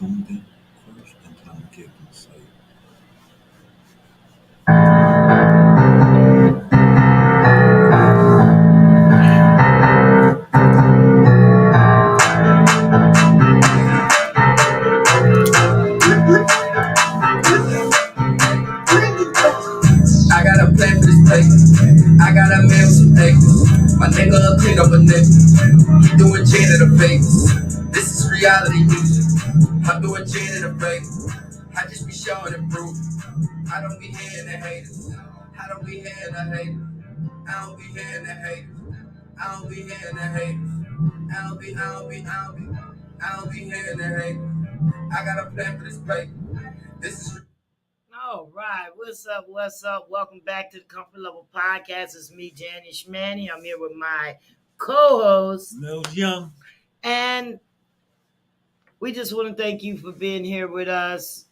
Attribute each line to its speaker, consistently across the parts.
Speaker 1: tuned in first and time to get insight.
Speaker 2: I got a plan for this paper. I got a man with some acres. My nigga will clean up a nigga. He doing janitor favors. This is reality music. I'm doing janitor favors. I just be showing and proving. I don't be hearing the haters. I don't be hearing the haters. I don't be hearing the haters. I don't be hearing the haters. I don't be hearing the haters. I got a plan for this paper. This is all right. What's up? What's up? Welcome back to the Comfort Level Podcast. It's me, Janny Schmanny. I'm here with my co-host,
Speaker 1: Mills Young.
Speaker 2: and we just want to thank you for being here with us.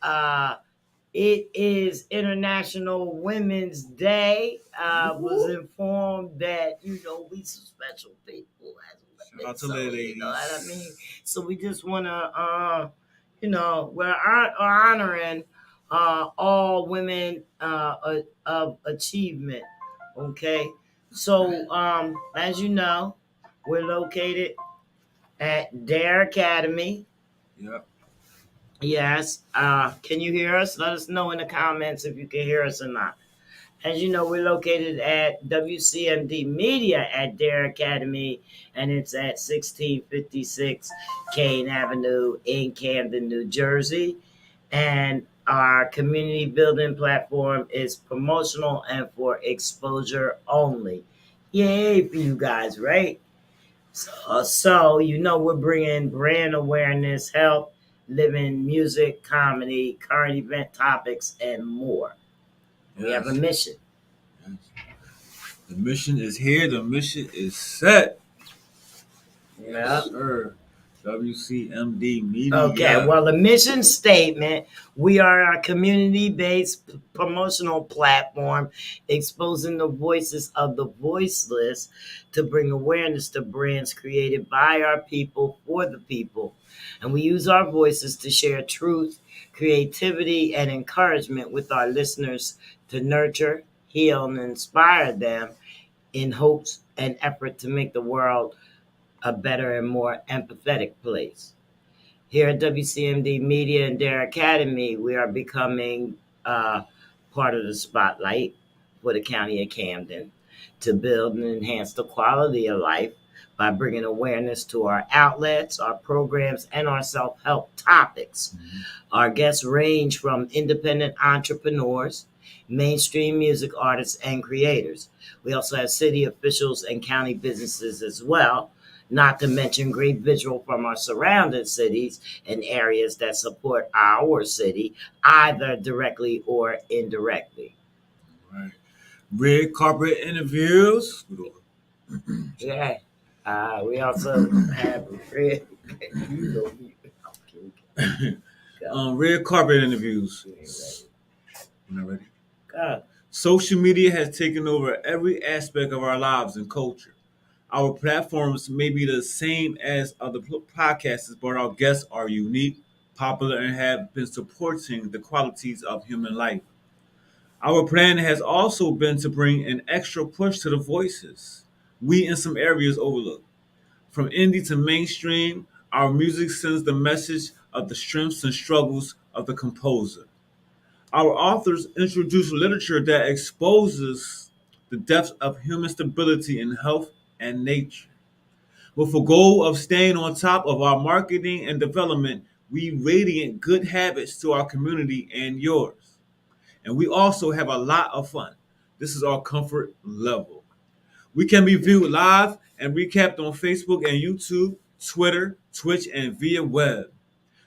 Speaker 2: It is International Women's Day. Was informed that we some special people as women.
Speaker 1: Shout out to ladies.
Speaker 2: You know what I mean? So we just want to, we're honoring all women of achievement. Okay, so as you know, we're located at Dare Academy.
Speaker 1: Yep.
Speaker 2: Yes. Can you hear us? Let us know in the comments if you can hear us or not. As you know, we're located at WCMD Media at Dare Academy, and it's at 1656 Kane Avenue in Camden, New Jersey. And our community building platform is promotional and for exposure only. Yay for you guys, right? So we're bringing brand awareness, health, living, music, comedy, current event topics, and more.
Speaker 1: Yes.
Speaker 2: We have a mission.
Speaker 1: Yes. The mission is here. The mission is set.
Speaker 2: Yeah.
Speaker 1: Yes, sir. WCMD Media.
Speaker 2: Okay, well, the mission statement, we are a community-based promotional platform exposing the voices of the voiceless to bring awareness to brands created by our people for the people. And we use our voices to share truth, creativity, and encouragement with our listeners to nurture, heal, and inspire them in hopes and effort to make the world a better and more empathetic place. Here at WCMD Media and Dare Academy, we are becoming part of the spotlight for the County of Camden to build and enhance the quality of life by bringing awareness to our outlets, our programs, and our self-help topics. Mm-hmm. Our guests range from independent entrepreneurs, mainstream music artists, and creators. We also have city officials and county businesses as well, not to mention great visual from our surrounding cities and areas that support our city, either directly or indirectly.
Speaker 1: Right. Red carpet interviews.
Speaker 2: Yeah. We also have red.
Speaker 1: Red carpet interviews. You not ready?
Speaker 2: God.
Speaker 1: Social media has taken over every aspect of our lives and culture. Our platforms may be the same as other podcasts, but our guests are unique, popular, and have been supporting the qualities of human life. Our plan has also been to bring an extra push to the voices we in some areas overlook. From indie to mainstream, our music sends the message of the strengths and struggles of the composer. Our authors introduce literature that exposes the depths of human stability in health and nature. With a goal of staying on top of our marketing and development, we radiate good habits to our community and yours. And we also have a lot of fun. This is our comfort level. We can be viewed live and recapped on Facebook and YouTube, Twitter, Twitch, and via web.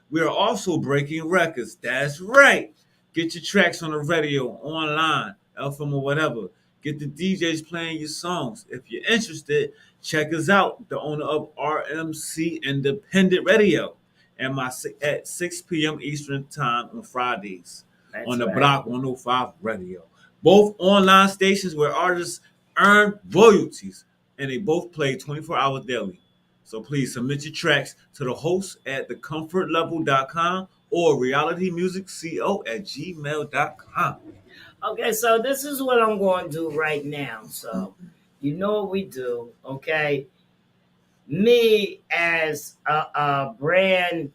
Speaker 1: We are also breaking records. That's right. Get your tracks on the radio, online, FM or whatever. Get the DJs playing your songs. If you're interested, check us out, the owner of RMC Independent Radio, at 6 p.m. Eastern Time on Fridays. That's on the right. Block 105 Radio. Both online stations where artists earn royalties, and they both play 24 hours daily. So please submit your tracks to the host at thecomfortlevel.com or realitymusicco@gmail.com.
Speaker 2: Okay, so this is what I'm going to do right now. So, you know what we do, okay? Me as a brand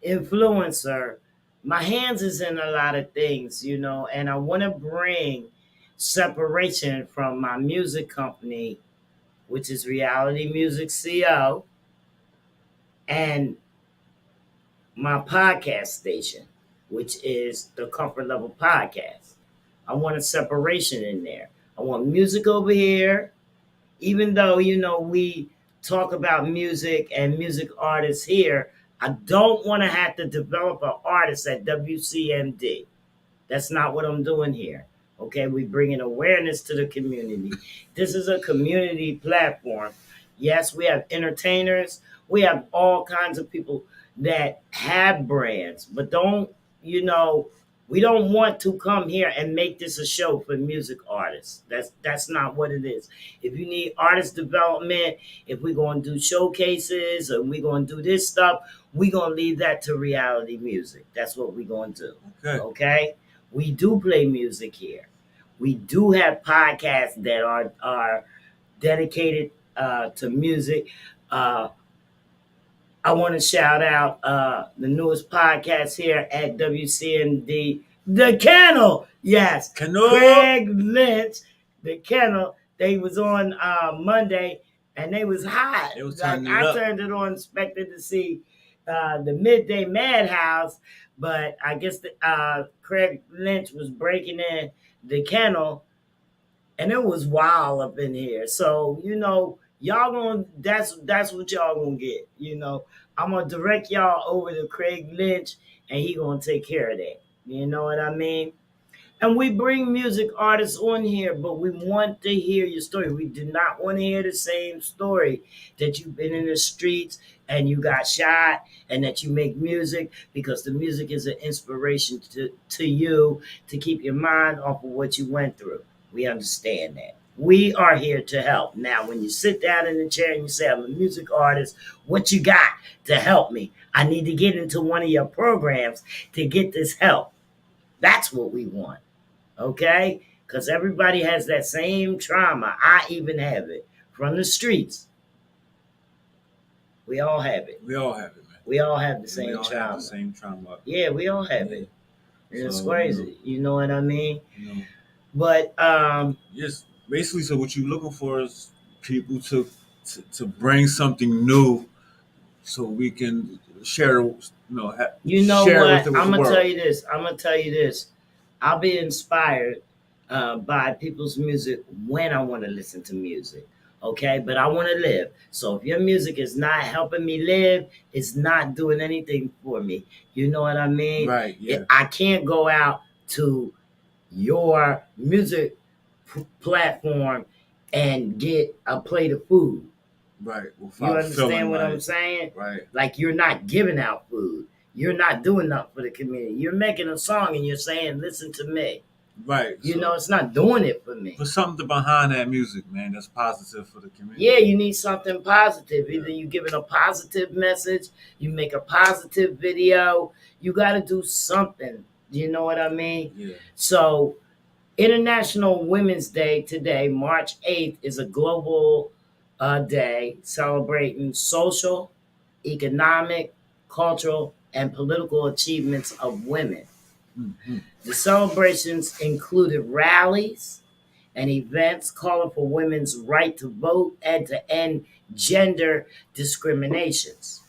Speaker 2: influencer, my hands is in a lot of things, and I want to bring separation from my music company, which is Reality Music Co, and my podcast station, which is the Comfort Level Podcast. I want a separation in there. I want music over here, even though, we talk about music and music artists here. I don't want to have to develop an artist at WCMD. That's not what I'm doing here. Okay, we bringing awareness to the community. This is a community platform. Yes, we have entertainers. We have all kinds of people that have brands, but we don't want to come here and make this a show for music artists. That's not what it is. If you need artist development, if we're going to do showcases and we're going to do this stuff, we're going to leave that to Reality Music. That's what we're going to do.
Speaker 1: Okay.
Speaker 2: Okay? We do play music here. We do have podcasts that are dedicated to music. I want to shout out the newest podcast here at WCMD, The Kennel. Yes,
Speaker 1: Kennel.
Speaker 2: Craig Lynch, The Kennel. They was on Monday, and they was hot.
Speaker 1: It was
Speaker 2: Like,
Speaker 1: turning it
Speaker 2: I
Speaker 1: up.
Speaker 2: turned it on, expected to see the Midday Madhouse, but I guess Craig Lynch was breaking in The Kennel, and it was wild up in here. So y'all gonna that's what y'all gonna get. I'm gonna direct y'all over to Craig Lynch, and he gonna take care of that. You know what I mean? And we bring music artists on here, but we want to hear your story. We do not want to hear the same story that you've been in the streets and you got shot and that you make music because the music is an inspiration to you to keep your mind off of what you went through. We understand that. We are here to help. Now, when you sit down in the chair and you say, I'm a music artist, what you got to help me? I need to get into one of your programs to get this help. That's what we want. Okay? Because everybody has that same trauma. I even have it from the streets. We all have it.
Speaker 1: We all have it, man.
Speaker 2: We all have the
Speaker 1: We
Speaker 2: same
Speaker 1: all
Speaker 2: trauma.
Speaker 1: have the same trauma.
Speaker 2: Yeah, we all have it. And it's crazy. You know what I mean? But
Speaker 1: yes, basically. So what you're looking for is people to bring something new, so we can share.
Speaker 2: you know
Speaker 1: share
Speaker 2: what?
Speaker 1: with the
Speaker 2: I'm gonna
Speaker 1: world.
Speaker 2: tell you this. I'll be inspired by people's music when I want to listen to music. Okay, but I want to live. So if your music is not helping me live, it's not doing anything for me. You know what I mean?
Speaker 1: Right. Yeah.
Speaker 2: I can't go out to your music platform and get a plate of food.
Speaker 1: Right.
Speaker 2: You understand what I'm saying?
Speaker 1: Right.
Speaker 2: Like, you're not giving out food. You're not doing nothing for the community. You're making a song and you're saying, listen to me.
Speaker 1: Right.
Speaker 2: It's not doing it for me.
Speaker 1: Put something behind that music, man. That's positive for the community.
Speaker 2: Yeah, you need something positive. Either you giving a positive message, you make a positive video. You got to do something. You know what I mean?
Speaker 1: Yeah.
Speaker 2: So, International Women's Day today, March 8th, is a global day celebrating social, economic, cultural, and political achievements of women.
Speaker 1: Mm-hmm.
Speaker 2: The celebrations included rallies and events calling for women's right to vote and to end gender discriminations.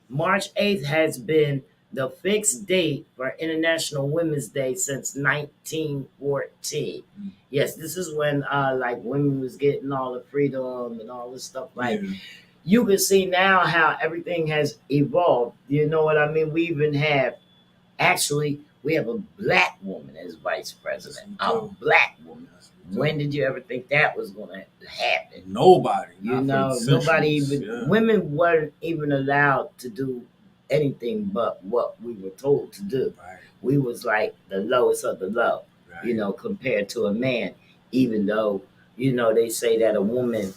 Speaker 2: March 8th has been the fixed date for International Women's Day since 1914. Yes, this is when like women was getting all the freedom and all this stuff. Like, you can see now how everything has evolved. You know what I mean? We even have we have a black woman as vice president. A black woman. When did you ever think that was going to happen?
Speaker 1: Nobody.
Speaker 2: Nobody even. Yeah. Women weren't even allowed to do anything but what we were told to do.
Speaker 1: Right.
Speaker 2: We was like the lowest of the low, right. Compared to a man. Even though, they say that a woman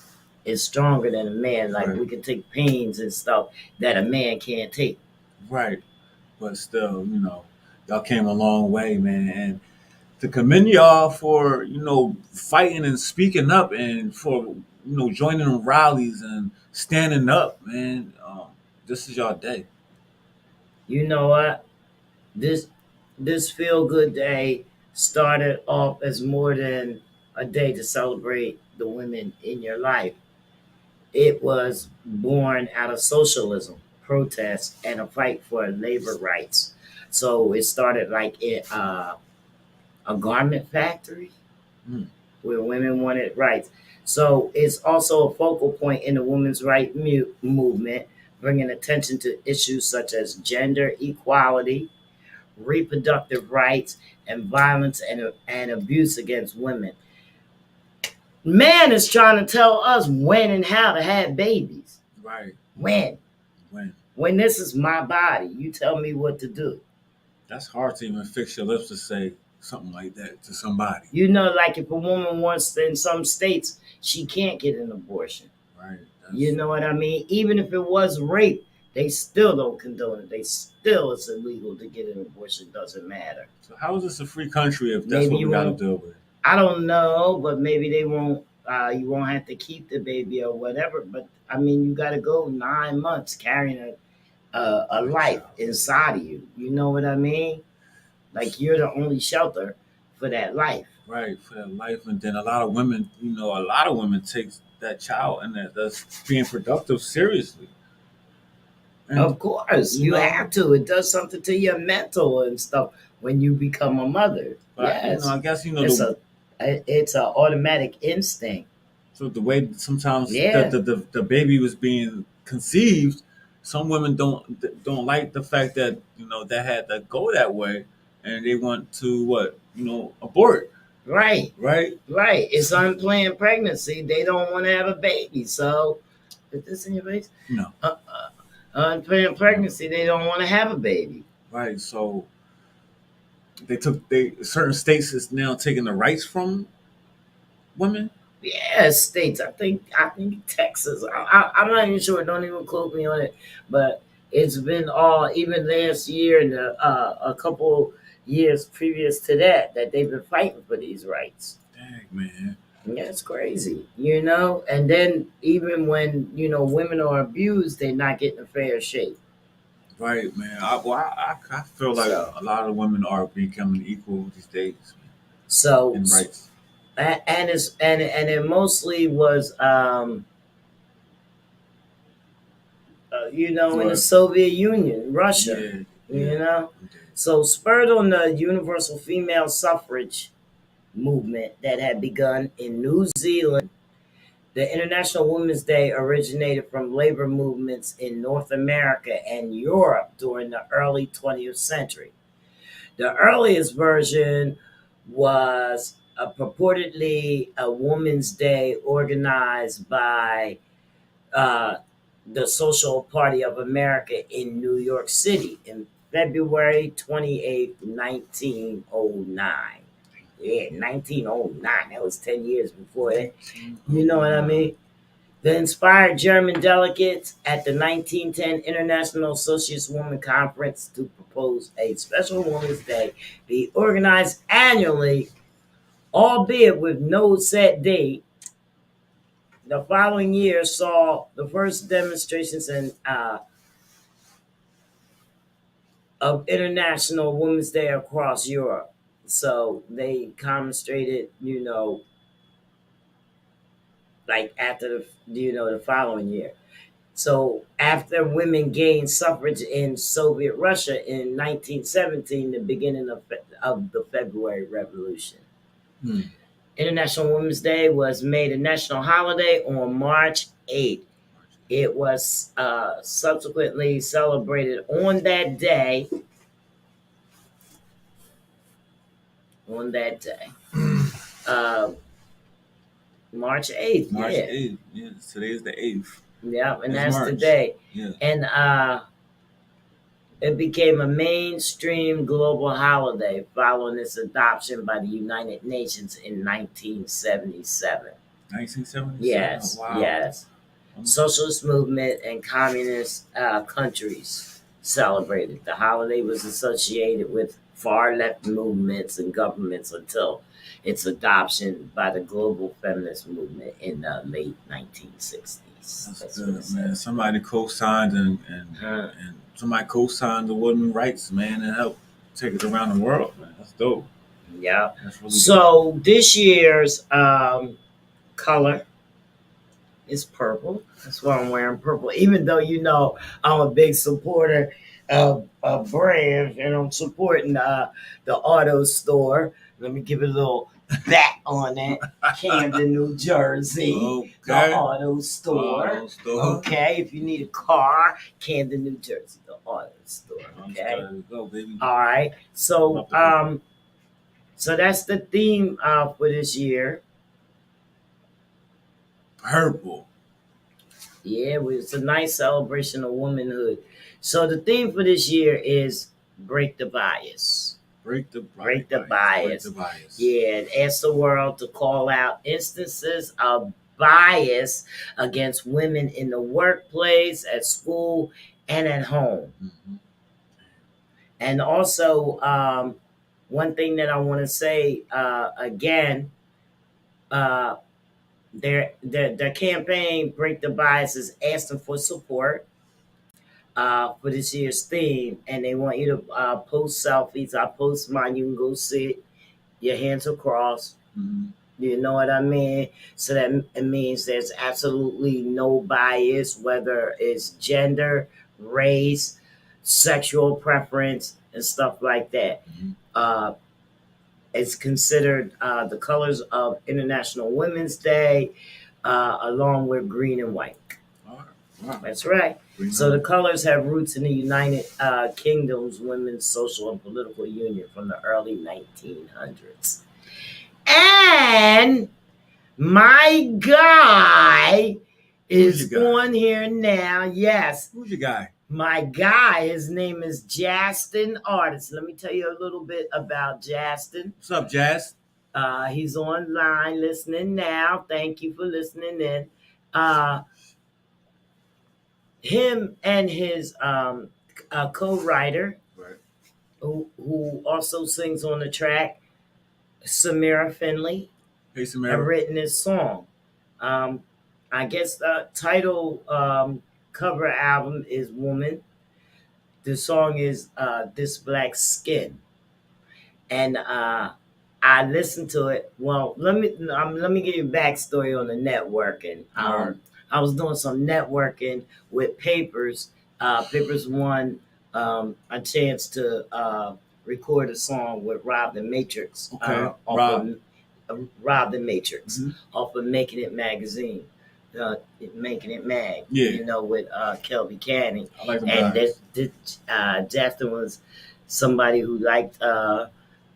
Speaker 2: is stronger than a man. Like
Speaker 1: Right.
Speaker 2: we can take pains and stuff that a man can't take.
Speaker 1: Right. But still, y'all came a long way, man. And to commend y'all for, fighting and speaking up and for, joining rallies and standing up, man. This is y'all day.
Speaker 2: You know what? This this feel good day started off as more than a day to celebrate the women in your life. It was born out of socialism, protest, and a fight for labor rights. So it started like in a garment factory
Speaker 1: Mm.
Speaker 2: where women wanted rights. So it's also a focal point in the women's right movement, bringing attention to issues such as gender equality, reproductive rights, and violence and abuse against women. Man is trying to tell us when and how to have babies.
Speaker 1: Right.
Speaker 2: When?
Speaker 1: When?
Speaker 2: When this is my body, you tell me what to do.
Speaker 1: That's hard to even fix your lips to say something like that to somebody.
Speaker 2: You know, like if a woman wants in some states, she can't get an abortion.
Speaker 1: Right.
Speaker 2: You know what I mean? Even if it was rape, they still don't condone it. They still it's illegal to get an abortion. Doesn't matter.
Speaker 1: So how is this a free country if that's
Speaker 2: Maybe
Speaker 1: what we
Speaker 2: you
Speaker 1: got to
Speaker 2: won't.
Speaker 1: deal with?
Speaker 2: I don't know, but maybe they won't. You won't have to keep the baby or whatever. But I mean, you got to go 9 months carrying a
Speaker 1: A
Speaker 2: life
Speaker 1: child.
Speaker 2: inside of you. You know what I mean? Like you're the only shelter for that life.
Speaker 1: Right, for that life. And then a lot of women, a lot of women take that child and that's being productive seriously. And,
Speaker 2: Of course,
Speaker 1: you
Speaker 2: you
Speaker 1: know,
Speaker 2: have to. It does something to your mental and stuff when you become a mother.
Speaker 1: but,
Speaker 2: Yes,
Speaker 1: I guess,
Speaker 2: it's a automatic instinct.
Speaker 1: so the way sometimes
Speaker 2: Yeah,
Speaker 1: the baby was being conceived, some women don't like the fact that, that had to go that way and they want to, what, abort,
Speaker 2: right,
Speaker 1: right?
Speaker 2: right. It's unplanned pregnancy. They don't want to have a baby. So, is this in your face?
Speaker 1: No,
Speaker 2: Unplanned
Speaker 1: no,
Speaker 2: pregnancy. They don't want to have a baby.
Speaker 1: right. So they certain states is now taking the rights from women.
Speaker 2: Yeah, states. I think Texas. I'm not even sure. Don't even quote me on it. But it's been all even last year and a couple years previous to that they've been fighting for these rights.
Speaker 1: Dang, man.
Speaker 2: Yeah, it's crazy, you know. And then even when women are abused, they're not getting a fair shake.
Speaker 1: Right, man. I feel like
Speaker 2: So
Speaker 1: a lot of women are becoming equal these days
Speaker 2: so
Speaker 1: in rights.
Speaker 2: and it's and it mostly was in the
Speaker 1: But
Speaker 2: Soviet Union, Russia,
Speaker 1: yeah,
Speaker 2: you
Speaker 1: yeah,
Speaker 2: know.
Speaker 1: okay.
Speaker 2: So, spurred on the universal female suffrage movement that had begun in New Zealand, the International Women's Day originated from labor movements in North America and Europe during the early 20th century. The earliest version was purportedly a Women's Day organized by uh, the Social Party of America in New York City in February 28th, 1909. Yeah, 1909. That was 10 years before that. You know what I
Speaker 1: 1909.
Speaker 2: mean? The inspired German delegates at the 1910 International Associates Women Conference to propose a special Women's Day be organized annually, albeit with no set date. The following year saw the first demonstrations of International Women's Day across Europe. So they commemorated, like after the following year. So after women gained suffrage in Soviet Russia in 1917, the beginning of the February Revolution.
Speaker 1: Hmm.
Speaker 2: International Women's Day was made a national holiday on March 8th. It was subsequently celebrated on that day, uh, March 8th.
Speaker 1: March
Speaker 2: Yeah,
Speaker 1: 8th. Yeah, today is the 8th.
Speaker 2: yeah, and
Speaker 1: It's
Speaker 2: that's
Speaker 1: March.
Speaker 2: today.
Speaker 1: Yeah.
Speaker 2: And it became a mainstream global holiday following its adoption by the United Nations in 1977.
Speaker 1: 1977.
Speaker 2: Yes,
Speaker 1: Wow.
Speaker 2: yes. Socialist movement and communist countries celebrated. The holiday was associated with far left movements and governments until its adoption by the global feminist movement in the late 1960s.
Speaker 1: That's
Speaker 2: That's what it
Speaker 1: good, man.
Speaker 2: says.
Speaker 1: Somebody co-signed and
Speaker 2: Huh.
Speaker 1: and somebody co-signed the women's rights, man, and helped take it around the world, man. That's dope.
Speaker 2: Yeah.
Speaker 1: That's really dope.
Speaker 2: So this year's color is purple. That's why I'm wearing purple. Even though I'm a big supporter of brands and I'm supporting the auto store. Let me give it a little back on that. Camden, New Jersey. The
Speaker 1: Okay.
Speaker 2: auto store.
Speaker 1: Auto store.
Speaker 2: Okay. If you need a car, Camden, New Jersey. The auto store. Okay.
Speaker 1: There we go, baby.
Speaker 2: All right. So so that's the theme for this year.
Speaker 1: Purple.
Speaker 2: Yeah, it's a nice celebration of womanhood. So the theme for this year is break the bias.
Speaker 1: Break the
Speaker 2: Break the
Speaker 1: bias.
Speaker 2: bias.
Speaker 1: Break the bias.
Speaker 2: Yeah, and ask the world to call out instances of bias against women in the workplace, at school, and at home.
Speaker 1: Mhm.
Speaker 2: And also, one thing that I want to say again, their campaign "Break the Bias" is asking for support for this year's theme, and they want you to post selfies. I post mine. You can go sit, your hands across.
Speaker 1: Mhm.
Speaker 2: You know what I mean? So that it means there's absolutely no bias, whether it's gender, race, sexual preference, and stuff like that.
Speaker 1: Mhm.
Speaker 2: It's considered the colors of International Women's Day, along with green and white.
Speaker 1: All right. Wow.
Speaker 2: That's right.
Speaker 1: Green
Speaker 2: So the
Speaker 1: and
Speaker 2: colors have roots in the United Kingdom's Women's Social and Political Union from the early 1900s. And my guy
Speaker 1: Who's
Speaker 2: is
Speaker 1: your guy?
Speaker 2: on here now. Yes,
Speaker 1: Who's your guy?
Speaker 2: my guy, his name is Justin Artist. Let me tell you a little bit about Justin.
Speaker 1: What's up, Jazz?
Speaker 2: He's online listening now. Thank you for listening in. Him and his co-writer,
Speaker 1: Right.
Speaker 2: who also sings on the track, Samira Finley,
Speaker 1: Hey,
Speaker 2: have
Speaker 1: Samara.
Speaker 2: written this song. I guess the title cover album is Woman. The song is This Black Skin. And I listened to it. Well, let me give you a backstory on the networking.
Speaker 1: Alright.
Speaker 2: I was doing some networking with Papers. Papers won a chance to record a song with Rob the Matrix.
Speaker 1: Okay,
Speaker 2: Rob. Rob the Matrix
Speaker 1: Mhm.
Speaker 2: off of Making It magazine. Making It Mag.
Speaker 1: Yeah.
Speaker 2: You know, with Kelby Canning.
Speaker 1: I like them
Speaker 2: And
Speaker 1: guys.
Speaker 2: Justin was somebody who liked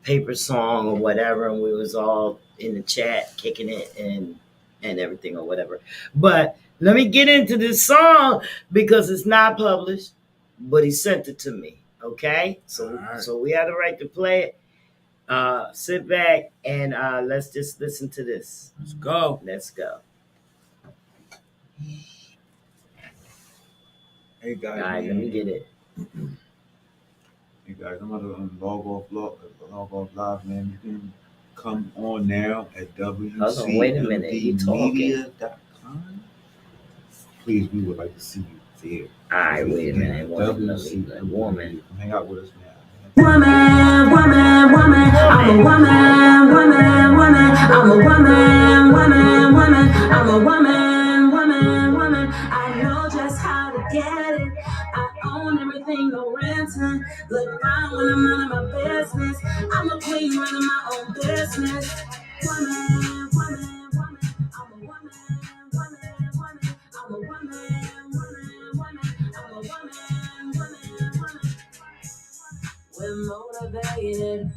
Speaker 2: Paper Song or whatever, and we was all in the chat kicking it and everything or whatever. But let me get into this song because it's not published, but he sent it to me. Okay, so
Speaker 1: Alright.
Speaker 2: so we have the right to play it. Sit back and let's just listen to this.
Speaker 1: Let's go.
Speaker 2: Let's go.
Speaker 1: Hey, guys.
Speaker 2: All right, let me get it.
Speaker 1: Hey, guys, I'm about to log off live, man. You can come on now at
Speaker 2: Hold on, wait a minute. You talking?
Speaker 1: WCMDmedia.com. Please, we would like to see you there.
Speaker 2: All right, wait a minute.
Speaker 1: WCMD.
Speaker 2: Woman.
Speaker 1: Come hang out with us now.
Speaker 3: Woman, woman, woman, I'm a woman, woman, woman, I'm a woman, woman, woman, I'm a woman, woman, woman. I know just how to get it. I own everything, no renting. Look fine when I'm out of my business. I'm a queen running my own business. Woman, woman, woman, I'm a woman, woman, woman, I'm a woman, woman, woman, I'm a woman, woman, woman. We're motivated,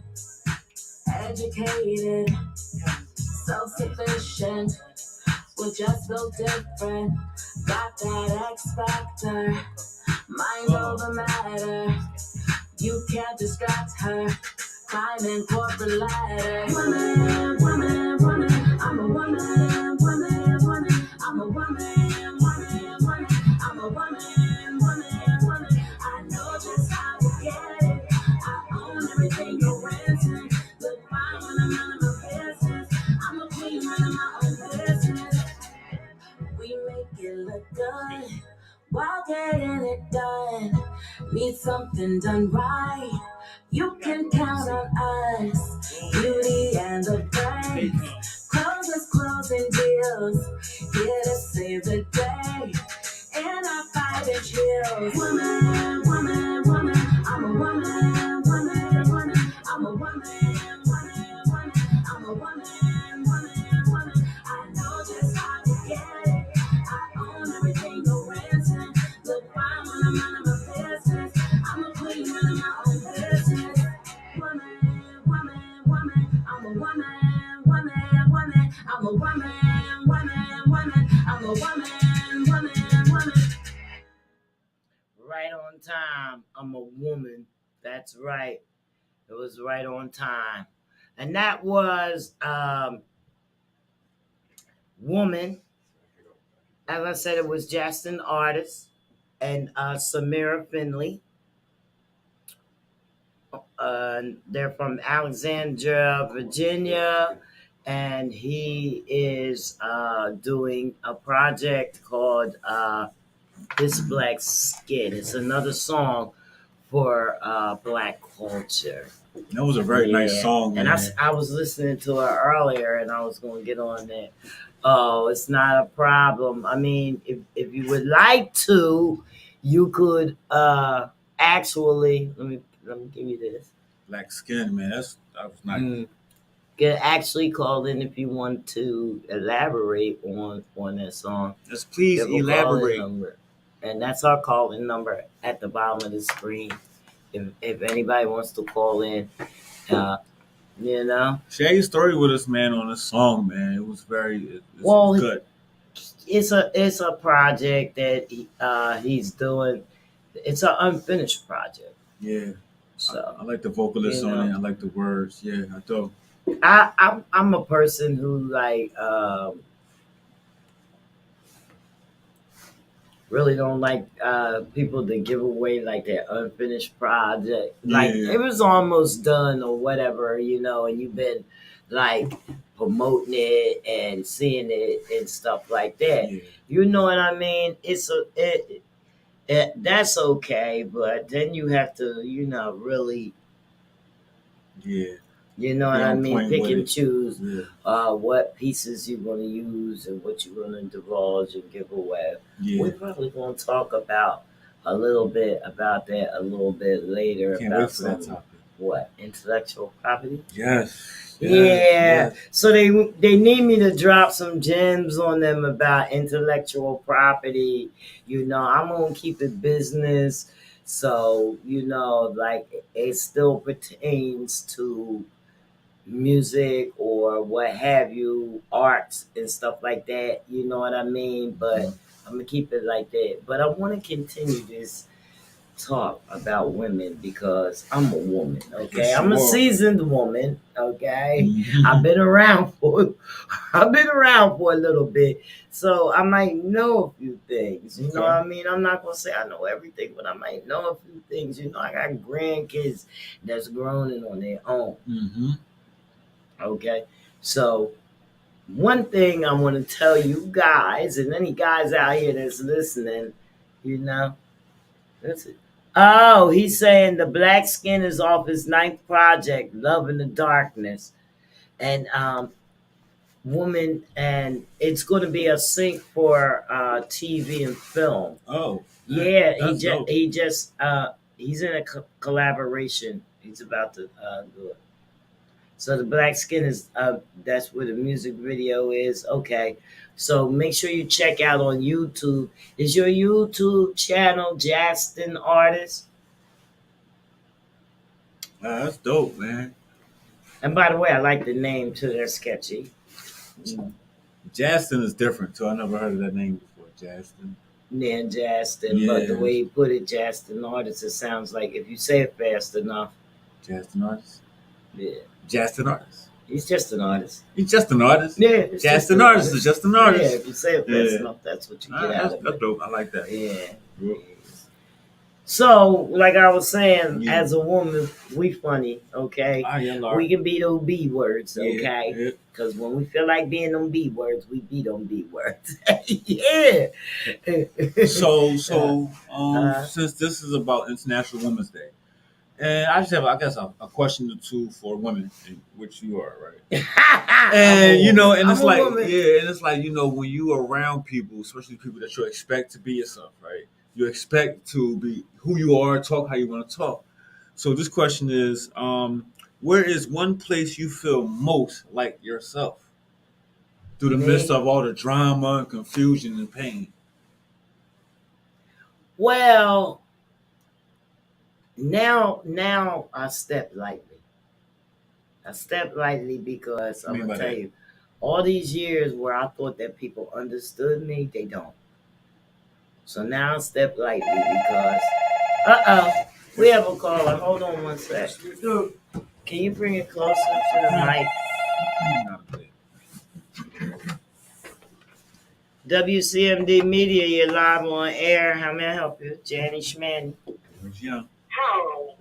Speaker 3: educated, self-sufficient. We're just built different. Got that X factor, mind over matter. You can't distract her. Climbing corporate ladder. Woman, woman, woman. I'm a woman, woman, while getting it done. Need something done right. You can count on us. Beauty and the Brains. Closing deals. Here to save the day. And I 5-inch heels. Woman, woman, woman. I'm a woman, woman, woman. I'm a woman, woman, woman. I'm a woman, woman, woman. I know just how to get it. I own everything, no ransom. Look fine when I'm out of my business. I'm a queen when I'm out on business. Woman, woman, woman. I'm a woman, woman, woman. I'm a woman, woman, woman. I'm a woman, woman, woman.
Speaker 2: Right on time. I'm a woman. That's right. It was right on time. And that was Woman. As I said, it was Justin Artist and Samira Finley. They're from Alexandria, Virginia, and he is doing a project called This Black Skin. It's another song for Black culture.
Speaker 1: That was a very nice song,
Speaker 2: and
Speaker 1: man.
Speaker 2: I was listening to it earlier, and I was going to get on there. Oh, it's not a problem. I mean, if you would like to, you could actually let me give you this.
Speaker 1: Black Skin, man. That was nice.
Speaker 2: Can actually call in if you want to elaborate on that song.
Speaker 1: Just please elaborate.
Speaker 2: And that's our call-in number at the bottom of the screen. If anybody wants to call in, you know.
Speaker 1: Share your story with us, man, on this song, man. It was it was good.
Speaker 2: It's a project that he's doing. It's an unfinished project.
Speaker 1: Yeah.
Speaker 2: So
Speaker 1: I like the vocalist on it. I like the words. Yeah, I do.
Speaker 2: I'm a person who like really don't like people to give away like their unfinished project. Like it was almost done or whatever, you know, and you've been like promoting it and seeing it and stuff like that.
Speaker 1: Yeah.
Speaker 2: You know what I mean? That's okay, but then you have to, you know, really, you know what I mean, pick and choose what pieces you're going to use and what you're going to divulge and give away. We're probably going to talk about a little bit about that a little bit later.
Speaker 1: Can't wait for that topic.
Speaker 2: What, intellectual property?
Speaker 1: Yes.
Speaker 2: Yeah. So they need me to drop some gems on them about intellectual property. You know, I'm gonna keep it business. So, you know, like it still pertains to music or what have you, arts and stuff like that. You know what I mean? But I'm gonna keep it like that. But I want to continue this talk about women because I'm a woman, okay? I'm a seasoned woman, okay?
Speaker 1: Mm-hmm.
Speaker 2: I've been around for a little bit, so I might know a few things. You know what I mean? I'm not gonna say I know everything, but I might know a few things. You know, I got grandkids that's grown and on their own.
Speaker 1: Mm-hmm.
Speaker 2: Okay, so one thing I want to tell you guys, and any guys out here that's listening, you know, that's it. Oh, he's saying the Black Skin is off his 9th project, Love in the Darkness. And woman, and it's going to be a sync for TV and film.
Speaker 1: Oh,
Speaker 2: yeah, he's in a collaboration. He's about to do it. So the Black Skin is that's where the music video is. Okay, so make sure you check out on YouTube. Is your YouTube channel Justin Artist?
Speaker 1: That's dope, man.
Speaker 2: And by the way, I like the name too. They're sketchy.
Speaker 1: Justin is different too. I never heard of that name before. Justin.
Speaker 2: Yeah, Justin. But the way you put it, Justin Artist, it sounds like if you say it fast enough.
Speaker 1: Justin Artist.
Speaker 2: Yeah.
Speaker 1: Justin Artist.
Speaker 2: He's just an artist.
Speaker 1: He's just an artist.
Speaker 2: Yeah.
Speaker 1: Justin Artist is just an artist.
Speaker 2: Yeah, if you say it fast enough, that's what you get out of it.
Speaker 1: That's dope. I like that.
Speaker 2: Yeah. So, like I was saying,
Speaker 1: Yeah.
Speaker 2: as a woman, we funny, okay?
Speaker 1: Ah, yeah,
Speaker 2: We
Speaker 1: Lord.
Speaker 2: can be those B words,
Speaker 1: Yeah,
Speaker 2: okay?
Speaker 1: yeah.
Speaker 2: Because when we feel like being them B words, we be them B words. Yeah.
Speaker 1: Since this is about International Women's Day, and I just have, I guess, a question or two for women, which you are, right? And and
Speaker 2: I'm
Speaker 1: it's
Speaker 2: a
Speaker 1: like,
Speaker 2: woman.
Speaker 1: yeah, and it's like, when you are around people, especially people that you expect to be yourself, right? You expect to be who you are, talk how you want to talk. So this question is, where is one place you feel most like yourself through the midst
Speaker 2: Me?
Speaker 1: of all the drama and confusion and pain?
Speaker 2: Well, now I step lightly. I step lightly because
Speaker 1: What you
Speaker 2: I'm
Speaker 1: mean
Speaker 2: gonna
Speaker 1: by
Speaker 2: tell
Speaker 1: that?
Speaker 2: you, all these years where I thought that people understood me, they don't. So now I step lightly because we have a caller. Hold on one sec. Can you bring it closer to the mic?
Speaker 1: Not a bit.
Speaker 2: WCMD Media, you're live on air. How may I help you? Janny Schmanny.
Speaker 1: Who's young?
Speaker 4: Hi,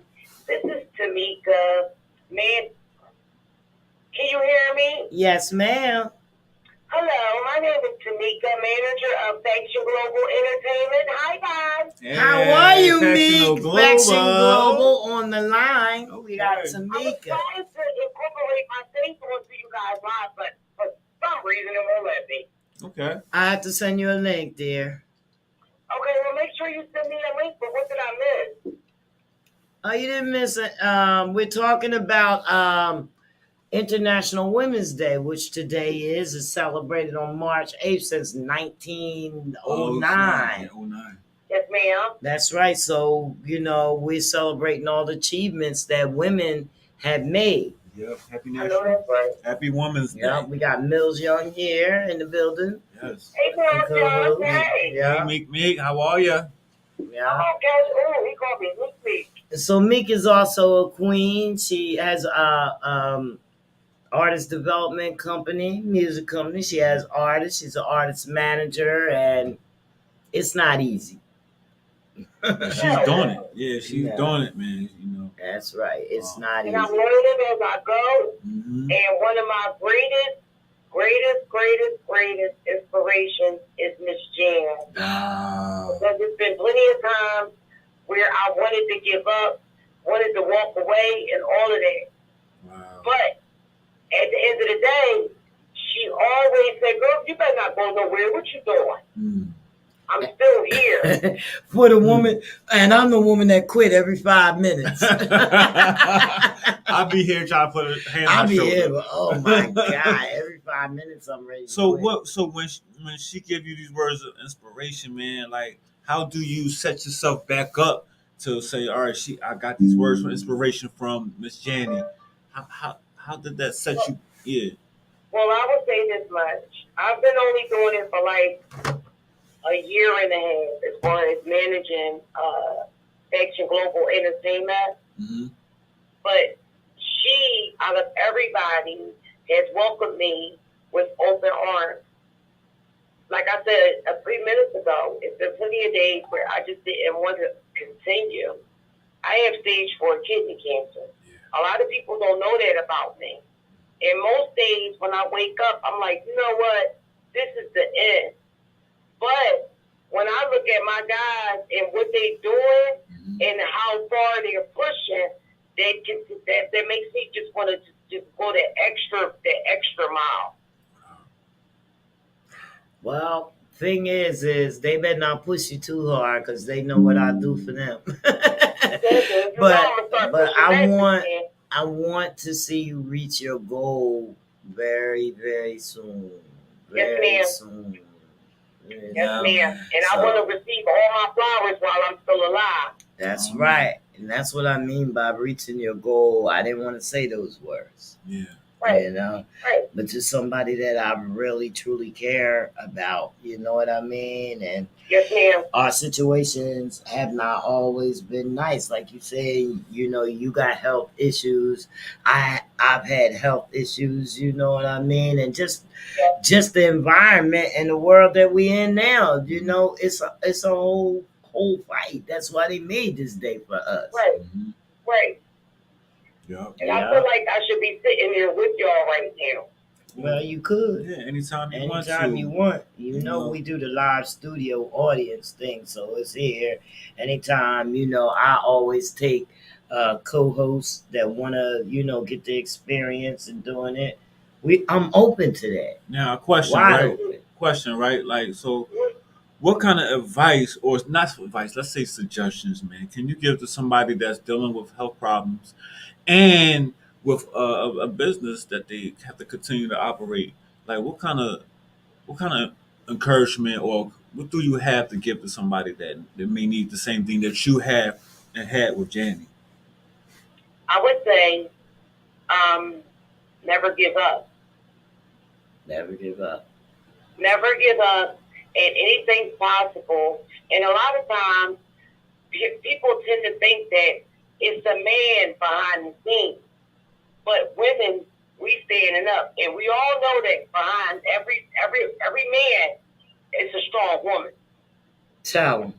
Speaker 4: this is Tamika. Man, can you hear me?
Speaker 2: Yes, ma'am.
Speaker 4: Hello, my name is Tamika, manager of Faction Global Entertainment. Hi, guys.
Speaker 2: How are you,
Speaker 1: Factional
Speaker 2: Meek?
Speaker 1: Global.
Speaker 2: Faction Global on the line. We got
Speaker 1: Okay.
Speaker 4: I was
Speaker 2: Tamika.
Speaker 4: trying to incorporate my face onto you guys live, but for some reason it won't let me.
Speaker 1: Okay.
Speaker 2: I have to send you a link, dear.
Speaker 4: Okay, well, make sure you send me a link, but what did I miss?
Speaker 2: Oh, you didn't miss it. We're talking about International Women's Day, which today is celebrated on March 8th since 1909.
Speaker 1: 09.
Speaker 4: Yes, ma'am.
Speaker 2: That's right. So, we're celebrating all the achievements that women have made.
Speaker 1: Yep. Happy
Speaker 4: I know
Speaker 1: National.
Speaker 4: that's right.
Speaker 1: Happy Women's Day.
Speaker 2: Yeah, we got Mills Young here in the building.
Speaker 1: Yes.
Speaker 4: Hey, Mills Young. Hey.
Speaker 2: Yeah.
Speaker 1: Hey, Meek, how are you?
Speaker 2: Yeah.
Speaker 4: Okay. Oh, he called me Meek.
Speaker 2: So Meek is also a queen. She has artist development company, music company. She has artists. She's an artist manager, and it's not easy.
Speaker 1: But she's doing it. Yeah, she's
Speaker 2: Yeah.
Speaker 1: doing it, man.
Speaker 2: That's right. It's not
Speaker 4: And I'm
Speaker 2: easy.
Speaker 4: learning as I go.
Speaker 1: Mm-hmm.
Speaker 4: And one of my greatest inspirations is Miss Jan.
Speaker 1: Wow.
Speaker 4: Because there's been plenty of times where I wanted to give up, wanted to walk away, and all of that.
Speaker 1: Wow.
Speaker 4: But at the end of the day, she always said, "Girl, you better not go nowhere. What you doing?
Speaker 1: Mm.
Speaker 4: I'm still here."
Speaker 2: For the woman, and I'm the woman that quit every 5 minutes.
Speaker 1: I'll be here trying to put a hand on
Speaker 2: I'll
Speaker 1: my
Speaker 2: be
Speaker 1: shoulder.
Speaker 2: here, but oh my God, every 5 minutes I'm ready to
Speaker 1: So
Speaker 2: quit.
Speaker 1: what? So when she give you these words of inspiration, man, like how do you set yourself back up to say, all right, I got these words of inspiration from Miss Janny. How did that set you? Yeah.
Speaker 4: Well, I would say this much. I've been only doing it for like a year and a half as far as managing Action Global Entertainment.
Speaker 1: Mm-hmm.
Speaker 4: But she, out of everybody, has welcomed me with open arms. Like I said 3 minutes ago, it's been plenty of days where I just didn't want to continue. I have stage 4 kidney cancer. A lot of people don't know that about me. And most days when I wake up, I'm like, you know what? This is the end. But when I look at my guys and what they're doing and how far they're pushing, that makes me just want to just go the extra mile.
Speaker 2: Well, thing is they better not push you too hard because they know what I do for them. but I want to see you reach your goal very, very soon. Very soon.
Speaker 4: Yes, ma'am. And I want to receive all my flowers while I'm still alive.
Speaker 2: That's right. And that's what I mean by reaching your goal. I didn't want to say those words.
Speaker 1: Yeah.
Speaker 4: Right.
Speaker 2: Right. But to somebody that I really truly care about, you know what I mean? And
Speaker 4: yes, ma'am.
Speaker 2: Our situations have not always been nice. Like you say, you got health issues. I've had health issues, you know what I mean? And just the environment and the world that we in now, it's a whole whole fight. That's why they made this day for us.
Speaker 4: Right,
Speaker 1: Mhm.
Speaker 4: right.
Speaker 1: Yeah.
Speaker 4: And I feel like I should be sitting here with y'all right now.
Speaker 2: Well, you could.
Speaker 1: Yeah, anytime you want
Speaker 2: Anytime
Speaker 1: to.
Speaker 2: you want. You
Speaker 1: You
Speaker 2: know,
Speaker 1: know.
Speaker 2: we do the live studio audience thing, so it's here. Anytime, I always take co-hosts that want to, get the experience in doing it. I'm open to that.
Speaker 1: Now, a question,
Speaker 2: Wide
Speaker 1: right?
Speaker 2: open.
Speaker 1: Question, right? Like, so what kind of advice, or not advice, let's say suggestions, man, can you give to somebody that's dealing with health problems and with a business that they have to continue to operate? Like, what kind of encouragement, or what do you have to give to somebody that may need the same thing that you have and had with Janny?
Speaker 4: I would say, never give up.
Speaker 2: Never give up.
Speaker 4: Never give up, and anything's possible. And a lot of times, people tend to think that it's the man behind the scenes, but women, we standing up, and we all know that behind every man is a strong woman.
Speaker 2: Tell them.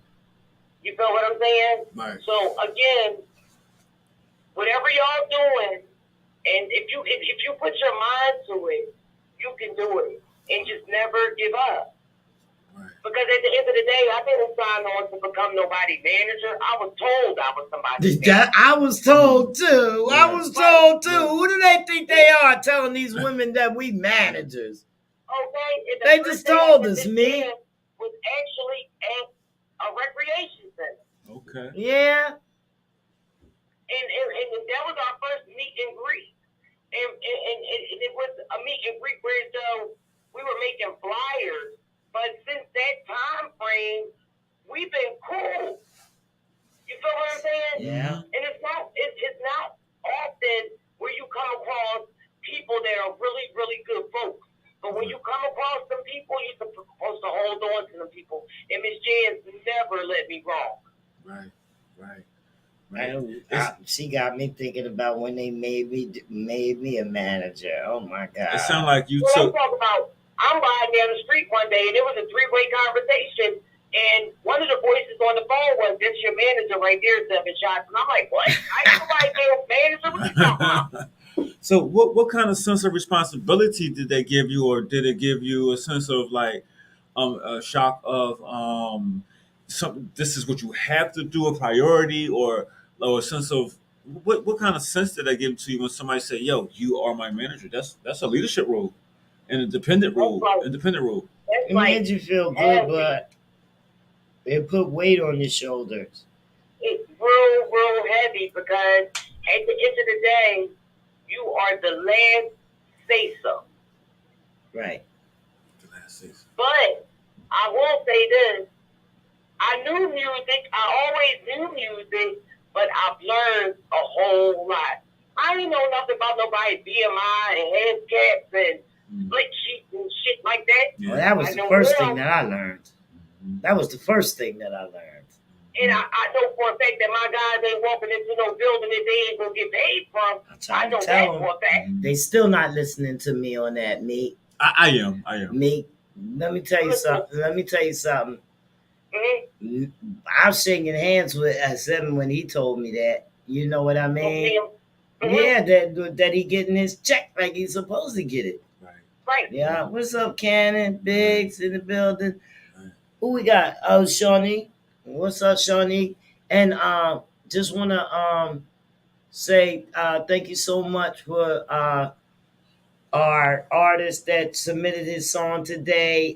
Speaker 4: You feel what I'm saying?
Speaker 1: Right.
Speaker 4: So again, whatever y'all doing, and if you put your mind to it, you can do it, and just never give up.
Speaker 1: Right.
Speaker 4: Because at the end of the day, I didn't sign on to become nobody's manager. I was told I was somebody's manager.
Speaker 2: I was told too. I was told too. Who do they think they are telling these women that we managers?
Speaker 4: Okay? And the
Speaker 2: They
Speaker 4: first
Speaker 2: just
Speaker 4: day I
Speaker 2: told
Speaker 4: did
Speaker 2: us,
Speaker 4: this
Speaker 2: me.
Speaker 4: dance was actually at a recreation center.
Speaker 1: Okay.
Speaker 2: Yeah.
Speaker 4: And that was our first meet and greet. And it was a meet and greet where we were making flyers. But since that time frame, we've been cool. You feel what I'm saying?
Speaker 2: Yeah.
Speaker 4: And it's not often where you come across people that are really, really good folks. But when you come across some people, you're supposed to hold on to them people. And Miss J has never let me wrong.
Speaker 1: Right. Right.
Speaker 2: She got me thinking about when they made me a manager. Oh my God!
Speaker 1: It sounds like you
Speaker 4: Well, I'm
Speaker 1: took.
Speaker 4: talking about, I'm riding down the street one day, and it was a three-way conversation, and one of the voices on the phone was, "That's your manager right there, 7 shots." And I'm like, "What? I ain't nobody damn manager. What you talking about?"
Speaker 1: So, what kind of sense of responsibility did they give you, or did it give you a sense of like a shock of some? This is what you have to do, a priority, or a sense of what kind of sense did they give to you when somebody said, "Yo, you are my manager"? That's a leadership role, an independent role, independent role.
Speaker 4: That's
Speaker 2: It
Speaker 4: like
Speaker 2: made you feel good,
Speaker 4: heavy.
Speaker 2: but it put weight on your shoulders.
Speaker 4: It's real, real heavy because at the end of the day, you are the last say so.
Speaker 2: Right.
Speaker 4: But I will say this: I knew music. I always knew music, but I've learned a whole lot. I didn't know nothing about nobody's BMI and head caps and split sheets and shit like that.
Speaker 1: Yeah.
Speaker 2: Well, that was
Speaker 4: I
Speaker 2: the
Speaker 4: know
Speaker 2: first
Speaker 4: more.
Speaker 2: thing that I learned. That was the first thing that I learned.
Speaker 4: And I know for a fact that my guys ain't walking into no building that they ain't gonna get paid from.
Speaker 2: I
Speaker 4: I
Speaker 2: tried
Speaker 4: know
Speaker 2: to
Speaker 4: that
Speaker 2: tell them.
Speaker 4: for a fact.
Speaker 2: They still not listening to me on that, me.
Speaker 1: I am.
Speaker 2: Me. Let me tell you something.
Speaker 4: Mm-hmm.
Speaker 2: I was shaking hands with Seven when he told me that. You know what I mean?
Speaker 4: Mm-hmm.
Speaker 2: Yeah, that he getting his check like he's supposed to get it.
Speaker 4: Right.
Speaker 2: Yeah. What's up, Cannon? Biggs in the building.
Speaker 1: Right.
Speaker 2: Who we got? Oh, Shawnee. What's up, Shawnee? And just wanna say thank you so much for our artist that submitted his song today.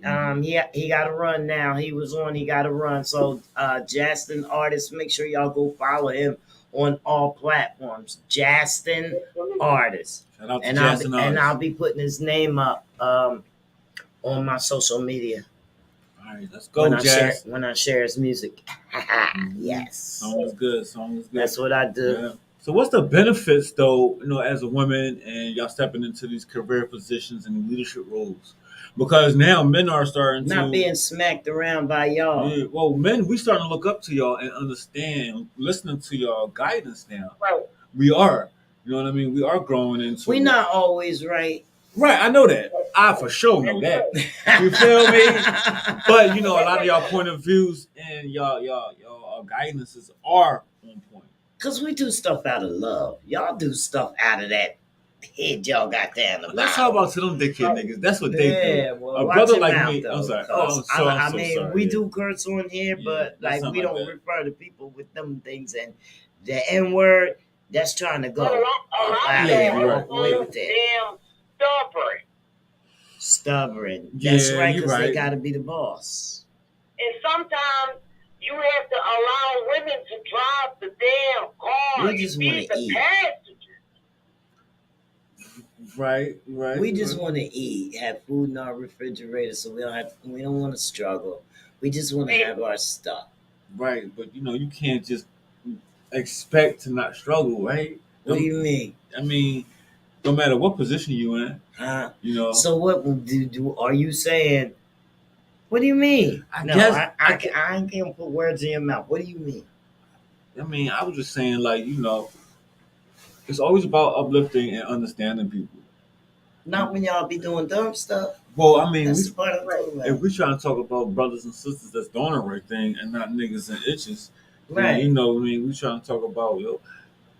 Speaker 2: He got to run now. He was on. He got to run. So Justin Artist, make sure y'all go follow him on all platforms. Justin Artist.
Speaker 1: Shout out to
Speaker 2: And
Speaker 1: Justin Artist.
Speaker 2: I'll be putting his name up on my social media.
Speaker 1: All right, let's go, Jazz.
Speaker 2: When I share his music. Yes.
Speaker 1: Song is good.
Speaker 2: That's what I do.
Speaker 1: Yeah. So what's the benefits though, as a woman and y'all stepping into these career positions and leadership roles? Because now men are starting
Speaker 2: Not being smacked around by y'all.
Speaker 1: Yeah, well, men, we starting to look up to y'all and understand, listening to y'all guidance now.
Speaker 4: Right.
Speaker 1: We are. You know what I mean? We are growing into
Speaker 2: We're not always right.
Speaker 1: Right, I know that. I for sure know that. You feel me? But you know, a lot of y'all point of views and y'all guidances are on point.
Speaker 2: Cause we do stuff out of love. Y'all do stuff out of that head y'all got down the
Speaker 1: Let's talk
Speaker 2: bottom.
Speaker 1: about to them dickhead niggas. That's what they
Speaker 2: Yeah,
Speaker 1: do.
Speaker 2: well,
Speaker 1: A
Speaker 2: watch
Speaker 1: brother
Speaker 2: your
Speaker 1: like
Speaker 2: mouth
Speaker 1: me.
Speaker 2: though.
Speaker 1: I'm sorry.
Speaker 2: Cause
Speaker 1: I'm so sorry.
Speaker 2: we
Speaker 1: Yeah.
Speaker 2: do curse on here,
Speaker 1: Yeah,
Speaker 2: but
Speaker 1: that's
Speaker 2: like
Speaker 1: not
Speaker 2: we
Speaker 1: like
Speaker 2: don't
Speaker 1: that.
Speaker 2: refer to people with them things. And the N word, that's trying to
Speaker 4: But a
Speaker 2: go.
Speaker 4: lot
Speaker 2: Out
Speaker 4: of
Speaker 2: of
Speaker 1: Yeah,
Speaker 2: there.
Speaker 1: you're
Speaker 4: them
Speaker 1: right.
Speaker 2: Walk away
Speaker 4: are
Speaker 2: with that.
Speaker 4: damn stubborn.
Speaker 2: Stubborn. That's
Speaker 1: Yeah,
Speaker 2: right,
Speaker 1: you're
Speaker 2: because they
Speaker 1: right.
Speaker 2: got to be the boss.
Speaker 4: And sometimes you have to allow women to drive the damn car
Speaker 2: We just
Speaker 4: and
Speaker 2: want
Speaker 4: be
Speaker 2: to
Speaker 4: the
Speaker 2: eat.
Speaker 4: passenger.
Speaker 1: Right.
Speaker 2: We just want to eat, have food in our refrigerator, so we don't want to struggle. We just want to have our stuff.
Speaker 1: Right, but you know, you can't just expect to not struggle, right?
Speaker 2: What do you mean?
Speaker 1: I mean, no matter what position you in,
Speaker 2: Huh?
Speaker 1: you know.
Speaker 2: So what do are you saying? What do you mean?
Speaker 1: I
Speaker 2: No,
Speaker 1: guess
Speaker 2: I ain't gonna put words in your mouth. What do you mean?
Speaker 1: I mean, I was just saying, like, you know, it's always about uplifting and understanding people.
Speaker 2: Not when y'all be doing dumb stuff.
Speaker 1: Well, I mean,
Speaker 2: That's
Speaker 1: we,
Speaker 2: the part I'm talking
Speaker 1: if
Speaker 2: about.
Speaker 1: we trying to talk about brothers and sisters that's doing the right thing and not niggas and itches, then you
Speaker 2: Right.
Speaker 1: know, I mean, we trying to talk about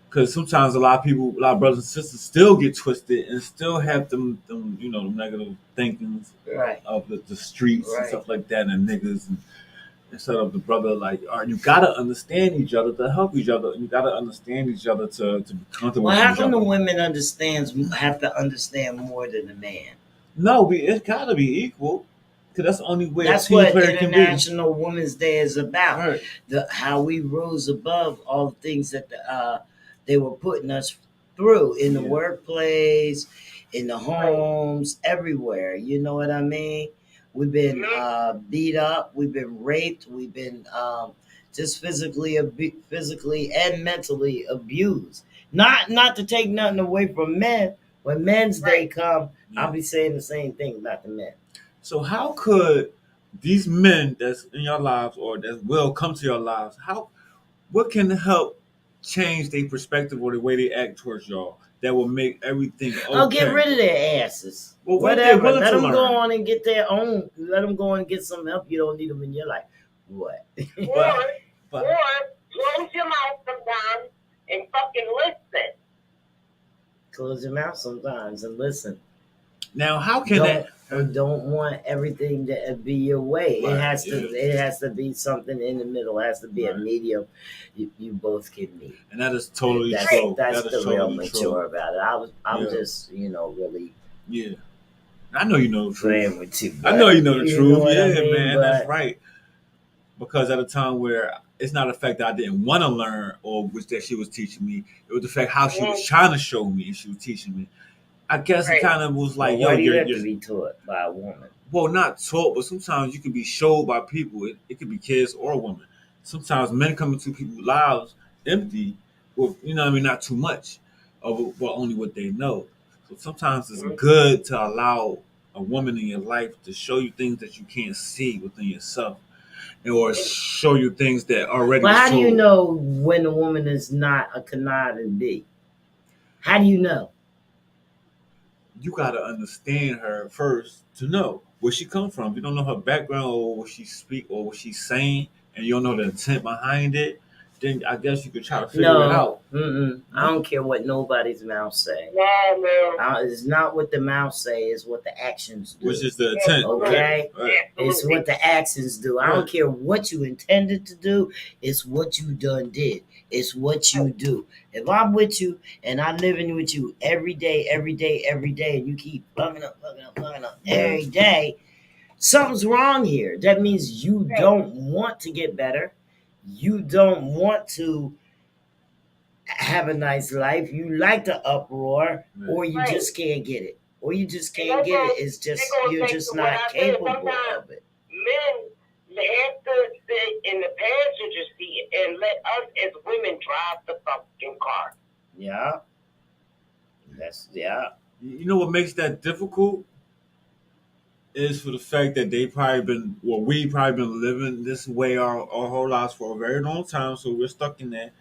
Speaker 1: because sometimes a lot of brothers and sisters still get twisted and still have them you know, them negative thinkings
Speaker 2: Right.
Speaker 1: of the streets and
Speaker 2: Right.
Speaker 1: stuff like that and niggas and instead of the brother like, all right, you gotta understand each other to help each other and you gotta understand each other to be comfortable
Speaker 2: Well,
Speaker 1: with
Speaker 2: how
Speaker 1: each
Speaker 2: come the
Speaker 1: other.
Speaker 2: women have to understand more than the man?
Speaker 1: No, it's gotta be equal because that's the only way a
Speaker 2: That's
Speaker 1: team
Speaker 2: what
Speaker 1: player can be.
Speaker 2: International Women's Day is about.
Speaker 1: Right.
Speaker 2: How we rose above all the things that they were putting us through in the
Speaker 1: Yeah.
Speaker 2: workplace, in the homes, everywhere. You know what I mean? We've been beat up, we've been raped, we've been just physically and mentally abused. Not to take nothing away from men. When Men's Day come, I'll be saying the same thing about the men.
Speaker 1: So how could these men that's in your lives or that will come to your lives, what can help change their perspective or the way they act towards y'all that will make everything okay?
Speaker 2: Oh, get rid of their asses.
Speaker 1: Well, what if they're
Speaker 2: Whatever.
Speaker 1: willing
Speaker 2: Let
Speaker 1: to
Speaker 2: them go
Speaker 1: learn?
Speaker 2: on and get their own. Let them go on and get some help. You don't need them in your life. What?
Speaker 1: But
Speaker 4: Or close your mouth sometimes and fucking listen.
Speaker 2: Close your mouth sometimes and listen.
Speaker 1: now how can that?
Speaker 2: Don't want everything to be your way.
Speaker 1: Right,
Speaker 2: It has to.
Speaker 1: yeah.
Speaker 2: It has to be something in the middle. It has to be a
Speaker 1: Right.
Speaker 2: medium. You both can meet.
Speaker 1: And that is totally
Speaker 2: That's
Speaker 1: true.
Speaker 2: that's
Speaker 1: That
Speaker 2: the
Speaker 1: is
Speaker 2: real
Speaker 1: totally
Speaker 2: mature
Speaker 1: true.
Speaker 2: about it. I'm
Speaker 1: Yeah.
Speaker 2: just really
Speaker 1: Yeah. I know you know the truth.
Speaker 2: playing with you.
Speaker 1: I know you know the
Speaker 2: you
Speaker 1: truth.
Speaker 2: know what
Speaker 1: Yeah,
Speaker 2: I mean?
Speaker 1: man, that's
Speaker 2: But
Speaker 1: right. Because at a time where it's not the fact that I didn't want to learn or which that she was teaching me, it was the fact how she was trying to show me and she was teaching me. I guess it kind of was like,
Speaker 2: why do you have
Speaker 1: you're
Speaker 2: to be taught by a woman?
Speaker 1: well, not taught, but sometimes you can be showed by people. It could be kids or women. Sometimes men come into people's lives empty, with you know what I mean, not too much of well, only what they know. So sometimes it's good to allow a woman in your life to show you things that you can't see within yourself, or show you things that already.
Speaker 2: But
Speaker 1: was
Speaker 2: how do you
Speaker 1: told.
Speaker 2: know when a woman is not a conniving B? How do you know?
Speaker 1: You gotta understand her first to know where she come from. If you don't know her background or what she speak or what she's saying, and you don't know the intent behind it, then I guess you could try to figure it out.
Speaker 2: I don't care what nobody's mouth say.
Speaker 4: No.
Speaker 2: It's not what the mouth say; it's what the actions do.
Speaker 1: Which is the intent,
Speaker 2: Okay,
Speaker 1: right?
Speaker 2: it's what the actions do. I don't care what you intended to do; it's what you done did. It's what you do. If I'm with you and I'm living with you every day, and you keep fucking up every day, something's wrong here. That means you don't want to get better. You don't want to have a nice life. You like the uproar, or you just can't get it. Or you just can't get it. It's just you're just not capable of it.
Speaker 4: Men have to sit in the passenger seat and let us as women drive the fucking car.
Speaker 2: Yeah.
Speaker 1: You know what makes that difficult is for the fact that we probably been living this way our whole lives for a very long time, so we're stuck in that.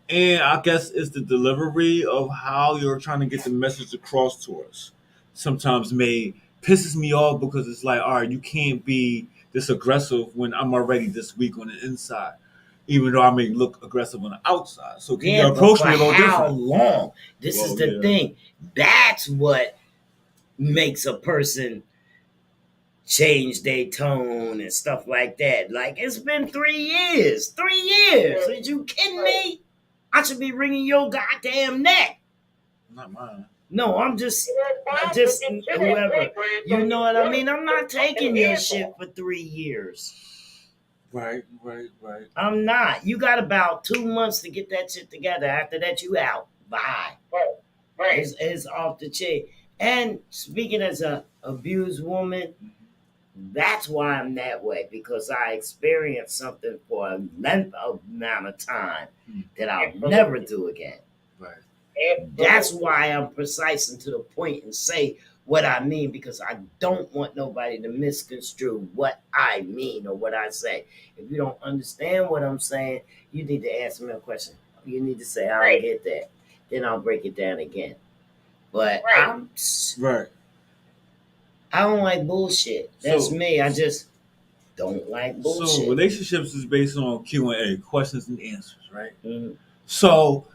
Speaker 1: And I guess it's the delivery of how you're trying to get the message across to us. sometimes may pisses me off because it's like, all right, you can't be this aggressive when I'm already this weak on the inside, even though I may look aggressive on the outside. So can you
Speaker 2: Yeah, but
Speaker 1: approach
Speaker 2: for
Speaker 1: me a little
Speaker 2: how
Speaker 1: different?
Speaker 2: long? This is
Speaker 1: Well,
Speaker 2: the
Speaker 1: yeah.
Speaker 2: thing. That's what makes a person change their tone and stuff like that. Like, it's been 3 years. 3 years. Are you kidding me? I should be wringing your goddamn neck.
Speaker 1: Not mine.
Speaker 2: No, I'm just whoever. You know what I mean? I'm not taking your shit for 3 years.
Speaker 1: Right, right, right.
Speaker 2: I'm not. You got about 2 months to get that shit together. After that, you out. Bye.
Speaker 4: Right.
Speaker 2: It's off the chain. And speaking as a abused woman, that's why I'm that way, because I experienced something for a length of amount of time that I'll never do again.
Speaker 1: Right.
Speaker 2: That's why I'm precise and to the point and say what I mean, because I don't want nobody to misconstrue what I mean or what I say. If you don't understand what I'm saying, you need to ask me a question. You need to say, I don't get that. Then I'll break it down again. But
Speaker 1: Right.
Speaker 2: I don't like bullshit. That's
Speaker 1: So-
Speaker 2: me. I just don't like bullshit.
Speaker 1: So relationships is based on Q&A, questions and answers, right?
Speaker 2: Mhm.
Speaker 1: So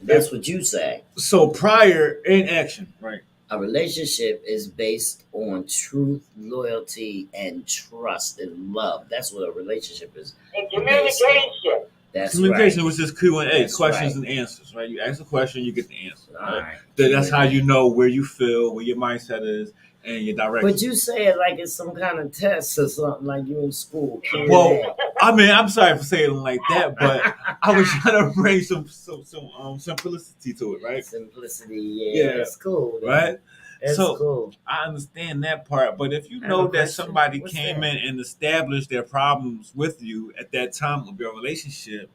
Speaker 2: That's what you say.
Speaker 1: so prior in action, right?
Speaker 2: A relationship is based on truth, loyalty, and trust and love. That's what a relationship is.
Speaker 4: And communication.
Speaker 2: That's
Speaker 1: Communication
Speaker 2: right.
Speaker 1: was just Q&A,
Speaker 2: That's
Speaker 1: questions
Speaker 2: right.
Speaker 1: and answers, right? You ask a question, you get the answer.
Speaker 2: All
Speaker 1: Right?
Speaker 2: right.
Speaker 1: That's how you know where you feel, where your mindset is, and your direction.
Speaker 2: But you say it like it's some kind of test or something, like you in school.
Speaker 1: Well, I mean, I'm sorry for saying it like that, but I was trying to bring some simplicity to it, right?
Speaker 2: Simplicity, yeah. It's cool. Man.
Speaker 1: Right?
Speaker 2: It's
Speaker 1: So,
Speaker 2: cool.
Speaker 1: I understand that part, but if you
Speaker 2: I have
Speaker 1: know
Speaker 2: a
Speaker 1: that
Speaker 2: question.
Speaker 1: somebody
Speaker 2: What's
Speaker 1: came
Speaker 2: that?
Speaker 1: in and established their problems with you at that time of your relationship,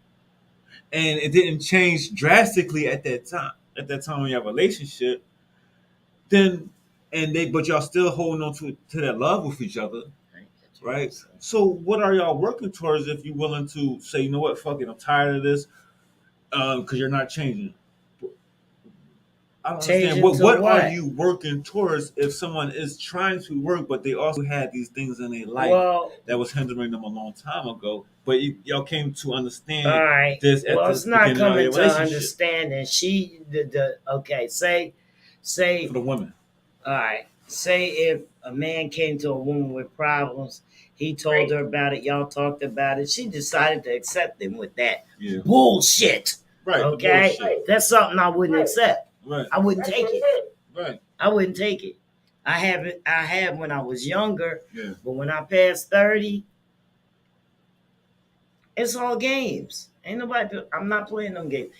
Speaker 1: and it didn't change drastically at that time of your relationship, then but y'all still holding on to that love with each other, right? So what are y'all working towards if you're willing to say, you know what, fuck it, I'm tired of this, because you're not changing. I don't understand. What are you working towards if someone is trying to work, but they also had these things in their life that was hindering them a long time ago, but y'all came to understand
Speaker 2: all right.
Speaker 1: this at
Speaker 2: well,
Speaker 1: the
Speaker 2: it's not
Speaker 1: beginning of
Speaker 2: coming
Speaker 1: your
Speaker 2: to
Speaker 1: relationship.
Speaker 2: understanding. Okay, say
Speaker 1: For the women.
Speaker 2: All right. Say if a man came to a woman with problems, he told her about it, y'all talked about it, she decided to accept him with that bullshit.
Speaker 1: Right.
Speaker 2: Okay?
Speaker 1: Bullshit.
Speaker 2: That's something I wouldn't accept.
Speaker 1: Right.
Speaker 2: I wouldn't take it.
Speaker 1: Right.
Speaker 2: I wouldn't take it. I have when I was younger,
Speaker 1: Yeah.
Speaker 2: but when I passed 30, it's all games. Ain't nobody, I'm not playing them games.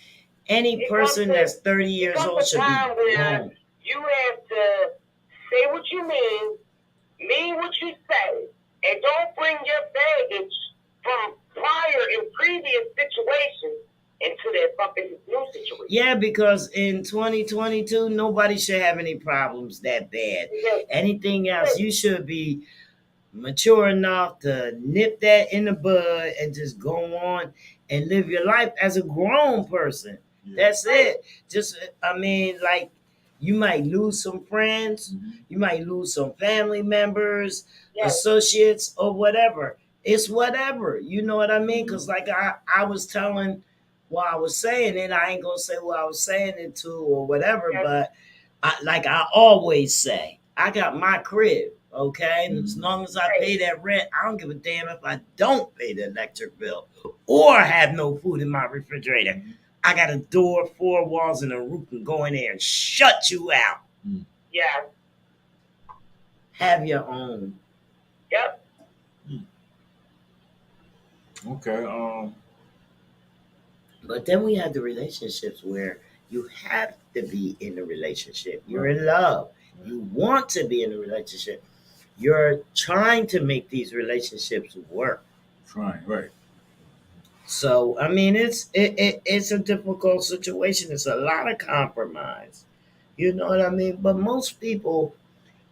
Speaker 2: Any person that's 30 years old should be grown.
Speaker 4: You have to say what you mean what you say, and don't bring your baggage from prior and previous situations into that fucking new situation.
Speaker 2: Yeah, because in 2022, nobody should have any problems that bad. Anything else, you should be mature enough to nip that in the bud and just go on and live your life as a grown person. Yeah. That's it. Just, I mean, like, you might lose some friends, you might lose some family members, associates, or whatever. It's whatever. You know what I mean? Because, like I was telling while I was saying it, I ain't going to say what I was saying it to or whatever, but like I always say, I got my crib. Okay, and as long as I pay that rent, I don't give a damn if I don't pay the electric bill or have no food in my refrigerator. I got a door, 4 walls, and a roof and go in there and shut you out.
Speaker 4: Yeah.
Speaker 2: Have your own.
Speaker 4: Yep.
Speaker 1: Okay.
Speaker 2: But then we have the relationships where you have to be in a relationship. You're in love. You want to be in a relationship. You're trying to make these relationships work.
Speaker 1: Trying, right.
Speaker 2: So, I mean, it's a difficult situation. It's a lot of compromise. You know what I mean? But most people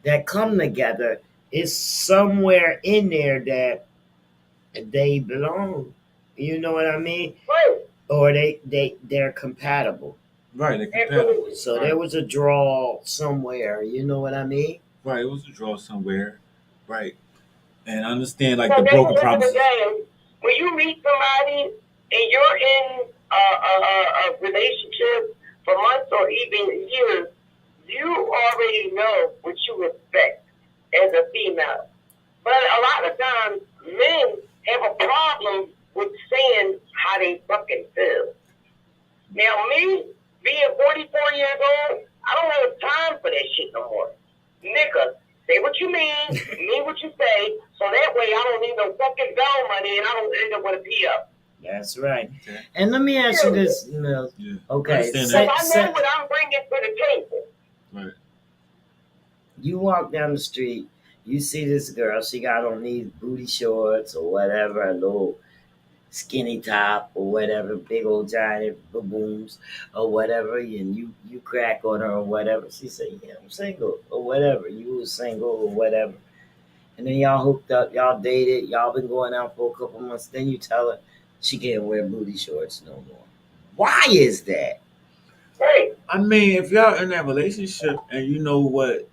Speaker 2: that come together is somewhere in there that they belong. You know what I mean?
Speaker 4: Right.
Speaker 2: Or they're compatible.
Speaker 1: Right, they're compatible.
Speaker 4: Absolutely.
Speaker 2: So
Speaker 1: Right.
Speaker 2: there was a draw somewhere. You know what I mean?
Speaker 1: Right, it was a draw somewhere. Right. And I understand like
Speaker 4: So
Speaker 1: the
Speaker 4: that's
Speaker 1: broken
Speaker 4: the end of the
Speaker 1: promises.
Speaker 4: game. When you meet somebody and you're in a relationship for months or even years, you already know what you expect as a female. But a lot of times, men have a problem with saying how they fucking feel. Now, me being 44 years old, I don't have time for that shit no more. Nigga, say what you mean what you say, so that way I don't need no fucking bell money and I don't end up with a PO.
Speaker 2: That's right.
Speaker 1: Okay.
Speaker 2: And let me ask you this, Mel.
Speaker 1: Yeah.
Speaker 2: Okay,
Speaker 1: I understand
Speaker 4: Because
Speaker 1: that.
Speaker 4: I know what I'm bringing to the table.
Speaker 1: Right.
Speaker 2: You walk down the street, you see this girl, she got on these booty shorts or whatever, a little skinny top or whatever, big old giant baboons or whatever, and you crack on her or whatever. She say, yeah, I'm single or whatever. You was single or whatever. And then y'all hooked up, y'all dated, y'all been going out for a couple months. Then you tell her she can't wear booty shorts no more. Why is that?
Speaker 4: Right.
Speaker 1: I mean, if y'all in that relationship and you know what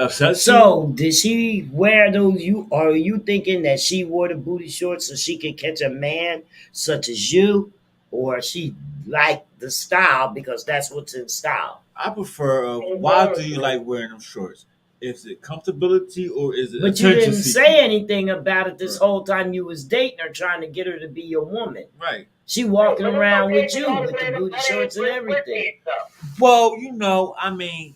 Speaker 1: upsets you.
Speaker 2: So did she wear those? Are you thinking that she wore the booty shorts so she could catch a man such as you, or she liked the style because that's what's in style?
Speaker 1: I prefer. Why do you like wearing them shorts? Is it comfortability or is it
Speaker 2: But you
Speaker 1: attention
Speaker 2: didn't
Speaker 1: seeking?
Speaker 2: say anything about it this
Speaker 1: Right.
Speaker 2: whole time you was dating her, trying to get her to be your woman.
Speaker 1: Right.
Speaker 2: She walking around with you with the booty shorts and everything.
Speaker 1: Well, I mean,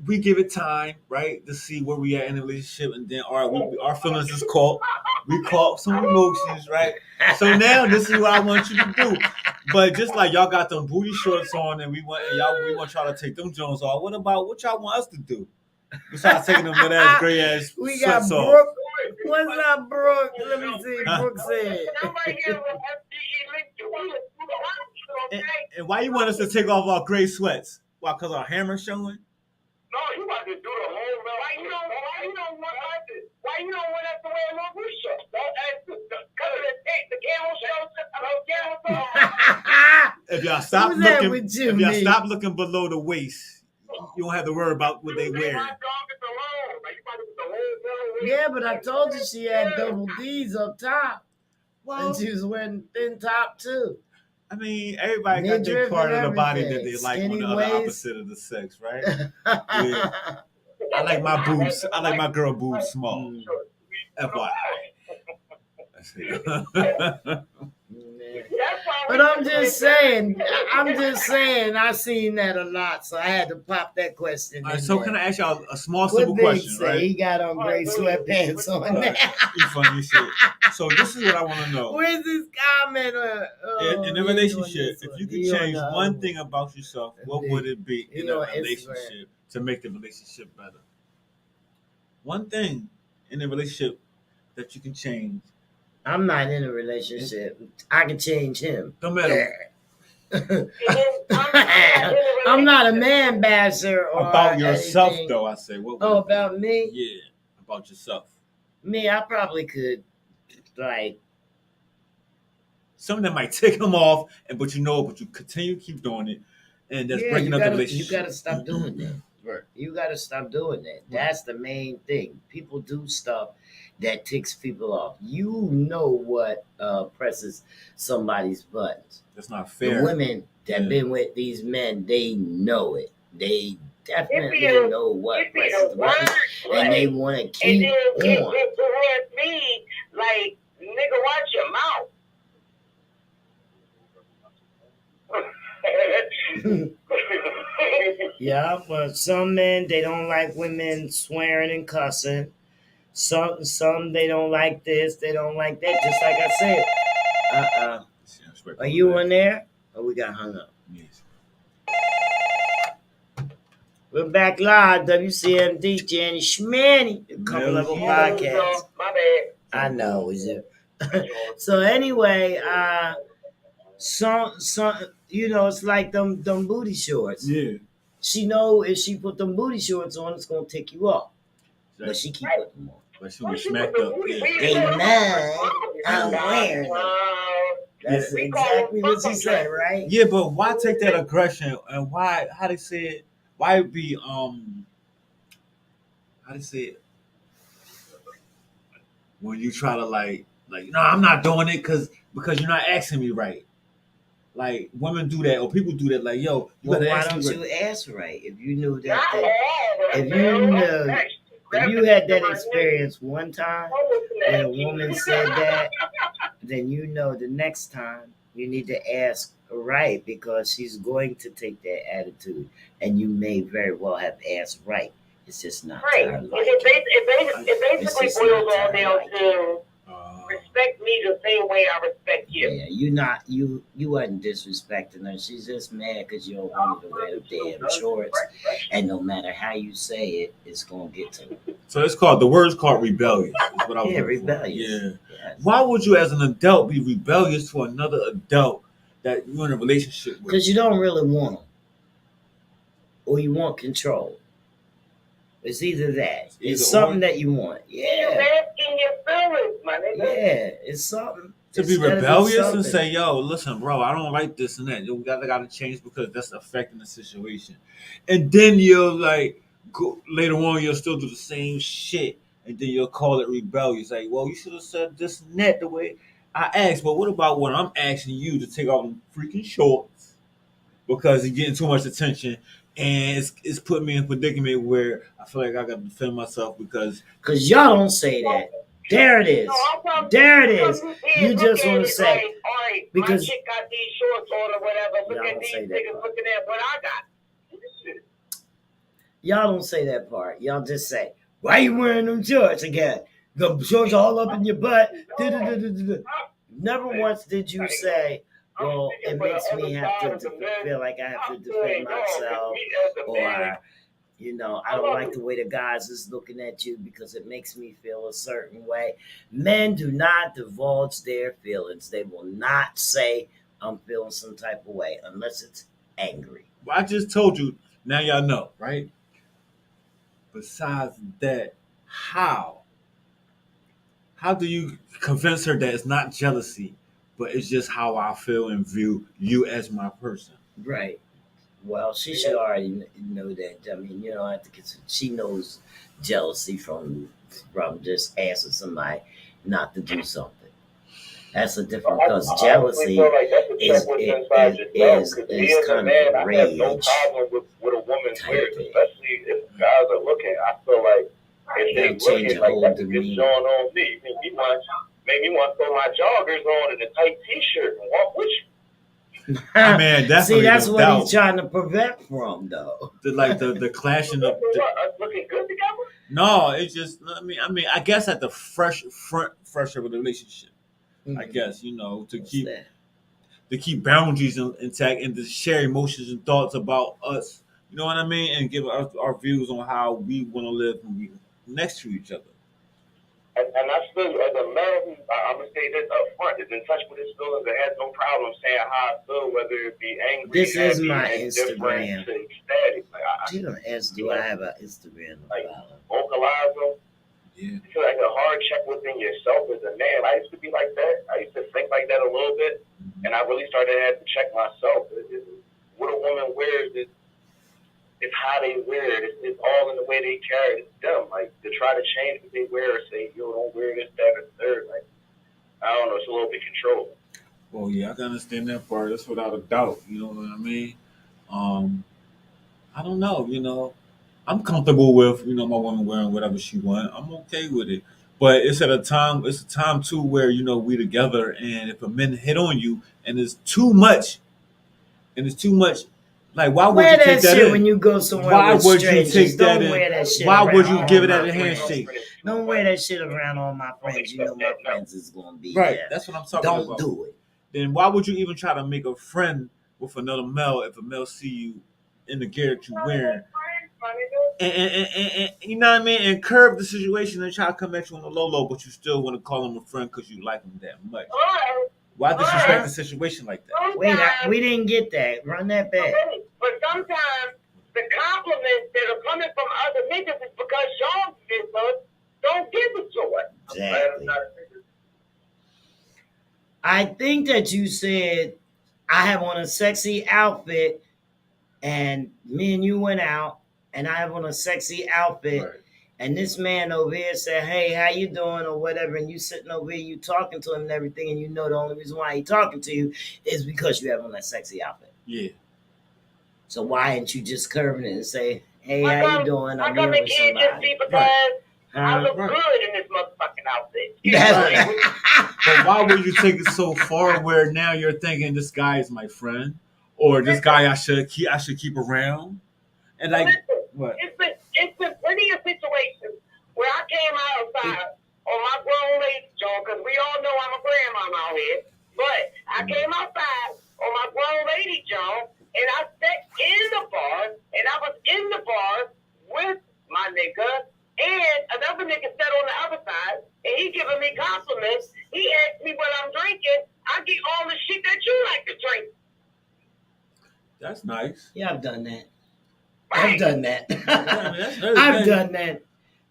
Speaker 1: we give it time, right, to see where we at in the relationship, and then all right, our feelings is caught. We caught some emotions, right? So now this is what I want you to do. But just like y'all got them booty shorts on, and we want y'all to take them Jones off. What y'all want us to do? Besides taking them little ass gray ass
Speaker 2: We got
Speaker 1: sweats off.
Speaker 2: Brooke. What's up, Brooke? Let me see. Brooke said.
Speaker 1: And why you want us to take off our gray sweats? Why? Because our hammer showing?
Speaker 4: No, you about to do the whole man. Why you don't want us to wear no blue shirts? Because the camel shows.
Speaker 1: If y'all stop
Speaker 2: Who's that
Speaker 1: looking,
Speaker 2: with you,
Speaker 1: if y'all
Speaker 2: me?
Speaker 1: stop looking below the waist, you don't have to worry about what they wear.
Speaker 2: Yeah, but I told you she had double D's up top,
Speaker 1: Well,
Speaker 2: and she was wearing thin top too.
Speaker 1: I mean, everybody got their
Speaker 2: Midriff
Speaker 1: part of
Speaker 2: and
Speaker 1: the body that
Speaker 2: everything.
Speaker 1: they like on
Speaker 2: Skinny
Speaker 1: the other
Speaker 2: waist.
Speaker 1: opposite of the sex, right? Yeah. I like my boobs. I like my girl boobs small. FYI. That's it.
Speaker 2: But I'm just saying, I seen that a lot, so I had to pop that question.
Speaker 1: All right,
Speaker 2: in
Speaker 1: so
Speaker 2: there.
Speaker 1: can I ask y'all a small,
Speaker 2: What
Speaker 1: simple
Speaker 2: Big
Speaker 1: question,
Speaker 2: say?
Speaker 1: right?
Speaker 2: He got on gray sweatpants on
Speaker 1: Right.
Speaker 2: there.
Speaker 1: You funny shit. So this is what I want to know.
Speaker 2: Where's this comment?
Speaker 1: In a relationship, if you could change one thing about yourself, what
Speaker 2: Big.
Speaker 1: would it be in a
Speaker 2: Instagram.
Speaker 1: relationship to make the relationship better? One thing in a relationship that you can change.
Speaker 2: I'm not in a relationship. I can change him.
Speaker 1: No matter
Speaker 2: I'm not a man basher or
Speaker 1: about yourself,
Speaker 2: anything.
Speaker 1: though. I say, what would
Speaker 2: Oh,
Speaker 1: it be?
Speaker 2: about me?
Speaker 1: Yeah, about yourself.
Speaker 2: Me, I probably could, like,
Speaker 1: Something that might tick him off, but you continue to keep doing it, and that's breaking up the relationship.
Speaker 2: You gotta stop doing that.
Speaker 1: Right.
Speaker 2: You gotta stop doing that. That's the main thing. People do stuff that ticks people off. You know what presses somebody's buttons.
Speaker 1: That's not
Speaker 2: The
Speaker 1: fair.
Speaker 2: women that been with these men, they know it. They definitely know what presses the buttons, and they want to keep
Speaker 4: And then
Speaker 2: on.
Speaker 4: it towards me, like, nigga, watch your mouth.
Speaker 2: Yeah, but some men, they don't like women swearing and cussing. Some they don't like this, they don't like that. Just like I said. Are you in there? Or we got hung up?
Speaker 1: Yes.
Speaker 2: We're back live, WCMD, Jenny Schmanny, a couple of podcasts.
Speaker 4: My bad.
Speaker 2: I know, is it? So anyway, some it's like them booty shorts.
Speaker 1: Yeah.
Speaker 2: She know if she put them booty shorts on, it's gonna take you off. But she keep putting them on.
Speaker 1: But she was smacked up. Yeah.
Speaker 2: They mine. I'm wearing them. That's
Speaker 4: We call
Speaker 2: exactly
Speaker 4: them
Speaker 2: what she said, right?
Speaker 1: Yeah, but why take that aggression and why? How they say it? Why be How they say it when you try to like no, I'm not doing it because you're not asking me right. Like women do that or people do that. Like yo, you
Speaker 2: Well,
Speaker 1: gotta
Speaker 2: why
Speaker 1: ask me
Speaker 2: don't
Speaker 1: right.
Speaker 2: you ask right? If you knew
Speaker 4: Not
Speaker 2: that,
Speaker 4: all, but
Speaker 2: if you knew, if you had that experience one time and a woman said that, then you know the next time you need to ask right because she's going to take that attitude, and you may very well have asked right. It's just not to
Speaker 4: Right.
Speaker 2: her
Speaker 4: It,
Speaker 2: liking.
Speaker 4: it
Speaker 2: It's
Speaker 4: basically
Speaker 2: just
Speaker 4: boils
Speaker 2: not to
Speaker 4: all
Speaker 2: her
Speaker 4: down
Speaker 2: liking.
Speaker 4: to respect me the same way I respect you.
Speaker 2: Yeah, you wasn't disrespecting her. She's just mad because you don't want her to wear the damn shorts, and no matter how you say it, it's gonna get to her.
Speaker 1: So it's called the word's called rebellious. Is what I was
Speaker 2: Yeah,
Speaker 1: looking for.
Speaker 2: rebellious.
Speaker 1: Yeah.
Speaker 2: Yes.
Speaker 1: Why would you, as an adult, be rebellious to another adult that you're in a relationship with?
Speaker 2: Because you don't really want them, or you want control. It's either that.
Speaker 1: Either
Speaker 2: It's
Speaker 1: or.
Speaker 2: something that you want.
Speaker 4: You
Speaker 2: Yeah,
Speaker 4: asking your feelings, my nigga.
Speaker 2: yeah. It's something.
Speaker 1: To be
Speaker 2: It's gotta
Speaker 1: rebellious
Speaker 2: something.
Speaker 1: and say, "Yo, listen, bro, I don't like this and that. You gotta change because that's affecting the situation." And then you'll like go, later on, you'll still do the same shit, and then you'll call it rebellious. Like, well, you should have said this and that the way I asked. But what about when I'm asking you to take off them freaking shorts because you're getting too much attention, and it's putting me in a predicament where I feel like I got to defend myself because
Speaker 2: Because y'all don't say that. There it is. There it is. You just want to say,
Speaker 4: like, all right,
Speaker 2: because
Speaker 4: my chick got these shorts on or whatever. Look
Speaker 2: Y'all
Speaker 4: at
Speaker 2: don't
Speaker 4: these
Speaker 2: say that
Speaker 4: niggas
Speaker 2: part.
Speaker 4: looking at what I got.
Speaker 2: y'all don't say that part. Y'all just say, "Why you wearing them shorts again? The shorts all up in your butt." Never once did you say, "Well, it makes me have to feel like I have to defend myself," or I don't like the way the guys is looking at you because it makes me feel a certain way. Men do not divulge their feelings. They will not say, "I'm feeling some type of way," unless it's angry.
Speaker 1: well, I just told you. Now y'all know, right? Besides that, how? How do you convince her that it's not jealousy, but it's just how I feel and view you as my person?
Speaker 2: Right. Well, she should already know that. I mean, I think she knows jealousy from just asking somebody not to do something. That's a different because jealousy is kind of a rage
Speaker 4: With a woman's
Speaker 2: type
Speaker 4: weird,
Speaker 2: thing.
Speaker 4: especially if guys are looking. I feel like if
Speaker 2: It'll
Speaker 4: they
Speaker 2: change
Speaker 4: looking
Speaker 2: your
Speaker 4: like
Speaker 2: whole
Speaker 4: that's a good
Speaker 2: demeanor.
Speaker 4: showing on me. Make me want to throw my joggers on and a tight t-shirt and walk with you.
Speaker 1: I mean, definitely
Speaker 2: See, that's
Speaker 1: no
Speaker 2: what
Speaker 1: doubt.
Speaker 2: he's trying to prevent from, though.
Speaker 1: The clashing of
Speaker 4: Us looking good together.
Speaker 1: no, it's just I guess at the fresher of the relationship. I guess to
Speaker 2: What's
Speaker 1: keep
Speaker 2: that?
Speaker 1: boundaries intact and to share emotions and thoughts about us. You know what I mean, and give us our views on how we want to live when we next to each other.
Speaker 4: And I still, as a man, I'm gonna say this up front, is in touch with his feelings and has no problem saying how I feel, whether it be angry,
Speaker 2: This is
Speaker 4: happy,
Speaker 2: my
Speaker 4: indifferent,
Speaker 2: Instagram.
Speaker 4: to ecstatic. Like,
Speaker 2: She gonna ask, do I have an Instagram to
Speaker 4: like
Speaker 2: follow?
Speaker 4: vocalize them.
Speaker 1: Yeah.
Speaker 4: It's like a hard check within yourself as a man. I used to be like that. I used to think like that a little bit, and I really started to have to check myself. What a woman wears is how they wear it. It's all in the way they carry it. It's them. Like, to try to change what they wear or say, yo, don't wear this, that, or third. Like, I don't know. It's a little bit controlling.
Speaker 1: Well, yeah, I can understand that part. That's without a doubt. You know what I mean? I don't know. I'm comfortable with my woman wearing whatever she wants. I'm okay with it. But it's at a time. It's a time too where we together, and if a man hit on you, and it's too much, like why would
Speaker 2: Wear
Speaker 1: you
Speaker 2: that
Speaker 1: take that
Speaker 2: shit
Speaker 1: in?
Speaker 2: when you go somewhere
Speaker 1: Why
Speaker 2: with
Speaker 1: would you
Speaker 2: strangers.
Speaker 1: take that
Speaker 2: Don't
Speaker 1: in?
Speaker 2: wear that shit
Speaker 1: Why
Speaker 2: around
Speaker 1: would you
Speaker 2: all
Speaker 1: give it
Speaker 2: my
Speaker 1: at a
Speaker 2: friends.
Speaker 1: handshake?
Speaker 2: Don't wear that shit around all my friends. You know my friends is gonna be
Speaker 1: Right.
Speaker 2: there.
Speaker 1: That's what I'm talking
Speaker 2: Don't
Speaker 1: about.
Speaker 2: do it.
Speaker 1: Then why would you even try to make a friend with another male if a male see you in the gear that you're wearing? And you know what I mean? And curb the situation and try to come at you on the low, but you still want to call him a friend because you like him that much. Why disrespect the situation like that?
Speaker 2: Wait, we didn't get that. Run that back.
Speaker 4: But sometimes the compliments that are coming from other niggas is because y'all don't give it to us.
Speaker 2: Exactly. I think that you said I have on a sexy outfit, and me and you went out, and I have on a sexy outfit,
Speaker 1: Right.
Speaker 2: and this man over here said, "Hey, how you doing?" or whatever, and you sitting over here, you talking to him and everything, and you know the only reason why he talking to you is because you have on that sexy outfit.
Speaker 1: Yeah.
Speaker 2: So why ain't you just curving it and say, "Hey,
Speaker 4: How
Speaker 2: how you
Speaker 4: come-
Speaker 2: doing?
Speaker 4: How
Speaker 2: I'm
Speaker 4: come
Speaker 2: here
Speaker 4: it
Speaker 2: with
Speaker 4: can't just
Speaker 2: somebody."
Speaker 4: be because I look
Speaker 1: Right.
Speaker 4: good in this motherfucking outfit?
Speaker 1: But why would you take it so far where now you're thinking this guy is my friend, or this guy I should keep around? And like,
Speaker 4: Listen,
Speaker 1: what?
Speaker 4: it's been plenty of situations where I came outside on my grown lady John, because we all know I'm a grandma out here. But I came outside on my grown lady John, and I sat in the bar, and I was in the bar with my nigga, and another nigga sat on the other side, and he giving me compliments. He asked me what I'm drinking. I get all the shit that you like to drink.
Speaker 1: That's nice.
Speaker 2: Yeah, I've done that.
Speaker 4: Right?
Speaker 2: I've done that.
Speaker 1: that's very
Speaker 2: I've
Speaker 1: nice.
Speaker 2: done that.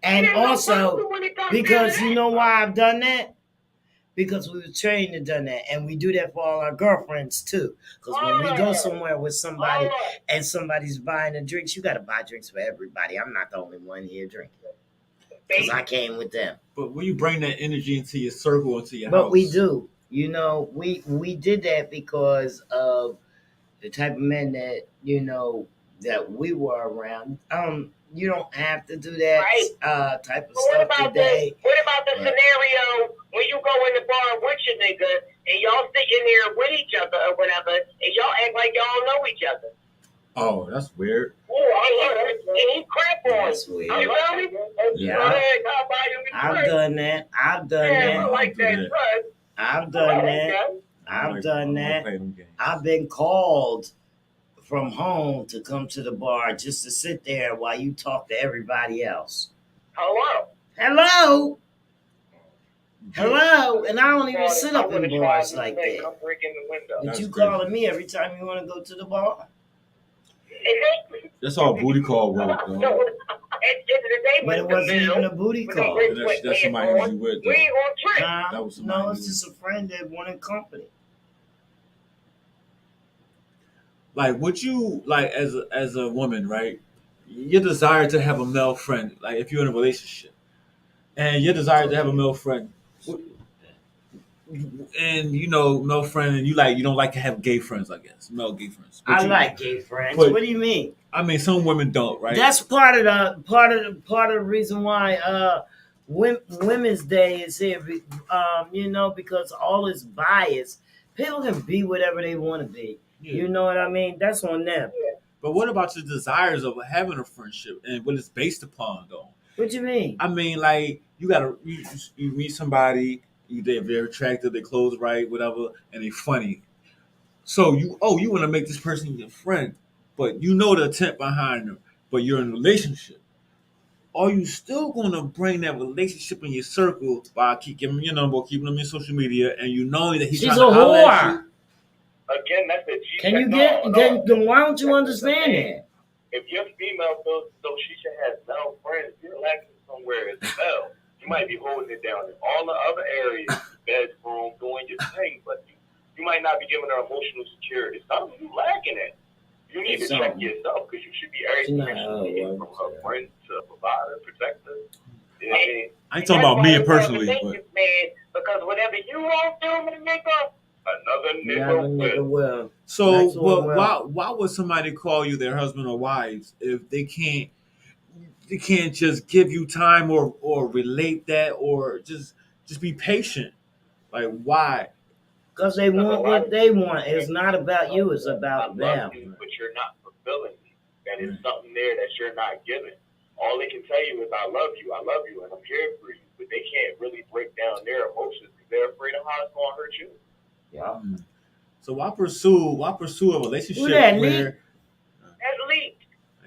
Speaker 2: And
Speaker 4: There's no
Speaker 2: also,
Speaker 4: problem when it comes
Speaker 2: because
Speaker 4: down to
Speaker 2: you
Speaker 4: that.
Speaker 2: know why I've done that? Because we were trained to done that. And we do that for all our girlfriends too. Because when we go somewhere with somebody and somebody's buying the drinks, you got to buy drinks for everybody. I'm not the only one here drinking. Because I came with them.
Speaker 1: But when you bring that energy into your circle, into your
Speaker 2: But
Speaker 1: house,
Speaker 2: we do. You know, we did that because of the type of men that, you know, that we were around. You don't have to do that type of
Speaker 4: But what
Speaker 2: stuff
Speaker 4: about
Speaker 2: today.
Speaker 4: what about the scenario when you go in the bar with your nigga and y'all sitting there with each other or whatever, and y'all act like y'all know each other?
Speaker 1: Oh, that's weird.
Speaker 4: And he crap on.
Speaker 2: That's weird.
Speaker 4: You know me?
Speaker 2: Yeah. I've done that. I've done
Speaker 4: Yeah,
Speaker 2: that.
Speaker 4: I like that trust.
Speaker 2: I've done that. I've done that. I've been called from home to come to the bar just to sit there while you talk to everybody else.
Speaker 4: Hello.
Speaker 2: Hello. Hello. And I don't even sit up in
Speaker 4: wanna
Speaker 2: bars
Speaker 4: try
Speaker 2: like
Speaker 4: this thing,
Speaker 2: that.
Speaker 4: come break in the window.
Speaker 2: But
Speaker 1: That's
Speaker 2: you
Speaker 1: crazy.
Speaker 2: calling me every time you want to go to the bar?
Speaker 1: That's all booty call work,
Speaker 4: So,
Speaker 1: though.
Speaker 4: at the end of the day,
Speaker 2: But it wasn't even a booty call.
Speaker 1: That's somebody who you with, though.
Speaker 4: We ain't gonna trip.
Speaker 2: Nah,
Speaker 1: That was somebody
Speaker 2: no, it's
Speaker 1: new.
Speaker 2: just a friend that wanted company.
Speaker 1: Like, would you like as a woman, right? Your desire to have a male friend, like if you're in a relationship, and your desire to have a male friend, and you know, male friend, and you don't like to have gay friends, I guess, male gay friends. But
Speaker 2: I like gay friends.
Speaker 1: but-
Speaker 2: What do you mean?
Speaker 1: I mean, some women don't, right?
Speaker 2: That's part of the reason why Women's Day is here. You know, because all is bias. People can be whatever they want to be.
Speaker 1: Yeah.
Speaker 2: You know what I mean? That's on them.
Speaker 1: But what about your desires of having a friendship and what it's based upon, though?
Speaker 2: What you mean?
Speaker 1: I mean, like you meet somebody, they're very attractive, they clothes right, whatever, and they funny. So you want to make this person your friend, but you know the intent behind them. But you're in a relationship. Are you still gonna bring that relationship in your circle by giving them your number, keeping them in social media, and you knowing that he's
Speaker 2: She's
Speaker 1: trying
Speaker 2: a
Speaker 1: to holler at
Speaker 2: whore.
Speaker 1: you?
Speaker 4: Again, that's it.
Speaker 2: Can you get? Then why don't you understand that?
Speaker 4: If your female feels so she should have male friends, you're lacking somewhere as well. You might be holding it down in all the other areas, bedroom, doing your thing, but you might not be giving her emotional security. Something you lacking in. You need to check yourself because you should be everything from her friend to provider, protector. You know what I mean?
Speaker 1: I ain't talking about me personally, but
Speaker 4: man, because whatever you won't do, nigga, another nigga will.
Speaker 1: so,
Speaker 2: Next one,
Speaker 1: but why would somebody call you their husband or wives if they can't just give you time or relate that or just be patient? Like why?
Speaker 2: Because they want what they want. It's not about you. It's about them.
Speaker 4: You, but you're not fulfilling me. That is something there that you're not giving. All they can tell you is I love you, and I'm here for you. But they can't really break down their emotions because they're afraid of how it's gonna hurt you.
Speaker 2: Yeah.
Speaker 1: So why pursue a relationship
Speaker 2: Who that,
Speaker 1: where
Speaker 4: That's leak.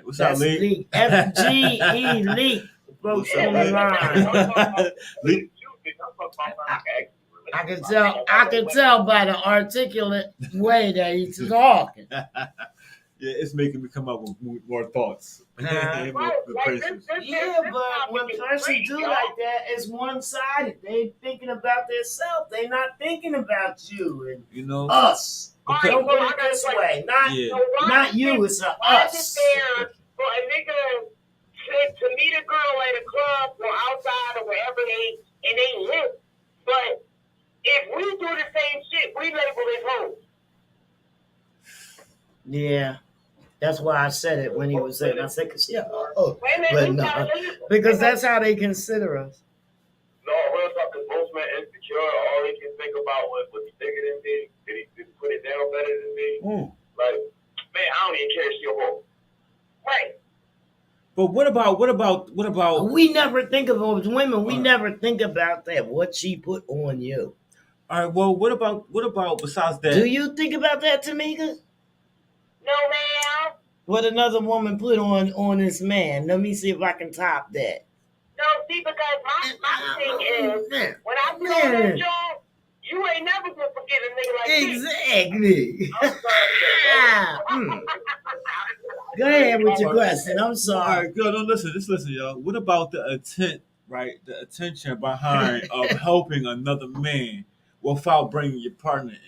Speaker 1: what's
Speaker 2: That's
Speaker 1: up, Lee?
Speaker 2: leak. FGE leak. Folks on the line.
Speaker 1: Lee?
Speaker 2: I can tell by the articulate way that he's talking.
Speaker 1: Yeah, it's making me come up with more thoughts.
Speaker 2: Huh?
Speaker 1: More
Speaker 4: Like
Speaker 1: praises.
Speaker 2: Yeah, but when
Speaker 4: topic is
Speaker 2: persons
Speaker 4: great,
Speaker 2: do
Speaker 4: y'all.
Speaker 2: like that, it's one sided. They thinking about themselves. They not thinking about you and
Speaker 1: You know?
Speaker 2: us.
Speaker 4: All
Speaker 1: Okay.
Speaker 4: right,
Speaker 2: Don't
Speaker 4: so
Speaker 2: put
Speaker 4: I
Speaker 2: it
Speaker 4: got a
Speaker 2: this
Speaker 4: question.
Speaker 2: way. Not
Speaker 1: Yeah.
Speaker 4: So why
Speaker 2: not
Speaker 4: is
Speaker 2: you,
Speaker 4: it,
Speaker 2: it's a
Speaker 4: why is it
Speaker 2: us.
Speaker 4: fair for a nigga to meet a girl at a club or outside or wherever they live? But if we do the same shit, we label it hoes.
Speaker 2: Yeah. That's why I said it when he was saying. I said, "Cause yeah, oh,
Speaker 4: Wait a minute,
Speaker 2: but
Speaker 4: we
Speaker 2: no,
Speaker 4: gotta listen.
Speaker 2: because that's how they consider us."
Speaker 5: No, real talk, because most men insecure, all they can think about was he bigger than me? Did he put it down better than me? Like, man, I don't even care if you're home.
Speaker 4: Right.
Speaker 1: But what about
Speaker 2: We never think of those women. We
Speaker 1: Alright.
Speaker 2: never think about that. What she put on you.
Speaker 1: all right, well what about besides that?
Speaker 2: Do you think about that, Tamika?
Speaker 4: No, ma'am.
Speaker 2: What another woman put on this man? Let me see if I can top that.
Speaker 4: No, see, because my thing is, when I get on that job, you ain't never gonna forget a nigga like me.
Speaker 2: Exactly.
Speaker 4: I'm sorry.
Speaker 2: Go ahead with your question. I'm
Speaker 1: All
Speaker 2: sorry.
Speaker 1: right, good. No, listen, just listen, y'all. What about the intent, right? The attention behind of helping another man without bringing your partner in.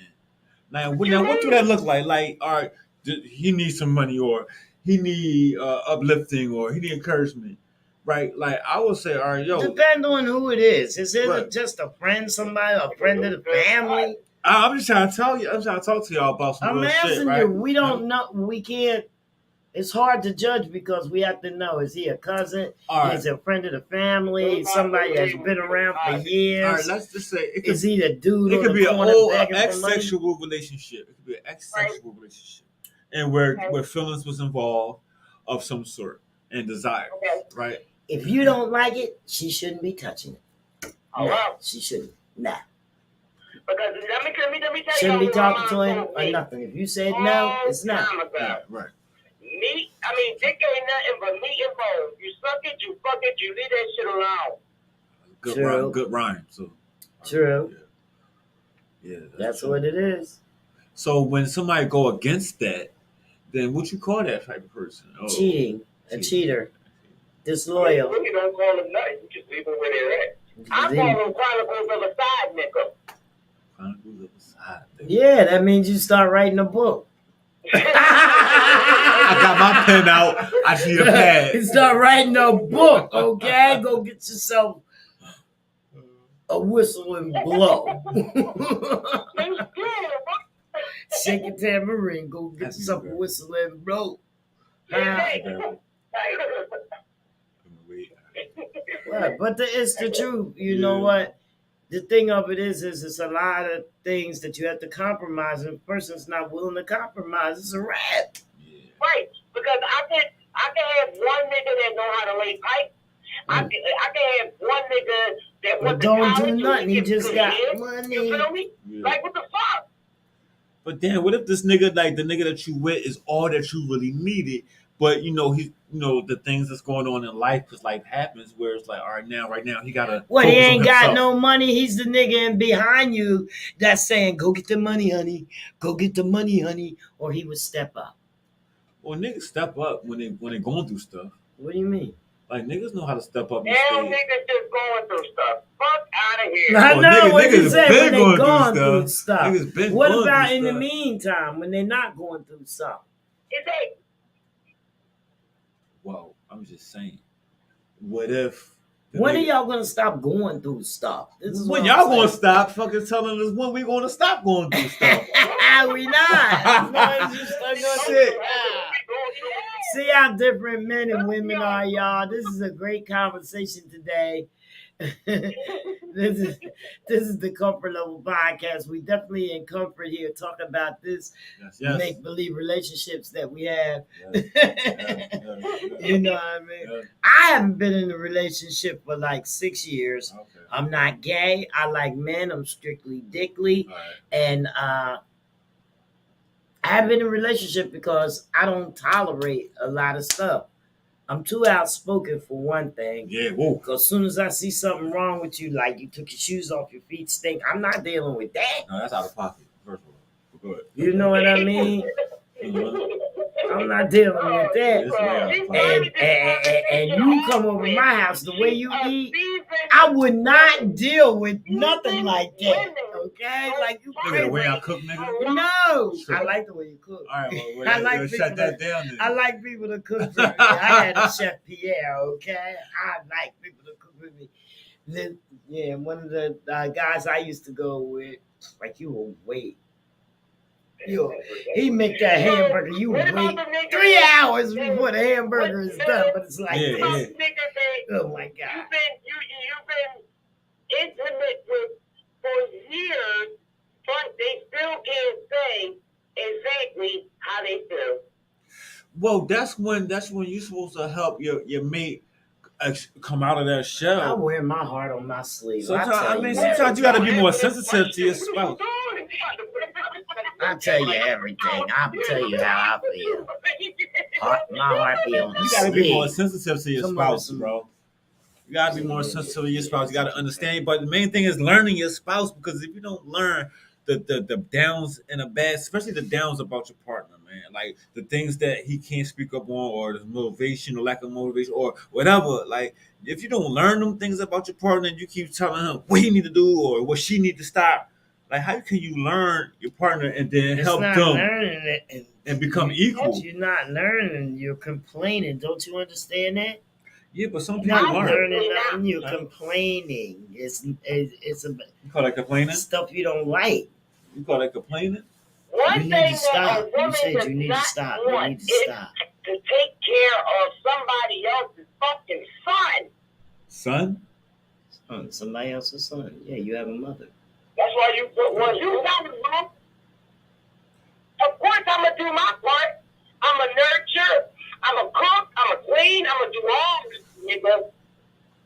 Speaker 1: Now, what do that look like? Like, all right, he needs some money, or he need uplifting, or he need encouragement, right? Like, I would say, all right, yo,
Speaker 2: Depend on who it is. Is it
Speaker 1: Right.
Speaker 2: just a friend, somebody, a friend of the family?
Speaker 1: I'm just trying to tell you. I'm trying to talk to y'all about some
Speaker 2: I'm
Speaker 1: real shit,
Speaker 2: asking
Speaker 1: right?
Speaker 2: you. We don't know. We can't. It's hard to judge because we have to know: is he a cousin?
Speaker 1: All right,
Speaker 2: Is he a friend of the family? Somebody that's been around for
Speaker 1: all right.
Speaker 2: years?
Speaker 1: Let's just say it could
Speaker 2: Is he the dude
Speaker 1: it
Speaker 2: on
Speaker 1: could
Speaker 2: the
Speaker 1: be an
Speaker 2: corner
Speaker 1: old
Speaker 2: begging for money?
Speaker 1: ex-sexual relationship. It could be an ex-sexual relationship, and where feelings was involved of some sort and desire,
Speaker 4: Okay.
Speaker 1: right?
Speaker 2: If you don't like it, she shouldn't be touching it.
Speaker 4: Oh,
Speaker 2: Nah,
Speaker 4: wow.
Speaker 2: she shouldn't. Nah,
Speaker 4: Because let me tell you
Speaker 2: shouldn't be
Speaker 4: what
Speaker 2: talking
Speaker 4: my
Speaker 2: to
Speaker 4: mom
Speaker 2: him
Speaker 4: told
Speaker 2: or
Speaker 4: me.
Speaker 2: nothing. If you said no, it's
Speaker 4: Long
Speaker 2: not.
Speaker 4: time ago.
Speaker 1: Right.
Speaker 4: Dick ain't nothing but meat and bones. You suck it, you fuck it, you leave that shit alone.
Speaker 1: Good
Speaker 2: True.
Speaker 1: rhyme. Good rhyme. So.
Speaker 2: True.
Speaker 1: Yeah.
Speaker 2: That's
Speaker 1: true.
Speaker 2: what it is.
Speaker 1: So when somebody go against that, then what you call that type of person? Oh,
Speaker 2: Cheating, a cheater,
Speaker 5: You
Speaker 2: disloyal.
Speaker 5: really don't call them nothing. You just leave them where they're at.
Speaker 4: I call them chronicles of a side nigga.
Speaker 1: Chronicles of a Side Nigga.
Speaker 2: Yeah, that means you start writing a book.
Speaker 1: I got my pen out. I just need a pad.
Speaker 2: You start writing a book, okay? Go get yourself a whistle and blow. Shake a tambourine. Go get yourself a whistle and blow. Right, but it's the truth. You know what? The thing of it is it's a lot of things that you have to compromise, and if a person's not willing to compromise, it's a wrap.
Speaker 4: Right, because I can have one nigga that know how to lay pipe. I can have one nigga that
Speaker 2: But
Speaker 4: went to
Speaker 2: don't
Speaker 4: college
Speaker 2: do nothing. He
Speaker 4: and
Speaker 2: just got
Speaker 4: You
Speaker 2: money.
Speaker 4: feel me? Like what the fuck?
Speaker 1: But then, what if this nigga, like the nigga that you with, is all that you really needed? But the things that's going on in life, because life happens, where it's like, all right, right now, he gotta.
Speaker 2: What, he
Speaker 1: focus on
Speaker 2: ain't got
Speaker 1: himself.
Speaker 2: no money? He's the nigga in behind you that's saying, "Go get the money, honey. Go get the money, honey," or he would step up.
Speaker 1: Well, niggas step up when they going through stuff.
Speaker 2: What do you mean?
Speaker 1: Like niggas know how to step up.
Speaker 4: Hell, niggas just going through stuff. Fuck out of here.
Speaker 2: I know what you
Speaker 1: niggas
Speaker 2: said
Speaker 1: been
Speaker 2: when they
Speaker 1: going
Speaker 2: going
Speaker 1: through
Speaker 2: through stuff.
Speaker 1: Niggas been
Speaker 2: What
Speaker 1: going
Speaker 2: about
Speaker 1: through
Speaker 2: in the
Speaker 1: stuff.
Speaker 2: meantime when they're not going through stuff?
Speaker 4: Is that
Speaker 1: Well, I'm just saying. What if?
Speaker 2: When are y'all gonna stop going through stuff? This is
Speaker 1: When
Speaker 2: what
Speaker 1: y'all
Speaker 2: I'm
Speaker 1: gonna
Speaker 2: saying.
Speaker 1: stop fucking telling us when we gonna stop going through stuff?
Speaker 2: We not. No, it's just
Speaker 1: Shit.
Speaker 2: See how different men and women are, y'all. This is a great conversation today. This is the Comfort Level Podcast. We definitely in comfort here talking about this
Speaker 1: Yes.
Speaker 2: make believe relationships that we have.
Speaker 1: Yes.
Speaker 2: You know what I mean?
Speaker 1: Yes.
Speaker 2: I haven't been in a relationship for like 6 years.
Speaker 1: Okay.
Speaker 2: I'm not gay. I like men. I'm strictly dickly.
Speaker 1: All right.
Speaker 2: And I haven't been in a relationship because I don't tolerate a lot of stuff. I'm too outspoken for one thing.
Speaker 1: Yeah. Whoa.
Speaker 2: Because as soon as I see something wrong with you, like you took your shoes off, your feet stink, I'm not dealing with that.
Speaker 1: No, that's out of pocket. First of all. Go ahead.
Speaker 2: You know what I mean?
Speaker 1: Mhm.
Speaker 2: I'm not dealing with that.
Speaker 1: It's way out of
Speaker 2: And you come over my house the way you eat, I would not deal with nothing like that. Okay, like you
Speaker 1: Look at
Speaker 2: crazy.
Speaker 1: the way I cook, nigga.
Speaker 2: No,
Speaker 1: Sure.
Speaker 2: I like the way you cook.
Speaker 1: All right, well,
Speaker 2: I like
Speaker 1: shut
Speaker 2: people
Speaker 1: that down then.
Speaker 2: I like people to cook for me. I had a chef Pierre. Okay, I like people to cook for me. Then, yeah, one of the guys I used to go with, like you will wait. He make that hamburger. You wait 3 hours before the hamburger is done, but it's like
Speaker 1: Yeah,
Speaker 2: this.
Speaker 1: yeah.
Speaker 2: Oh my God!
Speaker 4: You've been intimate with for years, but they still can't say exactly how they feel.
Speaker 1: Well, that's when you're supposed to help your mate come out of that
Speaker 2: I
Speaker 1: shell.
Speaker 2: wear my heart on my sleeve.
Speaker 1: Sometimes you gotta be more sensitive to your spouse.
Speaker 2: I tell you everything. I'll tell you how I feel. My heart be on the
Speaker 1: You gotta
Speaker 2: sleeve.
Speaker 1: be more sensitive to your spouse,
Speaker 2: Some-
Speaker 1: bro. You gotta be more sensitive to your spouse. You gotta understand. But the main thing is learning your spouse, because if you don't learn the downs and the bad, especially the downs about your partner, man, like the things that he can't speak up on, or the motivation or lack of motivation or whatever, like if you don't learn them things about your partner and you keep telling him what he need to do or what she need to stop, like how can you learn your partner and then help them
Speaker 2: learning it
Speaker 1: and become equal?
Speaker 2: You're not learning. You're complaining. Don't you understand that?
Speaker 1: Yeah, but some
Speaker 2: You're
Speaker 1: people
Speaker 2: not
Speaker 1: learn.
Speaker 2: learning nothing. You're complaining. It's a
Speaker 1: You call that complaining?
Speaker 2: stuff you don't like.
Speaker 1: You call that complaining?
Speaker 4: One
Speaker 2: You
Speaker 4: thing
Speaker 2: need to stop.
Speaker 4: that a
Speaker 2: You
Speaker 4: woman
Speaker 2: said
Speaker 4: does
Speaker 2: you need to
Speaker 4: not
Speaker 2: stop. You
Speaker 4: want
Speaker 2: need to
Speaker 4: is
Speaker 2: stop.
Speaker 4: to take care of somebody else's fucking son.
Speaker 1: Son?
Speaker 2: Somebody else's son. Yeah, you have a mother.
Speaker 4: That's why you got it, man. Of course, I'm gonna do my part. I'm a nurture. I'm a cook. I'm a clean. I'm gonna do all this, nigga.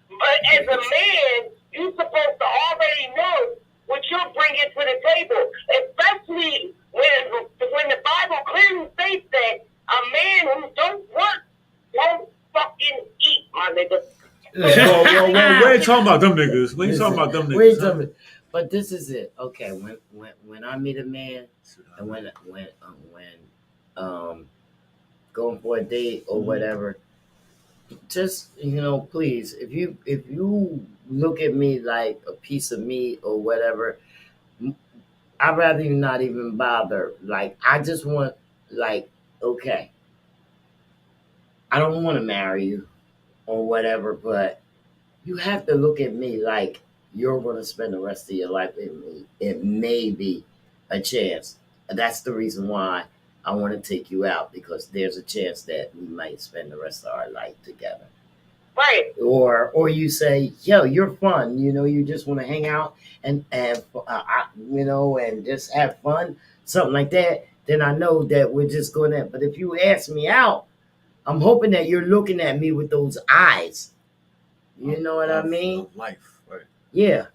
Speaker 4: But as a man, you're supposed to already know what you're bringing to the table, especially when the Bible clearly states that a man who don't work won't fucking eat, my nigga.
Speaker 1: Well, we ain't talking about them niggas. We ain't talking about them
Speaker 2: Wait
Speaker 1: niggas.
Speaker 2: a minute. But this is it. Okay, when I meet a man and when going for a date or whatever, just please, if you look at me like a piece of meat or whatever, I'd rather you not even bother. Like I just want, like, okay, I don't want to marry you or whatever, but you have to look at me like you're going to spend the rest of your life with me. It may be a chance. That's the reason why I want to take you out, because there's a chance that we might spend the rest of our life together.
Speaker 4: Right.
Speaker 2: Or you say, yo, you're fun. You just want to hang out and and just have fun, something like that. Then I know that we're just going to. But if you ask me out, I'm hoping that you're looking at me with those eyes. You know what I mean?
Speaker 1: Life, right?
Speaker 2: Yeah.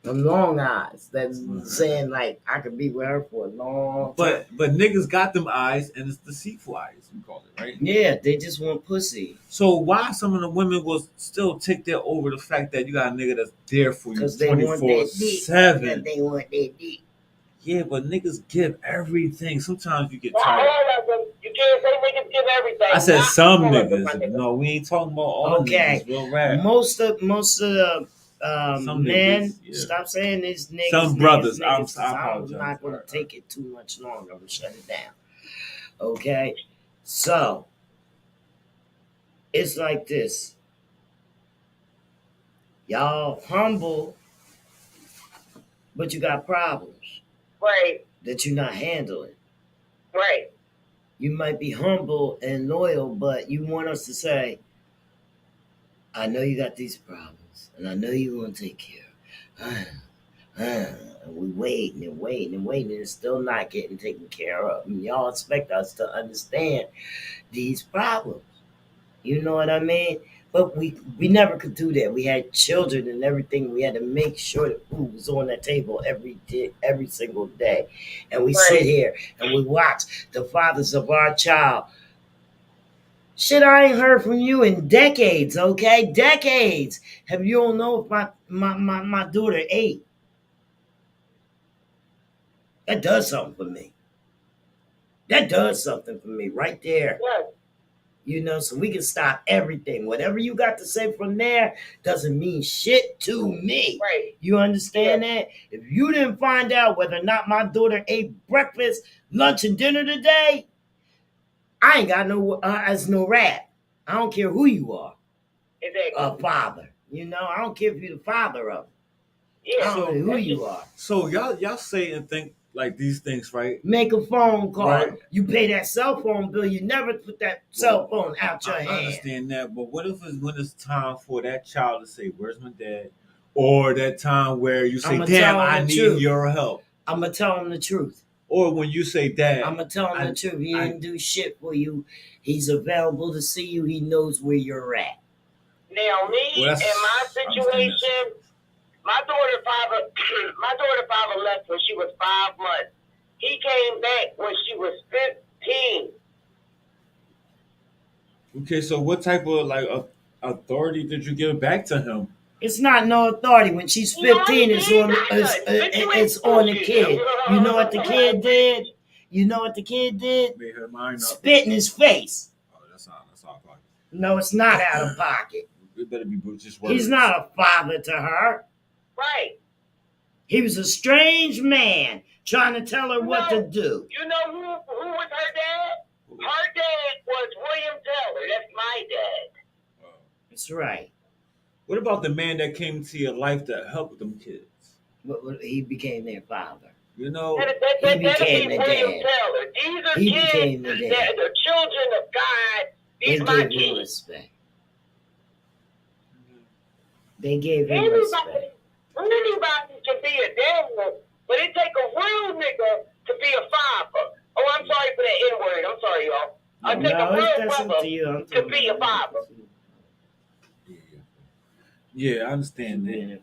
Speaker 2: Them long eyes. That's saying like I could be with her for a long time.
Speaker 1: But niggas got them eyes, and it's deceitful eyes, we call it, right?
Speaker 2: Yeah, they just want pussy.
Speaker 1: So why some of the women will still take that over the fact that you got a nigga that's there for you 24/7?
Speaker 2: They want their dick.
Speaker 1: Yeah, but niggas give everything. Sometimes you get
Speaker 4: Not
Speaker 1: tired.
Speaker 4: all of them. You can't say niggas give everything.
Speaker 1: I said
Speaker 4: Not
Speaker 1: some
Speaker 4: all of them,
Speaker 1: niggas.
Speaker 4: my nigga.
Speaker 1: No, we ain't talking about all
Speaker 2: Okay.
Speaker 1: niggas. Real rap.
Speaker 2: Most of the
Speaker 1: Some
Speaker 2: men,
Speaker 1: niggas, yeah.
Speaker 2: stop saying these niggas.
Speaker 1: Some brothers. I
Speaker 2: I'm
Speaker 1: apologize.
Speaker 2: not going to take it too much longer. I'm going to shut it down. Okay? So, it's like this. Y'all humble, but you got problems
Speaker 4: Right.
Speaker 2: that you're not handling.
Speaker 4: Right.
Speaker 2: You might be humble and loyal, but you want us to say, I know you got these problems, and I know you want to take care of. We waiting and waiting and waiting, and it's still not getting taken care of. And y'all expect us to understand these problems. You know what I mean? But we never could do that. We had children and everything. We had to make sure that food was on the table every single day. And we sit here and we watch the fathers of our child. Shit, I ain't heard from you in decades, okay? Decades. Have you don't know if my daughter ate? That does something for me. That does something for me right there.
Speaker 4: Yes.
Speaker 2: You know, so we can stop everything. Whatever you got to say from there doesn't mean shit to me.
Speaker 4: Right.
Speaker 2: You understand that? If you didn't find out whether or not my daughter ate breakfast, lunch, and dinner today, I ain't got no as no rap. I don't care who you are.
Speaker 4: Exactly.
Speaker 2: A father. You know, I don't care if you're the father of.
Speaker 4: Yeah.
Speaker 2: I don't know who you are.
Speaker 1: So y'all say and think like these things, right?
Speaker 2: Make a phone call.
Speaker 1: Right.
Speaker 2: You pay that cell phone bill. You never put that cell phone out your
Speaker 1: I
Speaker 2: hand.
Speaker 1: understand that, but what if it's when it's time for that child to say, "Where's my dad?" Or that time where you say,
Speaker 2: I'ma
Speaker 1: "Damn,
Speaker 2: tell him
Speaker 1: I
Speaker 2: the
Speaker 1: need
Speaker 2: truth.
Speaker 1: your help."
Speaker 2: I'm going to tell him the truth.
Speaker 1: Or when you say, "Dad,"
Speaker 2: I'm going to tell him the truth. He didn't do shit for you. He's available to see you. He knows where you're at.
Speaker 4: Now, me
Speaker 1: Well,
Speaker 4: in my situation, my daughter father left when she was 5 months. He came back when she was 15.
Speaker 1: Okay, so what type of like authority did you give back to him?
Speaker 2: It's not no authority. When she's 15, it's on the kid. You know what the kid did? You know what the kid did?
Speaker 1: Made her mind up.
Speaker 2: Spit in his face.
Speaker 1: Oh, that's out of pocket.
Speaker 2: No, it's not out of pocket.
Speaker 1: It better be just words.
Speaker 2: He's not a father to her.
Speaker 4: Right.
Speaker 2: He was a strange man trying to tell her what to do.
Speaker 4: You know who was her dad? Her dad was William Taylor. That's my dad.
Speaker 2: That's right.
Speaker 1: What about the man that came into your life that helped them kids?
Speaker 2: He became their father.
Speaker 1: You know,
Speaker 2: he became the
Speaker 4: William
Speaker 2: dad.
Speaker 4: Taylor. These are
Speaker 2: He
Speaker 4: kids
Speaker 2: became the dad.
Speaker 4: that the children of God.
Speaker 2: They
Speaker 4: These my
Speaker 2: gave him
Speaker 4: kids.
Speaker 2: respect. They gave him respect.
Speaker 4: Anybody can be a dad, but it take a real nigga to be a father. Oh, I'm sorry for that N-word. I'm sorry, y'all. I take a real brother to be a father.
Speaker 1: Yeah, I understand that.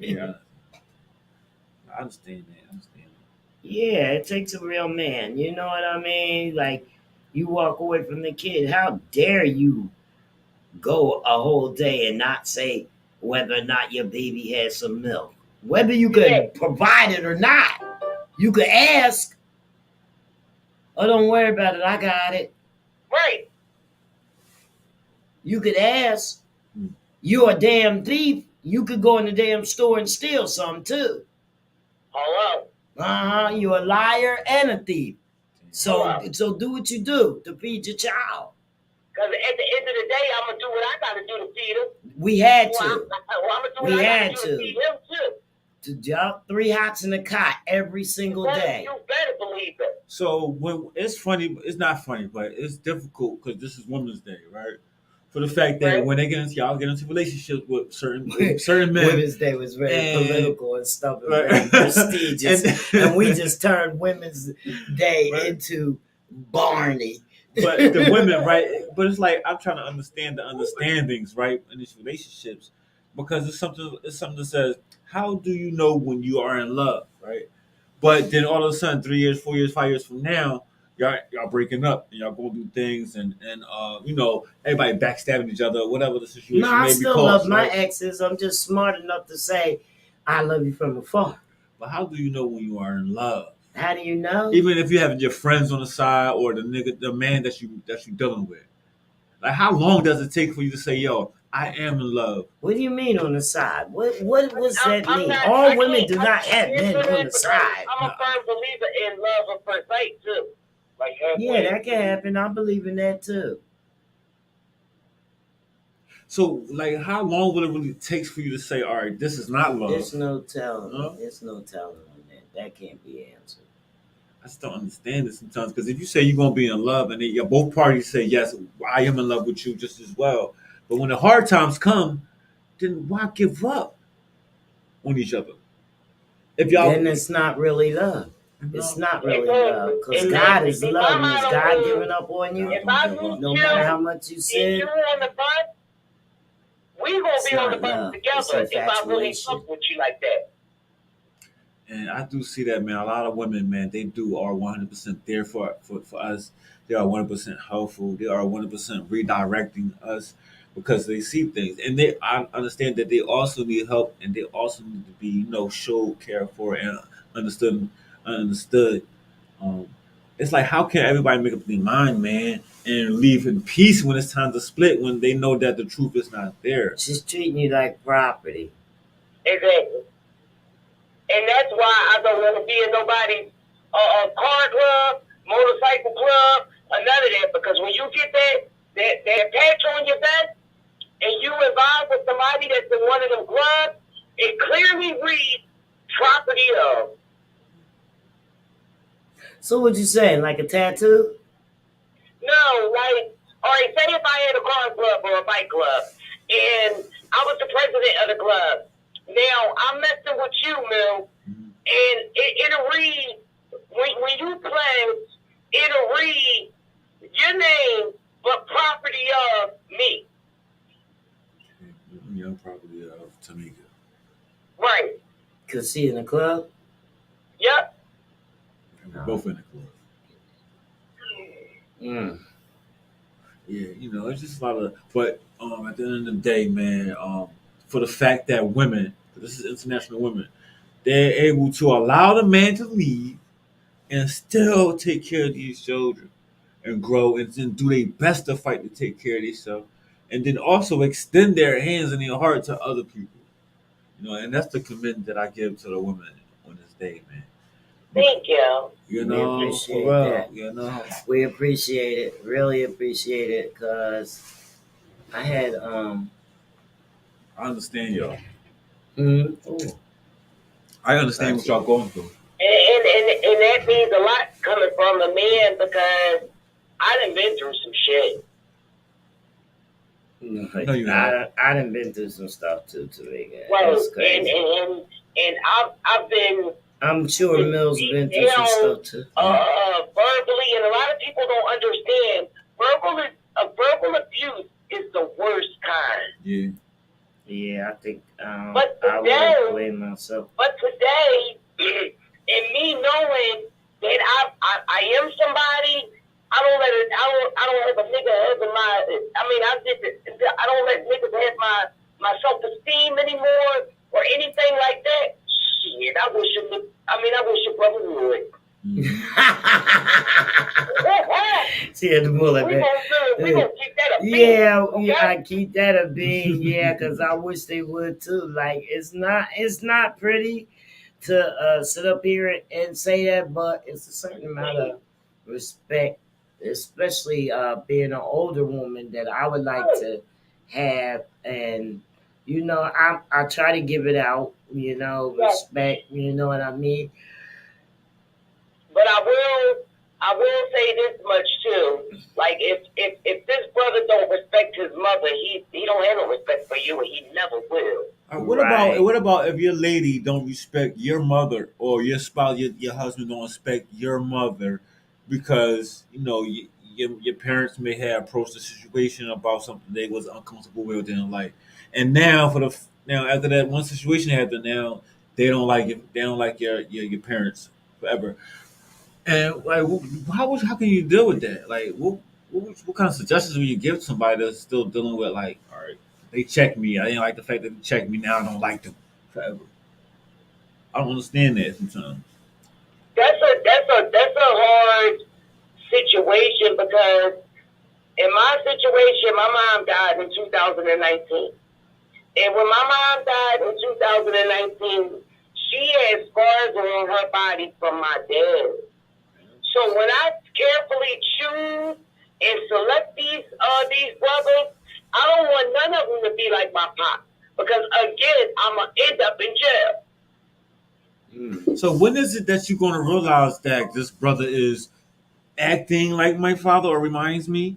Speaker 2: Yeah,
Speaker 1: I understand that.
Speaker 2: Yeah, it takes a real man. You know what I mean? Like, you walk away from the kid. How dare you go a whole day and not say whether or not your baby has some milk? Whether you could provide it or not. You could ask. Oh, don't worry about it. I got it.
Speaker 4: Right.
Speaker 2: You could ask. You're a damn thief. You could go in the damn store and steal some too.
Speaker 4: Hello.
Speaker 2: You're a liar and a thief. So do what you do to feed your child.
Speaker 4: Because at the end of the day, I'm gonna do what I gotta do to feed him.
Speaker 2: We had to.
Speaker 4: I'm gonna do what I gotta do to feed him too.
Speaker 2: To jump 3 hots in the cot every single day.
Speaker 4: You better believe it.
Speaker 1: So when it's funny, it's not funny, but it's difficult because this is Women's Day, right? For the fact that when they y'all get into relationships with certain men.
Speaker 2: Women's Day was very political and stuff, and very prestigious, and we just turned Women's Day into Barney.
Speaker 1: But the women, right? But it's like I'm trying to understand the understandings, right, in these relationships, because it's something that says, how do you know when you are in love, right? But then all of a sudden, 3 years, 4 years, 5 years from now, y'all breaking up and y'all going to do things and you know, everybody backstabbing each other, whatever the situation
Speaker 2: I
Speaker 1: may be.
Speaker 2: still love my exes. I'm just smart enough to say I love you from afar.
Speaker 1: But how do you know when you are in love?
Speaker 2: How do you know?
Speaker 1: Even if you have your friends on the side or the man that you dealing with, like how long does it take for you to say, "Yo, I am in love"?
Speaker 2: What do you mean on the side? What does that mean? All women do not have men on the side.
Speaker 4: I'm a firm believer in love at first sight too. Like
Speaker 2: yeah, that can happen. I believe in that too.
Speaker 1: So, like, how long will it really take for you to say, "All right, this is not love"?
Speaker 2: There's no telling. There's no telling on that. That can't be answered.
Speaker 1: I just don't understand it sometimes because if you say you're gonna be in love and then both parties say yes, I am in love with you just as well. But when the hard times come, then why give up on each other?
Speaker 2: If y'all, then it's not really love. It's not really love because God is love. And is God giving up on you? No matter how much you sin.
Speaker 4: If you're on the bus, we gonna be on the bus together if I really fuck with you like that.
Speaker 1: And I do see that, man. A lot of women, man, they are 100% there for us. They are 100% helpful. They are 100% redirecting us because they see things. And I understand that they also need help and they also need to be, showed, cared for, and understood. it's like, how can everybody make up their mind, man, and leave in peace when it's time to split when they know that the truth is not there?
Speaker 2: She's treating you like property.
Speaker 4: Exactly. And that's why I don't want to be in nobody's car club, motorcycle club, or none of that. Because when you get that patch on your back, and you involved with somebody that's in one of them clubs, it clearly reads property of.
Speaker 2: So what you saying, like a tattoo?
Speaker 4: No, like, all right, say if I had a car club or a bike club, and I was the president of the club. Now, I'm messing with you, Mil, and it'll read, when you play, it'll read your name, but property of me.
Speaker 1: Young property of Tamika.
Speaker 4: Right.
Speaker 2: Cause she in the club?
Speaker 4: Yep.
Speaker 1: And we're both in the club. Yeah, you know, it's just a lot of. But at the end of the day, man, for the fact that women, this is international women, they're able to allow the man to leave and still take care of these children and grow and then do their best to fight to take care of themselves, and then also extend their hands and their heart to other people. You know, and that's the commitment that I give to the women on this day, man.
Speaker 4: Thank you.
Speaker 1: You
Speaker 2: We
Speaker 1: know,
Speaker 2: appreciate
Speaker 1: for real,
Speaker 2: that.
Speaker 1: you know.
Speaker 2: We appreciate it, really appreciate it, cause I had
Speaker 1: I understand y'all.
Speaker 2: ooh,
Speaker 1: I understand what y'all going through.
Speaker 4: And that means a lot coming from a man because I done been through some shit.
Speaker 1: No, you haven't.
Speaker 2: I done been through some stuff too, Tamika.
Speaker 4: Well,
Speaker 2: It's crazy.
Speaker 4: and I've been
Speaker 2: I'm sure Mills been through some stuff too.
Speaker 4: verbally, and a lot of people don't understand. Verbal abuse is the worst kind.
Speaker 1: Yeah.
Speaker 2: Yeah, I think
Speaker 4: But
Speaker 2: I
Speaker 4: today-
Speaker 2: would blame myself.
Speaker 4: But today, and me knowing that I am somebody, I don't have a nigga having my. I mean, I don't let niggas have my self esteem anymore or anything like that. Shit, I wish your brother would.
Speaker 2: She had the bullet,
Speaker 4: We
Speaker 2: man.
Speaker 4: gonna keep that a beat.
Speaker 2: Yeah,
Speaker 4: okay?
Speaker 2: yeah, I keep that a bean. Yeah, because I wish they would too. Like it's not pretty to sit up here and say that, but it's a certain amount of respect, especially being an older woman that I would like to have, and you know, I try to give it out. You know, respect. You know what I mean?
Speaker 4: But I will say this much too. Like if this brother don't respect his mother, he don't have no respect for you, and he never will.
Speaker 1: What about if your lady don't respect your mother or your spouse, your husband don't respect your mother because you know your parents may have approached the situation about something they was uncomfortable with in life, and now after that one situation happened, now they don't like it. They don't like your parents forever. And like, how can you deal with that? Like, what kind of suggestions would you give to somebody that's still dealing with like, all right, they checked me. I didn't like the fact that they checked me. Now I don't like them forever. I don't understand that sometimes.
Speaker 4: That's a hard situation because in my situation, my mom died in 2019, and when my mom died in 2019, she had scars on her body from my dad. So when I carefully choose and select these brothers, I don't want none of them to be like my pop because again, I'm gonna end up in jail.
Speaker 1: So when is it that you're going to realize that this brother is acting like my father or reminds me,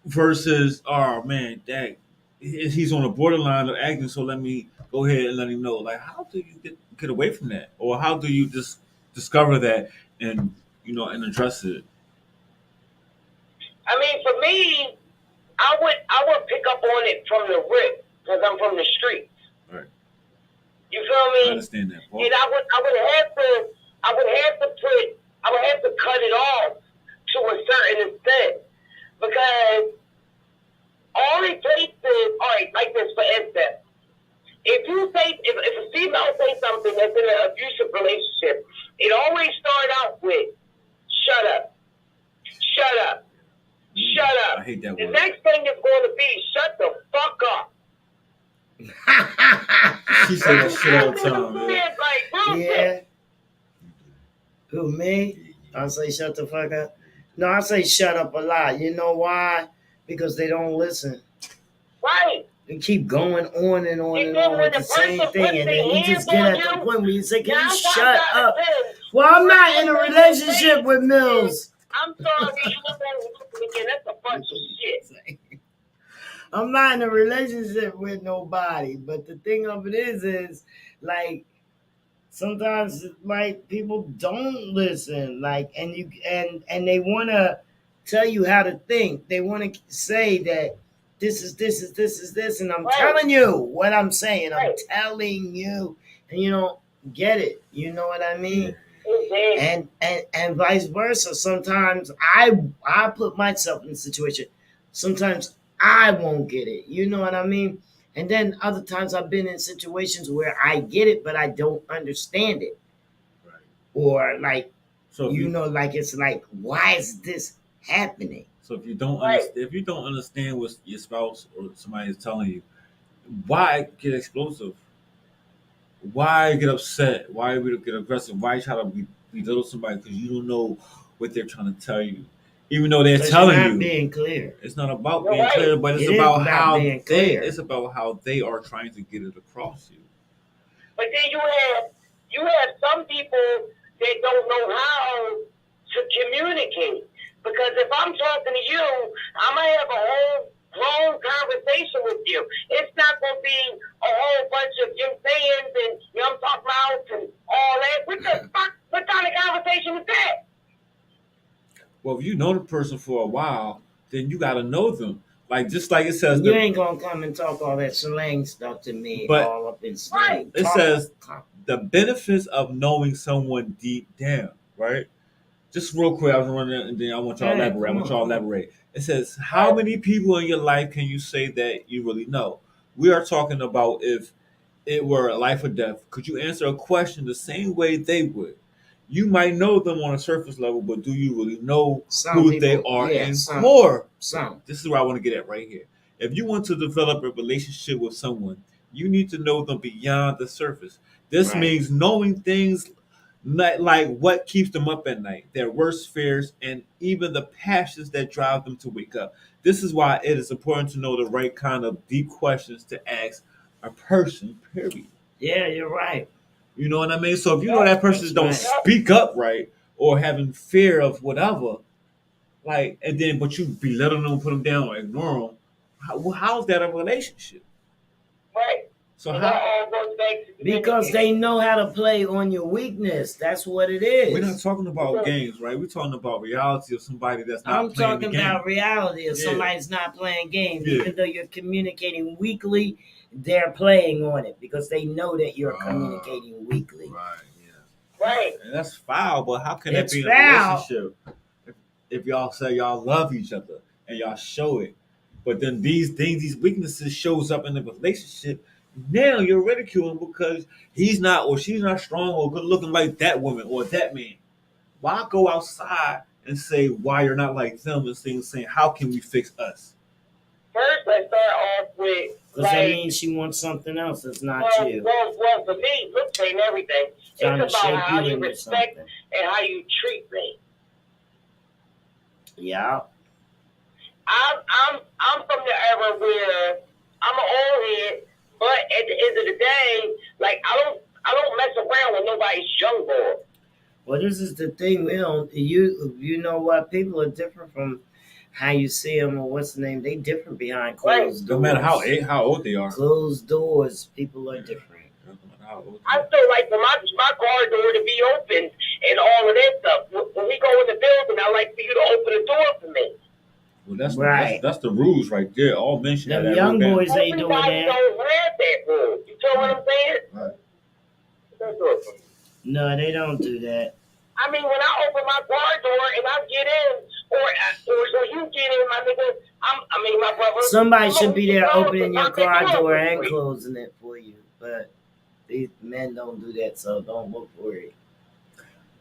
Speaker 1: versus oh man, that he's on the borderline of acting? So let me go ahead and let him know. Like, how do you get away from that, or how do you just discover that and and address it?
Speaker 4: I mean, for me, I would pick up on it from the rip because I'm from the streets.
Speaker 1: Right.
Speaker 4: You feel me?
Speaker 1: I understand that. Paul.
Speaker 4: And I would have to cut it off to a certain extent because all it takes is all right, like this for instance. If a female say something that's in an abusive relationship, it always start out with shut up.
Speaker 1: hate that
Speaker 4: The
Speaker 1: word.
Speaker 4: next thing is going to be shut the fuck up.
Speaker 1: She say that shit all the time, man.
Speaker 4: Like, real shit.
Speaker 2: Yeah. Who, me? I say shut the fuck up. No, I say shut up a lot. You know why? Because they don't listen.
Speaker 4: Right.
Speaker 2: They keep going on and on
Speaker 4: You
Speaker 2: and
Speaker 4: know
Speaker 2: on
Speaker 4: when
Speaker 2: with
Speaker 4: the
Speaker 2: the same
Speaker 4: person
Speaker 2: thing,
Speaker 4: puts
Speaker 2: and
Speaker 4: their
Speaker 2: then you
Speaker 4: hands
Speaker 2: just get
Speaker 4: on
Speaker 2: at the
Speaker 4: you,
Speaker 2: point where you say, "Can you
Speaker 4: 9 times
Speaker 2: shut
Speaker 4: out of
Speaker 2: up?"
Speaker 4: 10,
Speaker 2: Well, I'm
Speaker 4: the
Speaker 2: not
Speaker 4: first
Speaker 2: in a
Speaker 4: thing they
Speaker 2: relationship
Speaker 4: say
Speaker 2: with Mills.
Speaker 4: is, I'm sorry, you look at me again. That's a bunch of shit.
Speaker 2: I'm not in a relationship with nobody, but the thing of it is like sometimes like people don't listen, like, and you and they want to tell you how to think. They want to say that this, and I'm
Speaker 4: Right.
Speaker 2: telling you what I'm saying. I'm
Speaker 4: Right.
Speaker 2: telling you, and you don't get it. You know what I mean?
Speaker 4: Mhm.
Speaker 2: And vice versa. Sometimes I put myself in a situation. Sometimes I won't get it. You know what I mean? And then other times I've been in situations where I get it, but I don't understand it.
Speaker 1: Right.
Speaker 2: Or like,
Speaker 1: So if
Speaker 2: you
Speaker 1: you
Speaker 2: know, like it's like, why is this happening?
Speaker 1: so if you don't
Speaker 4: Right.
Speaker 1: understand if you don't understand what your spouse or somebody is telling you, why get explosive? Why get upset? Why get aggressive? Why try to belittle somebody because you don't know what they're trying to tell you, even though they're
Speaker 2: Because you're
Speaker 1: telling
Speaker 2: not
Speaker 1: you.
Speaker 2: being clear.
Speaker 1: It's not about
Speaker 4: You're
Speaker 1: being
Speaker 4: right.
Speaker 1: clear, but it's
Speaker 2: It is
Speaker 1: about
Speaker 2: about
Speaker 1: how
Speaker 2: being
Speaker 1: they.
Speaker 2: clear.
Speaker 1: It's about how they are trying to get it across you.
Speaker 4: But then you have some people that don't know how to communicate. Because if I'm talking to you, I'm gonna have a whole long conversation with you. It's not gonna be a whole bunch of you sayings and you know I'm talking about and all that. What the fuck? What kind of conversation is that?
Speaker 1: Well, if you know the person for a while, then you got to know them. Like just like it says,
Speaker 2: You ain't gonna come and talk all that slang stuff to me,
Speaker 1: but
Speaker 2: all up in
Speaker 4: Right.
Speaker 2: slang.
Speaker 1: it
Speaker 2: Talk,
Speaker 1: says
Speaker 2: talk.
Speaker 1: the benefits of knowing someone deep down, right? Just real quick, I was running, and then I want y'all to
Speaker 2: Hey,
Speaker 1: elaborate. I
Speaker 2: come
Speaker 1: want
Speaker 2: on,
Speaker 1: y'all to
Speaker 2: come on.
Speaker 1: elaborate. It says, how many people in your life can you say that you really know? We are talking about if it were life or death. Could you answer a question the same way they would? You might know them on a surface level, but do you really know
Speaker 2: Some
Speaker 1: who they
Speaker 2: people,
Speaker 1: are
Speaker 2: yeah,
Speaker 1: in
Speaker 2: some.
Speaker 1: core?
Speaker 2: Some.
Speaker 1: This is where I want to get at right here. If you want to develop a relationship with someone, you need to know them beyond the surface. This
Speaker 2: Right.
Speaker 1: means knowing things like what keeps them up at night, their worst fears, and even the passions that drive them to wake up. This is why it is important to know the right kind of deep questions to ask a person, period.
Speaker 2: Yeah, you're right.
Speaker 1: You know what I mean? So if you know that person
Speaker 2: That's
Speaker 1: don't
Speaker 2: right.
Speaker 1: speak up right or having fear of whatever, like, and then but you belittle them, put them down, or ignore them, how's that a relationship?
Speaker 4: Right.
Speaker 1: So
Speaker 4: And that
Speaker 1: how?
Speaker 4: all goes back to
Speaker 2: Because they know how to play on your weakness. That's what it
Speaker 1: We're not
Speaker 2: is.
Speaker 1: talking about games, right? We're talking about reality of somebody that's not
Speaker 2: I'm
Speaker 1: playing the
Speaker 2: talking
Speaker 1: game.
Speaker 2: about reality of
Speaker 1: Yeah.
Speaker 2: somebody's not playing games.
Speaker 1: Yeah.
Speaker 2: Even though you're communicating weekly, they're playing on it because they know that you're communicating weekly.
Speaker 1: Right, yeah.
Speaker 4: Right.
Speaker 1: And that's foul, but how can
Speaker 2: It's
Speaker 1: that be in a
Speaker 2: foul.
Speaker 1: relationship if y'all say y'all love each other and y'all show it? But then these things, these weaknesses shows up in the relationship. Now you're ridiculing because he's not or she's not strong or good looking like that woman or that man. Why go outside and say why you're not like them and saying how can we fix us?
Speaker 4: First, let's start off with
Speaker 2: Because that means she wants something else that's not you.
Speaker 4: well, for me, looks ain't everything.
Speaker 2: Trying
Speaker 4: It's
Speaker 2: to
Speaker 4: about
Speaker 2: shape
Speaker 4: how
Speaker 2: you
Speaker 4: you
Speaker 2: into
Speaker 4: respect
Speaker 2: something.
Speaker 4: and how you treat me.
Speaker 2: Yeah.
Speaker 4: I'm from the era where I'm an old head, but at the end of the day, like I don't mess around with nobody's young boy.
Speaker 2: Well, this is the thing. We don't. You know what? People are different from how you see them or what's the name. They different behind closed
Speaker 1: No
Speaker 2: doors.
Speaker 1: matter how old they are.
Speaker 2: Closed doors, people are different.
Speaker 1: No matter how old they
Speaker 4: I
Speaker 1: are.
Speaker 4: still like for my car door to be open and all of that stuff. When we go in the building, I like for you to open the door for me.
Speaker 1: Well, that's
Speaker 2: Right.
Speaker 1: that's the rules right there. All men should have
Speaker 2: Them
Speaker 1: that
Speaker 2: young
Speaker 1: rule down.
Speaker 2: boys ain't doing
Speaker 4: Everybody
Speaker 2: that.
Speaker 4: don't have that rule. You know what I'm saying?
Speaker 1: Right.
Speaker 4: Don't do it for me.
Speaker 2: No, they don't do that.
Speaker 4: I mean, when I open my car door and I get in, or so you get in, my nigga, my brother.
Speaker 2: Somebody should be there opening your
Speaker 4: Lock the
Speaker 2: car door
Speaker 4: for
Speaker 2: and
Speaker 4: me.
Speaker 2: closing it for you. But these men don't do that, so don't look for it.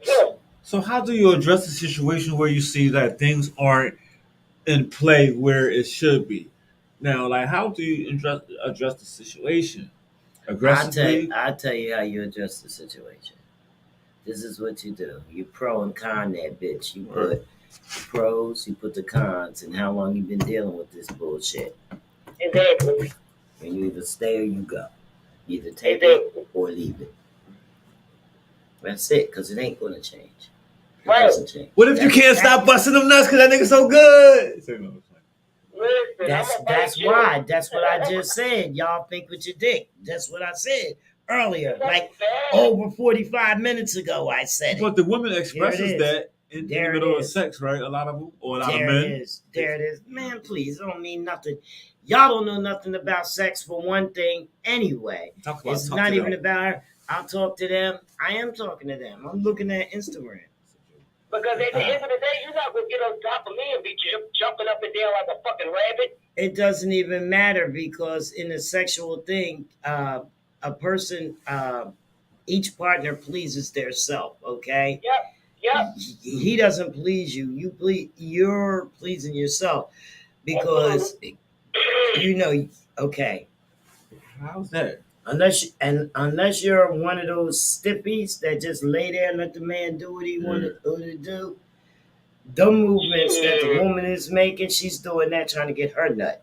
Speaker 4: Yeah.
Speaker 1: So how do you address the situation where you see that things aren't in play where it should be. Now, like, how do you address the situation? Aggressively?
Speaker 2: I tell you how you address the situation. This is what you do. You pro and con that bitch. You put the pros, you put the cons, and how long you been dealing with this bullshit.
Speaker 4: Exactly.
Speaker 2: And you either stay or you go. You either take it or leave it. That's it, because it ain't going to change. It
Speaker 4: Right.
Speaker 2: doesn't change.
Speaker 1: What if you can't stop busting them nuts because that nigga so good?
Speaker 4: Listen,
Speaker 2: That's why. That's what I just said. Y'all think with your dick. That's what I said earlier. Like over 45 minutes ago, I said it.
Speaker 1: But the woman expresses
Speaker 2: is.
Speaker 1: that in the
Speaker 2: There it
Speaker 1: middle of
Speaker 2: is.
Speaker 1: sex, right? A lot of them, or a lot
Speaker 2: There
Speaker 1: of men.
Speaker 2: it is. There it is. Man, please, it don't mean nothing. Y'all don't know nothing about sex for one thing anyway. It's not even about her. I'll talk to them. I am talking to them. I'm looking at Instagram.
Speaker 4: Because at the end of the day, you're not going to get on top of me and be jumping up and down like a fucking rabbit.
Speaker 2: It doesn't even matter because in a sexual thing, a person, each partner pleases their self, okay?
Speaker 4: Yep.
Speaker 2: He doesn't please you. You're pleasing yourself because, you know, okay.
Speaker 1: How's that?
Speaker 2: Unless you're one of those stiffies that just lay there and let the man do what he wanted to do, the movements that the woman is making, she's doing that trying to get her nut.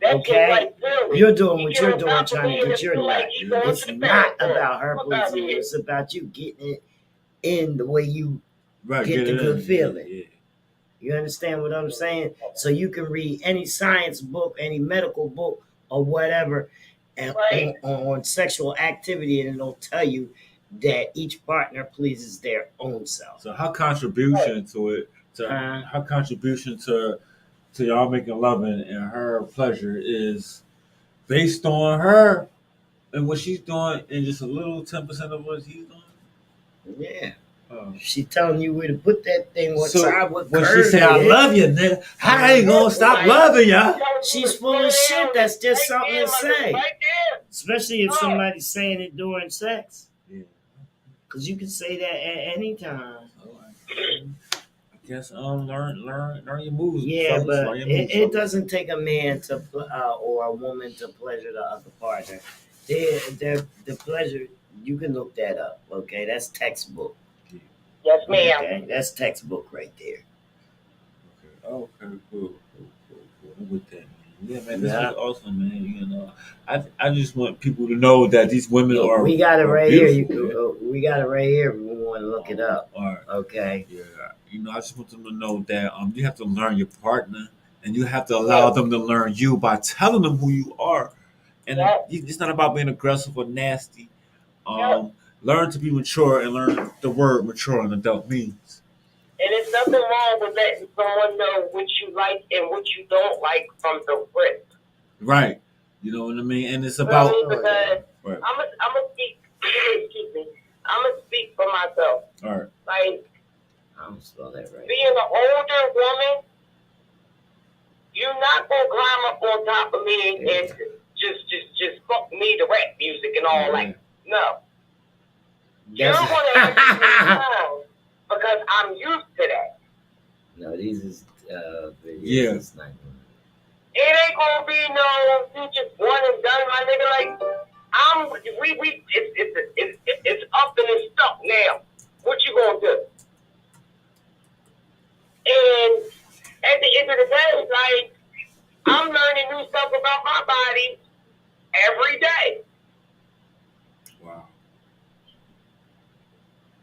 Speaker 2: Okay? You're doing what you're doing trying to get your nut. It's not about her pleasing you. It's about you getting it in the way you get the good feeling.
Speaker 1: Yeah.
Speaker 2: You understand what I'm saying? So you can read any science book, any medical book, or whatever on sexual activity, and it'll tell you that each partner pleases their own self.
Speaker 1: So her contribution to it, her contribution to y'all making loving and her pleasure is based on her and what she's doing, and just a little 10% of what he's doing.
Speaker 2: Yeah. She telling you where to put that thing. What side? What
Speaker 1: when
Speaker 2: curve?
Speaker 1: She say, "I love you, nigga," how I ain't gonna stop loving ya?
Speaker 2: She's full of shit. That's just something to say. Especially if somebody's saying it during sex.
Speaker 1: Yeah.
Speaker 2: Because you can say that at any time.
Speaker 1: I guess learn your moves.
Speaker 2: Yeah, but it doesn't take a man to or a woman to pleasure the other partner. The pleasure, you can look that up. Okay, that's textbook.
Speaker 4: Yes, ma'am.
Speaker 2: Okay, that's textbook right there.
Speaker 1: Okay, cool. I'm with that, man. Yeah, man, this is awesome, man. You know, I just want people to know that these women are.
Speaker 2: We got it right here. We got it right here. If we want to look it up.
Speaker 1: All right.
Speaker 2: Okay.
Speaker 1: Yeah. You know, I just want them to know that you have to learn your partner, and you have to allow them to learn you by telling them who you are. And it's not about being aggressive or nasty. Learn to be mature and learn the word mature and adult means.
Speaker 4: And there's nothing wrong with letting someone know what you like and what you don't like from the rip.
Speaker 1: Right. You know what I mean? And it's about...
Speaker 4: Because I'm gonna speak, excuse me, I'm gonna speak for myself.
Speaker 1: All right.
Speaker 4: Like,
Speaker 2: I'm gonna spell that right.
Speaker 4: Being an older woman, you're not gonna climb up on top of me and just fuck me to rap music and all that. No. You're gonna have to be because I'm used to that.
Speaker 2: No, these is videos.
Speaker 1: Yeah.
Speaker 2: It's not gonna...
Speaker 4: It ain't gonna be no you just one and done, my nigga. Like it's up and it's stuck now. What you gonna do? And at the end of the day, like I'm learning new stuff about my body every day.
Speaker 1: Wow.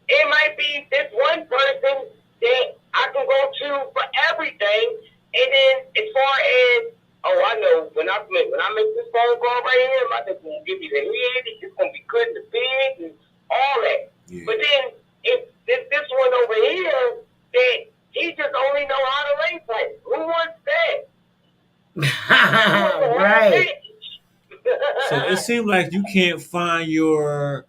Speaker 4: It might be this one person that I can go to for everything, and then as far as I know when I make this phone call right here, my nigga gonna give me the head. It's gonna be good in the bed and all that. Yeah. But then if this one over here that he just only know how to lay pipe, who wants that?
Speaker 2: Right.
Speaker 1: So it seems like you can't find your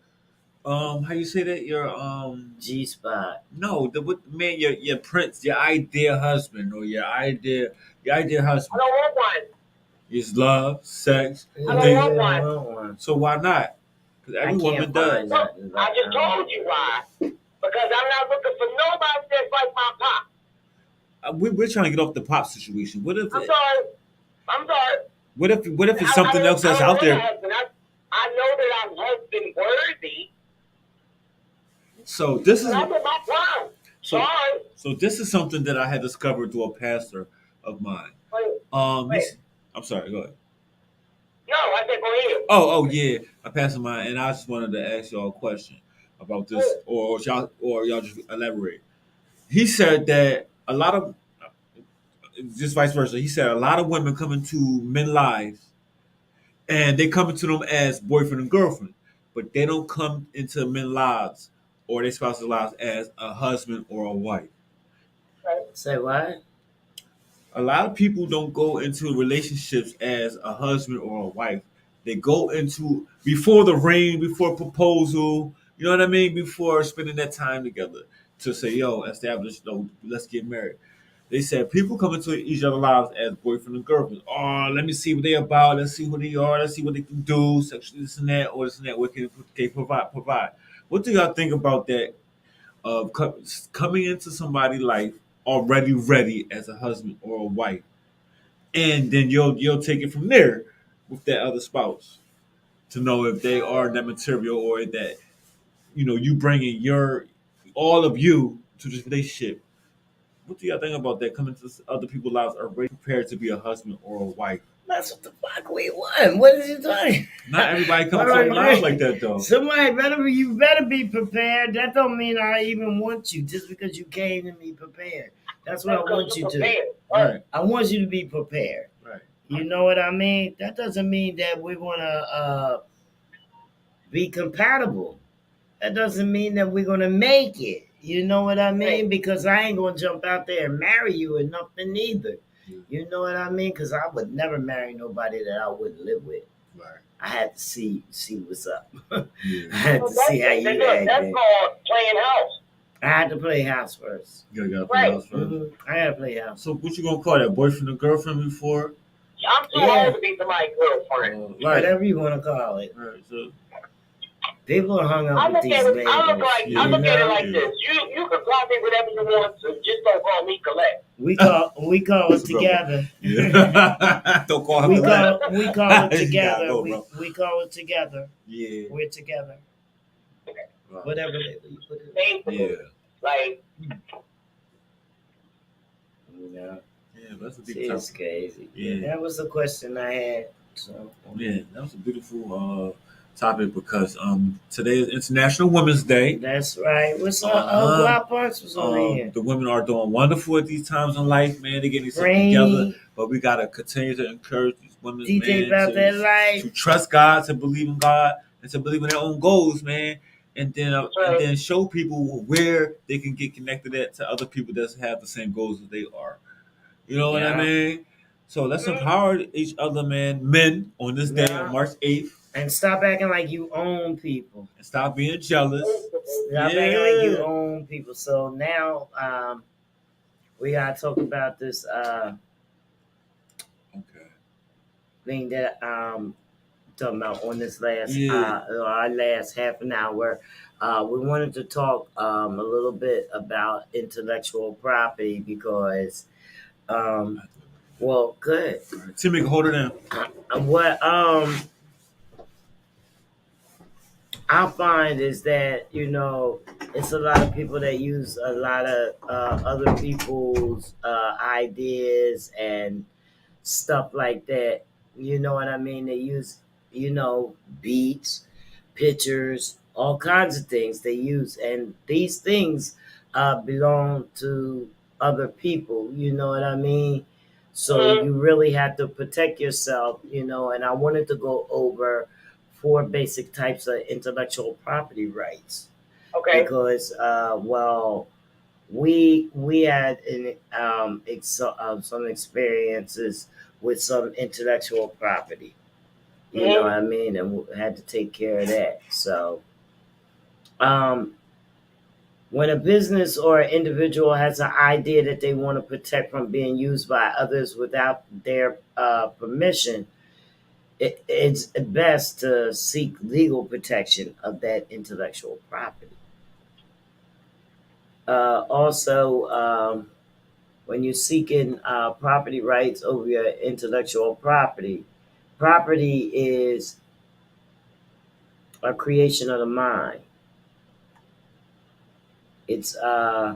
Speaker 1: how you say that, your
Speaker 2: G spot.
Speaker 1: No, your prince, your ideal husband, or your ideal husband.
Speaker 4: I don't want one.
Speaker 1: It's love, sex.
Speaker 4: I don't want one.
Speaker 1: So why not? Because every woman does.
Speaker 4: I just told you why. Because I'm not looking for nobody that's like my pop.
Speaker 1: we're trying to get off the pop situation.
Speaker 4: I'm sorry. I'm sorry.
Speaker 1: What if it's something else that's
Speaker 4: I don't
Speaker 1: out
Speaker 4: want a
Speaker 1: there?
Speaker 4: husband. I know that I'm husband worthy,
Speaker 1: So this
Speaker 4: but
Speaker 1: is
Speaker 4: I'm in my prime.
Speaker 1: so
Speaker 4: Sorry.
Speaker 1: so this is something that I had discovered through a pastor of mine.
Speaker 4: Wait, wait.
Speaker 1: He's, I'm sorry. Go ahead.
Speaker 4: No, I said go ahead.
Speaker 1: Oh yeah, a pastor of mine, and I just wanted to ask y'all a question about this,
Speaker 4: Wait.
Speaker 1: or y'all just elaborate. He said that a lot of just vice versa. He said a lot of women come into men lives and they come into them as boyfriend and girlfriend, but they don't come into men lives or their spouse's lives as a husband or a wife.
Speaker 2: Say what?
Speaker 1: A lot of people don't go into relationships as a husband or a wife. They go into before the ring, before proposal, you know what I mean? Before spending that time together to say, yo, establish, no, let's get married. They said people come into each other's lives as boyfriend and girlfriend. Oh, let me see what they about. Let's see who they are. Let's see what they can do. Sexually, this and that, or this and that. What can they provide? What do y'all think about that? Of coming into somebody's life already ready as a husband or a wife, and then you'll take it from there with that other spouse to know if they are that material or that you bringing your all of you to this relationship. What do y'all think about that? Coming to other people's lives already prepared to be a husband or a wife.
Speaker 2: That's what the fuck we want. What is you doing?
Speaker 1: Not everybody comes to our lives like that though.
Speaker 2: You better be prepared. That don't mean I even want you just because you came to me prepared. That's what I want you to.
Speaker 1: Right.
Speaker 2: I want you to be prepared.
Speaker 1: Right.
Speaker 2: You know what I mean? That doesn't mean that we're gonna be compatible. That doesn't mean that we're gonna make it. You know what I mean? Because I ain't gonna jump out there and marry you or nothing either. You know what I mean? Because I would never marry nobody that I wouldn't live with.
Speaker 1: Right.
Speaker 2: I had to see what's up.
Speaker 1: Yeah.
Speaker 2: I had to see how you
Speaker 4: That's
Speaker 2: acted.
Speaker 4: called playing house.
Speaker 2: I had to play house first.
Speaker 1: You gotta play house first.
Speaker 2: I had to play house.
Speaker 1: So what you gonna call that? Boyfriend or girlfriend before?
Speaker 4: I'm too old to be somebody's girlfriend.
Speaker 2: Whatever you want to call it.
Speaker 1: Right. So
Speaker 2: People are hung
Speaker 4: I
Speaker 2: up with
Speaker 4: look
Speaker 2: these
Speaker 4: at it.
Speaker 2: labels.
Speaker 4: I look at it like this. You can call me whatever you want to. Just don't call me collect.
Speaker 2: We call it together.
Speaker 1: Yeah. Don't call him
Speaker 2: we
Speaker 1: that.
Speaker 2: call it together.
Speaker 1: Go,
Speaker 2: we call it together.
Speaker 1: Yeah.
Speaker 2: We're together.
Speaker 1: Right.
Speaker 2: Whatever label you put it.
Speaker 4: Basically,
Speaker 1: Yeah.
Speaker 4: like
Speaker 2: You know.
Speaker 1: Yeah, that's a deep
Speaker 2: It's
Speaker 1: topic.
Speaker 2: crazy.
Speaker 1: Yeah.
Speaker 2: That was the question I had. So
Speaker 1: Yeah, that was a beautiful topic because today is International Women's Day.
Speaker 2: that's right. What's up?
Speaker 1: Uh-huh.
Speaker 2: Wild Punch was on here.
Speaker 1: The women are doing wonderful at these times in life, man. They're getting something
Speaker 2: Rainy.
Speaker 1: together, but we gotta continue to encourage these women,
Speaker 2: DJ about
Speaker 1: man,
Speaker 2: that
Speaker 1: to
Speaker 2: life.
Speaker 1: trust God, to believe in God, and to believe in their own goals, man. And then show people where they can get connected at to other people that have the same goals as they are. You know what I
Speaker 2: Yeah.
Speaker 1: mean? So let's empower each other, man. Men on this day
Speaker 2: Yeah.
Speaker 1: on March 8th,
Speaker 2: And stop acting like you own people.
Speaker 1: and stop being jealous.
Speaker 2: Stop acting like you own people. So now we gotta talk about this
Speaker 1: Okay.
Speaker 2: thing that talking about on this last
Speaker 1: Yeah.
Speaker 2: our last half an hour. We wanted to talk a little bit about intellectual property because well, good.
Speaker 1: Timmy, hold it down.
Speaker 2: What I find is that it's a lot of people that use a lot of other people's ideas and stuff like that. You know what I mean? They use beats, pictures, all kinds of things they use, and these things belong to other people. You know what I mean? So you really have to protect yourself. And I wanted to go over 4 basic types of intellectual property rights.
Speaker 4: okay.
Speaker 2: Because we had some experiences with some intellectual property. You know what I mean? And we had to take care of that. So when a business or an individual has an idea that they want to protect from being used by others without their permission, it's best to seek legal protection of that intellectual property. Also, when you're seeking property rights over your intellectual property, property is a creation of the mind. It's yeah,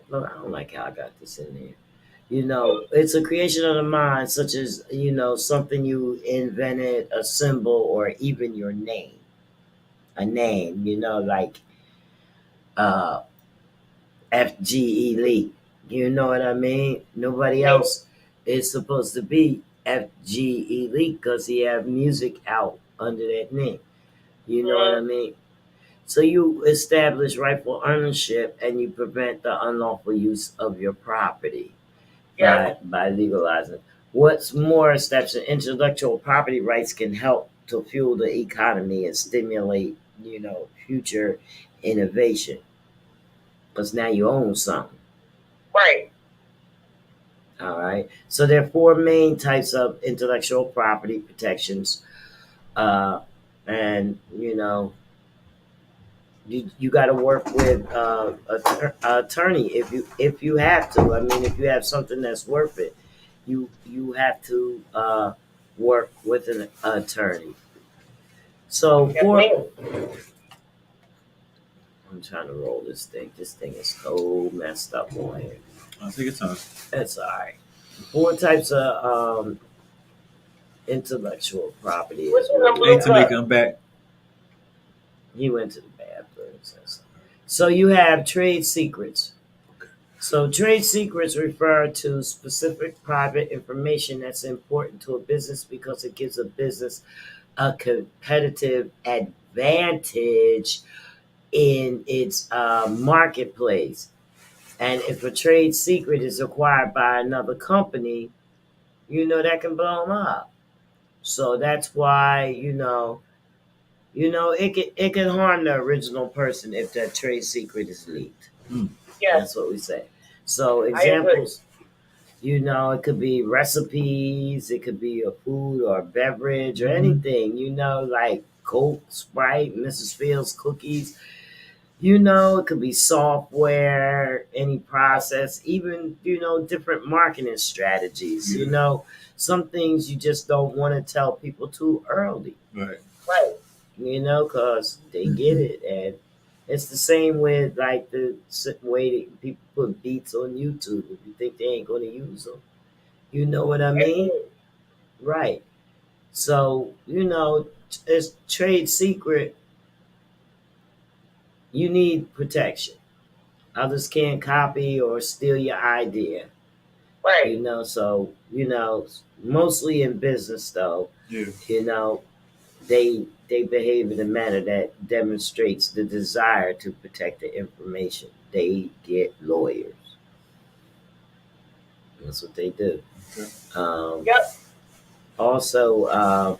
Speaker 2: look, I don't like how I got this in there. It's a creation of the mind, such as something you invented, a symbol, or even your name. A name, like uh FGE Lee. You know what I mean? Nobody else is supposed to be FGE Lee because he have music out under that name. You know what I mean? So you establish rightful ownership and you prevent the unlawful use of your property by legalizing. What's more, steps in intellectual property rights can help to fuel the economy and stimulate, future innovation. Because now you own something.
Speaker 4: Right.
Speaker 2: All right. So there are four main types of intellectual property protections. And you got to work with an attorney if you have to. I mean, if you have something that's worth it, you have to work with an attorney. So I'm trying to roll this thing. This thing is so messed up on here.
Speaker 1: I'll take your time.
Speaker 2: That's all right. Four types of intellectual property.
Speaker 1: Hey, Tamika, I'm back.
Speaker 2: He went to the bathroom. So you have trade secrets. So trade secrets refer to specific private information that's important to a business because it gives a business a competitive advantage in its marketplace. And if a trade secret is acquired by another company, that can blow them up. So that's why it can harm the original person if that trade secret is leaked.
Speaker 4: Yes.
Speaker 2: That's what we say. So examples, it could be recipes, it could be a food or a beverage or anything, like Coke, Sprite, Mrs. Fields cookies. It could be software, any process, even, different marketing strategies. Some things you just don't want to tell people too early.
Speaker 1: Right.
Speaker 4: Right.
Speaker 2: Because they get it. And it's the same with like the way that people put beats on YouTube if you think they ain't going to use them. You know what I mean? Right. So, it's trade secret. You need protection. Others can't copy or steal your idea.
Speaker 4: Right.
Speaker 2: So, mostly in business though, they behave in a manner that demonstrates the desire to protect the information. They get lawyers. That's what they do.
Speaker 4: Yep.
Speaker 2: Also,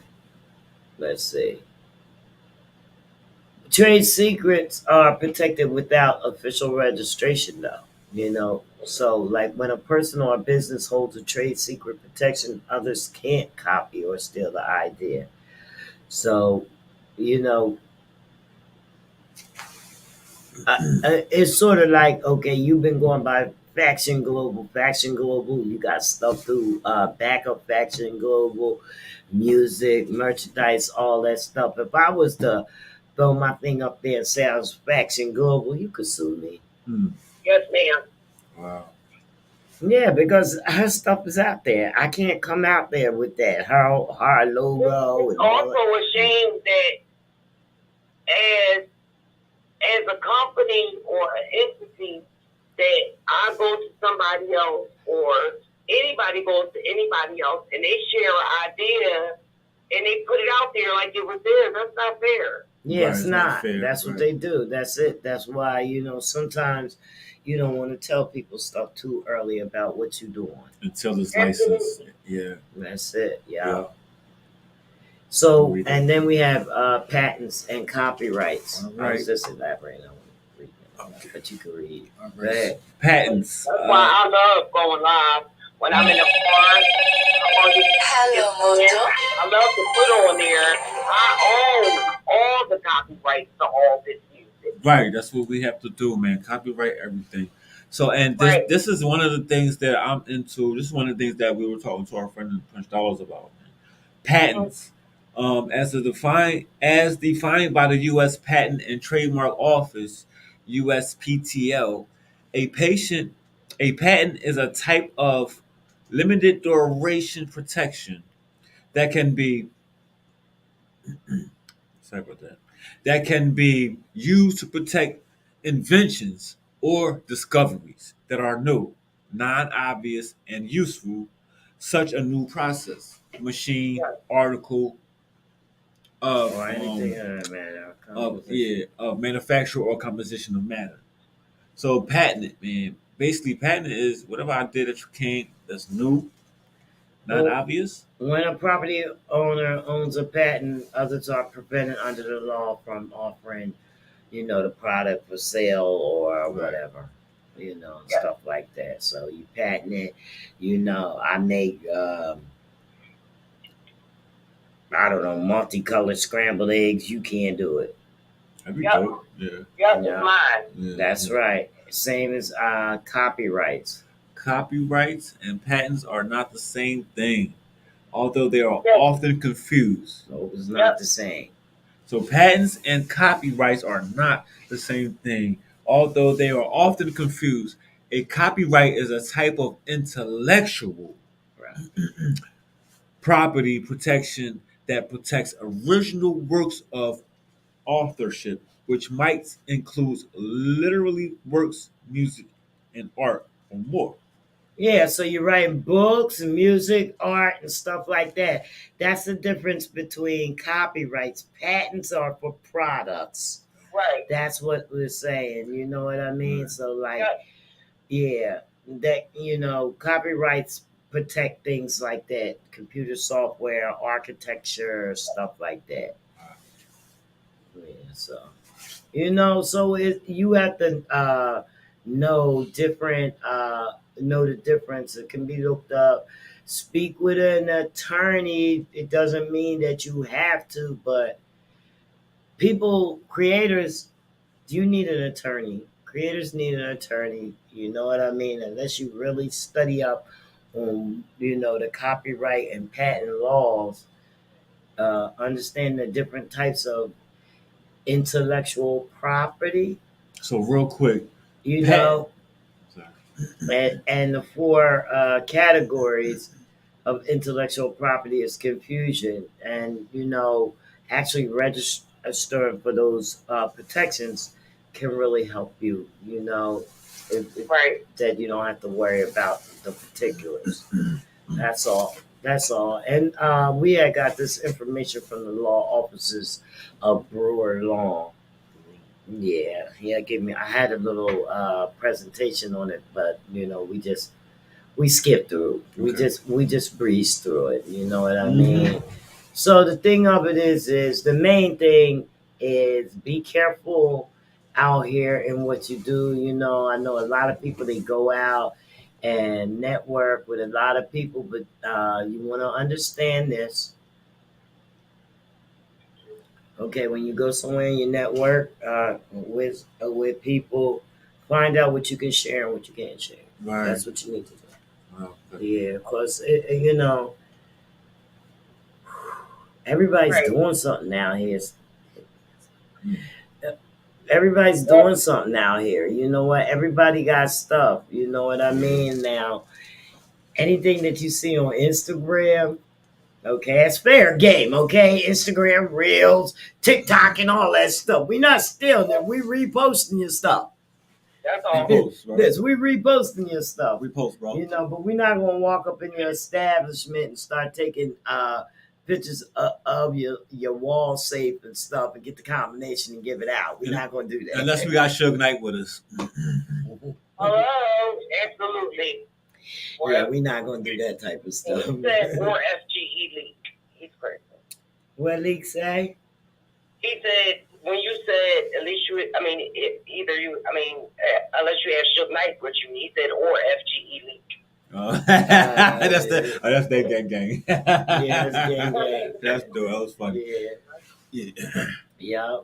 Speaker 2: let's see. Trade secrets are protected without official registration, though. So like when a person or a business holds a trade secret protection, others can't copy or steal the idea. So, it's sort of like, okay, you've been going by Faction Global. Faction Global, you got stuff through backup Faction Global, music, merchandise, all that stuff. If I was to throw my thing up there and say I was Faction Global, you could sue me.
Speaker 4: Yes, ma'am.
Speaker 1: Wow.
Speaker 2: Yeah, because her stuff is out there. I can't come out there with that. Her logo.
Speaker 4: It's also a shame that as a company or an entity that I go to somebody else or anybody goes to anybody else and they share an idea and they put it out there like it was theirs. That's not fair.
Speaker 2: Yeah,
Speaker 1: Right,
Speaker 2: it's
Speaker 1: it's
Speaker 2: not.
Speaker 1: not fair,
Speaker 2: That's what
Speaker 1: right.
Speaker 2: they do. That's it. That's why, sometimes you don't want to tell people stuff too early about what you're doing.
Speaker 1: Until it's licensed. Yeah.
Speaker 2: That's it. Yeah.
Speaker 1: Yeah.
Speaker 2: So, and then we have patents and copyrights.
Speaker 1: All right.
Speaker 2: I was just elaborating on reading it,
Speaker 1: Okay.
Speaker 2: but you can read.
Speaker 1: All
Speaker 2: Go
Speaker 1: right.
Speaker 2: ahead.
Speaker 1: Patents.
Speaker 4: That's why I love going live when I'm in the car. I love to put on there. I own all the copyrights to all this music.
Speaker 1: Right. That's what we have to do, man. Copyright everything. So, and this
Speaker 4: Right.
Speaker 1: this is one of the things that I'm into. This is one of the things that we were talking to our friend in Punch Dollars about.
Speaker 4: Mhm.
Speaker 1: Patents. As defined by the U.S. Patent and Trademark Office, USPTL, a patient a patent is a type of limited duration protection that can be sorry about that can be used to protect inventions or discoveries that are new, non-obvious, and useful, such a new process, machine,
Speaker 4: Yeah.
Speaker 1: article of
Speaker 2: Or anything of that matter. Composition.
Speaker 1: of manufacture or composition of matter. So patent, man. Basically, patent is whatever I did that you can't. That's new,
Speaker 2: Well,
Speaker 1: non-obvious.
Speaker 2: when a property owner owns a patent, others are prevented under the law from offering, the product for sale or
Speaker 1: Right.
Speaker 2: whatever,
Speaker 4: Yeah.
Speaker 2: stuff like that. So you patent it, I make, I don't know, multicolored scrambled eggs. You can't do it.
Speaker 1: That'd be
Speaker 4: Yep.
Speaker 1: dope. Yeah.
Speaker 4: Yep. It's
Speaker 2: Yeah,
Speaker 4: mine.
Speaker 1: Yeah.
Speaker 2: that's
Speaker 1: Yeah.
Speaker 2: right. Same as copyrights.
Speaker 1: Copyrights and patents are not the same thing, although they are
Speaker 4: Yes.
Speaker 1: often confused.
Speaker 2: No, it's not
Speaker 4: Yep.
Speaker 2: the same.
Speaker 1: So patents and copyrights are not the same thing, although they are often confused. A copyright is a type of intellectual
Speaker 2: Right.
Speaker 1: property protection that protects original works of authorship, which might include literally works, music, and art, or more.
Speaker 2: Yeah, so you're writing books and music, art, and stuff like that. That's the difference between copyrights. Patents are for products.
Speaker 4: Right.
Speaker 2: That's what we're saying. You know what I mean?
Speaker 1: Right.
Speaker 2: So, like,
Speaker 4: Yep.
Speaker 2: yeah, that, copyrights protect things like that computer software, architecture, stuff like that. Yeah, so. You have to know the difference. It can be looked up. Speak with an attorney. It doesn't mean that you have to, but creators, you need an attorney. Creators need an attorney. You know what I mean? Unless you really study up on, the copyright and patent laws, understand the different types of intellectual property,
Speaker 1: So real quick,
Speaker 2: you
Speaker 1: patent.
Speaker 2: know,
Speaker 1: Sorry.
Speaker 2: and the four categories of intellectual property is confusion, and actually registering for those protections can really help you.
Speaker 4: Right.
Speaker 2: That you don't have to worry about the particulars. That's all. That's all. And we had got this information from the law offices of Brewer Law. Yeah, gave me. I had a little presentation on it, but we skipped through.
Speaker 1: Okay.
Speaker 2: We just breezed through it. You know what I
Speaker 1: Mhm.
Speaker 2: mean? So the thing of it is the main thing is be careful out here in what you do. I know a lot of people, they go out and network with a lot of people, but you want to understand this. Okay, when you go somewhere and you network with people, find out what you can share and what you can't share.
Speaker 1: Right.
Speaker 2: That's what you need to do.
Speaker 1: Wow.
Speaker 2: Yeah, because everybody's
Speaker 4: Right.
Speaker 2: doing something out here.
Speaker 1: Mm.
Speaker 2: Everybody's doing something out here. You know what? Everybody got stuff. You know what I mean? Now, anything that you see on Instagram, okay, it's fair game. Okay, Instagram Reels, TikTok, and all that stuff. We not stealing it. We reposting your stuff.
Speaker 4: That's all.
Speaker 1: Repost, right?
Speaker 2: This, we reposting your stuff.
Speaker 1: Repost, bro.
Speaker 2: But we're not gonna walk up in your establishment and start taking pictures of your wall safe and stuff and get the combination and give it out. We're not gonna do that.
Speaker 1: Unless we got Suge Knight with us.
Speaker 4: Hello. Absolutely.
Speaker 2: Yeah, we're not gonna do that type of
Speaker 4: He
Speaker 2: stuff.
Speaker 4: said or FGE leak. He's crazy.
Speaker 2: What Leak say?
Speaker 4: He said when you said at least you, I mean, unless you have Suge Knight, what you need, he said or FGE leak.
Speaker 1: That's that gang.
Speaker 2: Yeah, that's gang gang.
Speaker 1: That's dope. That was funny.
Speaker 2: Yeah.
Speaker 1: Yeah.
Speaker 2: Yeah,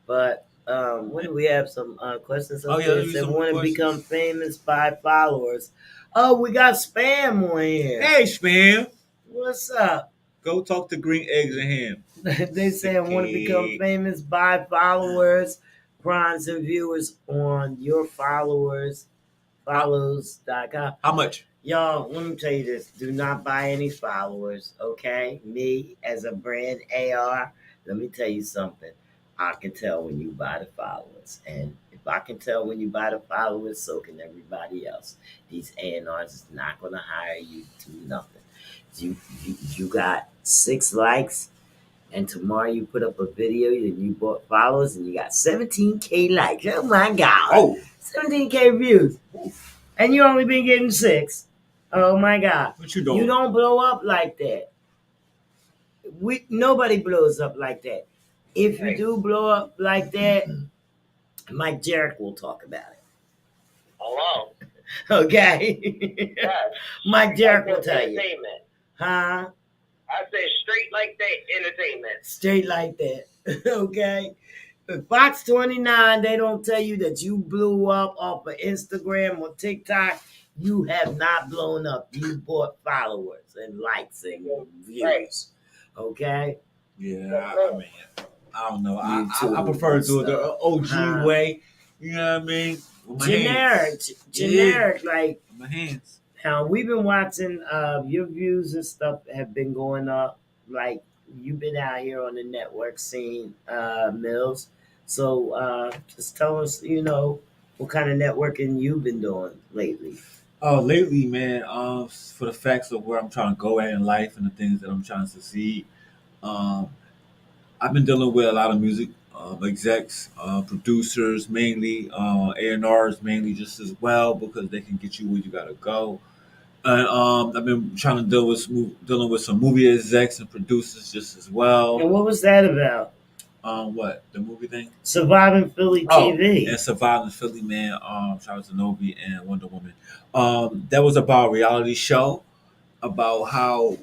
Speaker 2: but What do we have? Some questions
Speaker 1: Oh
Speaker 2: up
Speaker 1: yeah,
Speaker 2: there.
Speaker 1: let's
Speaker 2: It
Speaker 1: read
Speaker 2: said,
Speaker 1: some
Speaker 2: want to become
Speaker 1: questions.
Speaker 2: famous by followers. Oh, we got spam on here.
Speaker 1: Hey, spam.
Speaker 2: What's up?
Speaker 1: Go talk to green eggs and ham.
Speaker 2: They say I want to become
Speaker 1: Sicky.
Speaker 2: famous by followers, bronze and viewers on your followers,
Speaker 1: How,
Speaker 2: follows.com.
Speaker 1: how much?
Speaker 2: Y'all, let me tell you this. Do not buy any followers, okay? Me, as a brand AR, let me tell you something. I can tell when you buy the followers. And if I can tell when you buy the followers, so can everybody else. These A&Rs is not going to hire you to do nothing. You got 6 likes, and tomorrow you put up a video and you bought followers and you got 17K likes. Oh my God.
Speaker 1: Oh,
Speaker 2: 17K views. And you only been getting 6. Oh my God.
Speaker 1: what you
Speaker 2: You
Speaker 1: doing?
Speaker 2: don't blow up like that. Nobody blows up like that. If you do blow up like that, Mike Jarrett will talk about it.
Speaker 4: Hello.
Speaker 2: Okay?
Speaker 4: Yes.
Speaker 2: Mike Jarrett will
Speaker 4: Like that
Speaker 2: tell you.
Speaker 4: entertainment.
Speaker 2: Huh?
Speaker 4: I said straight like that entertainment.
Speaker 2: Straight like that. Okay? If Fox 29, they don't tell you that you blew up off of Instagram or TikTok, you have not blown up. You bought followers and likes and views.
Speaker 4: Right.
Speaker 2: Okay?
Speaker 1: Yeah, I mean, I don't know. I
Speaker 2: YouTube
Speaker 1: prefer to do it the
Speaker 2: stuff.
Speaker 1: OG way. You know what I mean? With my
Speaker 2: Generic.
Speaker 1: hands.
Speaker 2: Generic. Like,
Speaker 1: With my hands.
Speaker 2: how we've been watching your views and stuff have been going up. Like, you've been out here on the network scene, Mills. So just tell us, what kind of networking you've been doing lately.
Speaker 1: Oh, lately, man, for the facts of where I'm trying to go at in life and the things that I'm trying to succeed, um, I've been dealing with a lot of music execs, producers mainly, A&Rs mainly just as well because they can get you where you gotta go. And I've been trying to dealing with some movie execs and producers just as well.
Speaker 2: And what was that about?
Speaker 1: What the movie thing?
Speaker 2: Surviving Philly
Speaker 1: Oh,
Speaker 2: TV.
Speaker 1: and Surviving Philly, man. Shout out to Novi and Wonder Woman. That was about a reality show about how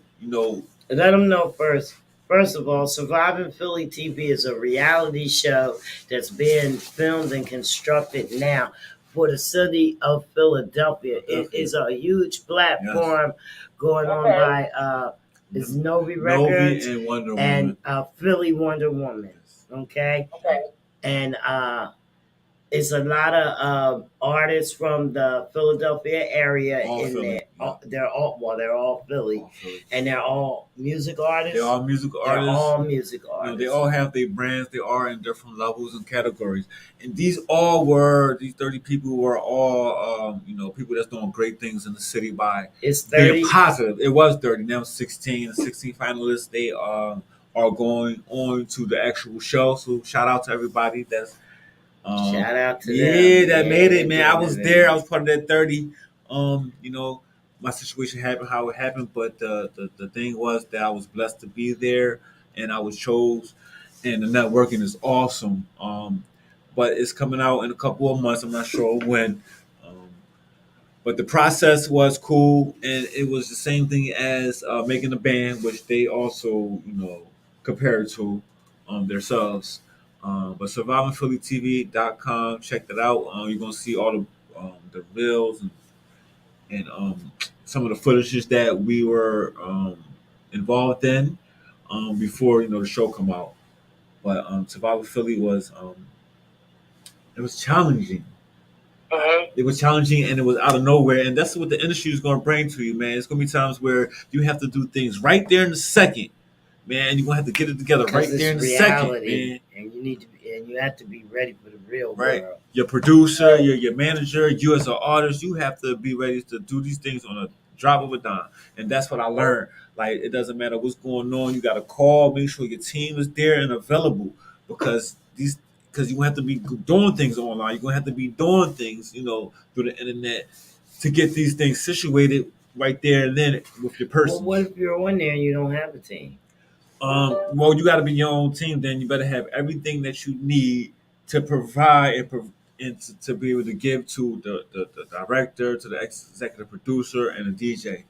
Speaker 2: Let them know first. First of all, Surviving Philly TV is a reality show that's being filmed and constructed now for the city of Philadelphia. It is a huge platform going on by is Novi
Speaker 1: Novi
Speaker 2: Records
Speaker 1: and Wonder
Speaker 2: and
Speaker 1: Woman.
Speaker 2: Philly Wonder Woman. Okay,
Speaker 4: Okay.
Speaker 2: and it's a lot of artists from the Philadelphia area
Speaker 1: All
Speaker 2: in
Speaker 1: Philly,
Speaker 2: there.
Speaker 1: yeah.
Speaker 2: They're all Philly,
Speaker 1: All Philly.
Speaker 2: and they're all music artists.
Speaker 1: They're all music
Speaker 2: They're
Speaker 1: artists.
Speaker 2: all music
Speaker 1: You know,
Speaker 2: artists.
Speaker 1: they all have their brands. They are in different levels and categories. And these 30 people were all, people that's doing great things in the city by
Speaker 2: It's
Speaker 1: being
Speaker 2: 30.
Speaker 1: positive. It was 30. Now 16. The 16 finalists, they are going on to the actual show. So shout out to everybody that's
Speaker 2: Shout out to
Speaker 1: yeah,
Speaker 2: them.
Speaker 1: that made it, man. I
Speaker 2: they're
Speaker 1: was
Speaker 2: doing
Speaker 1: there.
Speaker 2: it.
Speaker 1: I was part of that 30. My situation happened how it happened, but the thing was that I was blessed to be there and I was chose and the networking is awesome. But it's coming out in a couple of months. I'm not sure when. Um, but the process was cool and it was the same thing as making a band, which they also, compared to themselves. But survivingphillytv.com, check that out. You're gonna see all the reels and some of the footages that we were involved in before the show come out. But Survivor Philly was it was challenging.
Speaker 4: Mhm.
Speaker 1: It was challenging and it was out of nowhere, and that's what the industry is going to bring to you, man. It's going to be times where you have to do things right there in the second, man. And you're going to have to get it together right
Speaker 2: Because
Speaker 1: there in
Speaker 2: it's
Speaker 1: the second,
Speaker 2: reality,
Speaker 1: man.
Speaker 2: and you have to be ready for the real
Speaker 1: Right.
Speaker 2: world.
Speaker 1: Your producer, your manager, you as an artist, you have to be ready to do these things on a drop of a dime. And that's what I learned. Like it doesn't matter what's going on, you got to call, make sure your team is there and available because you have to be doing things online. You're gonna have to be doing things, through the internet to get these things situated right there and then with your
Speaker 2: Well,
Speaker 1: person.
Speaker 2: what if you're on there and you don't have a team?
Speaker 1: Well, you got to be your own team. Then you better have everything that you need to provide and to be able to give to the director, to the executive producer, and the DJ,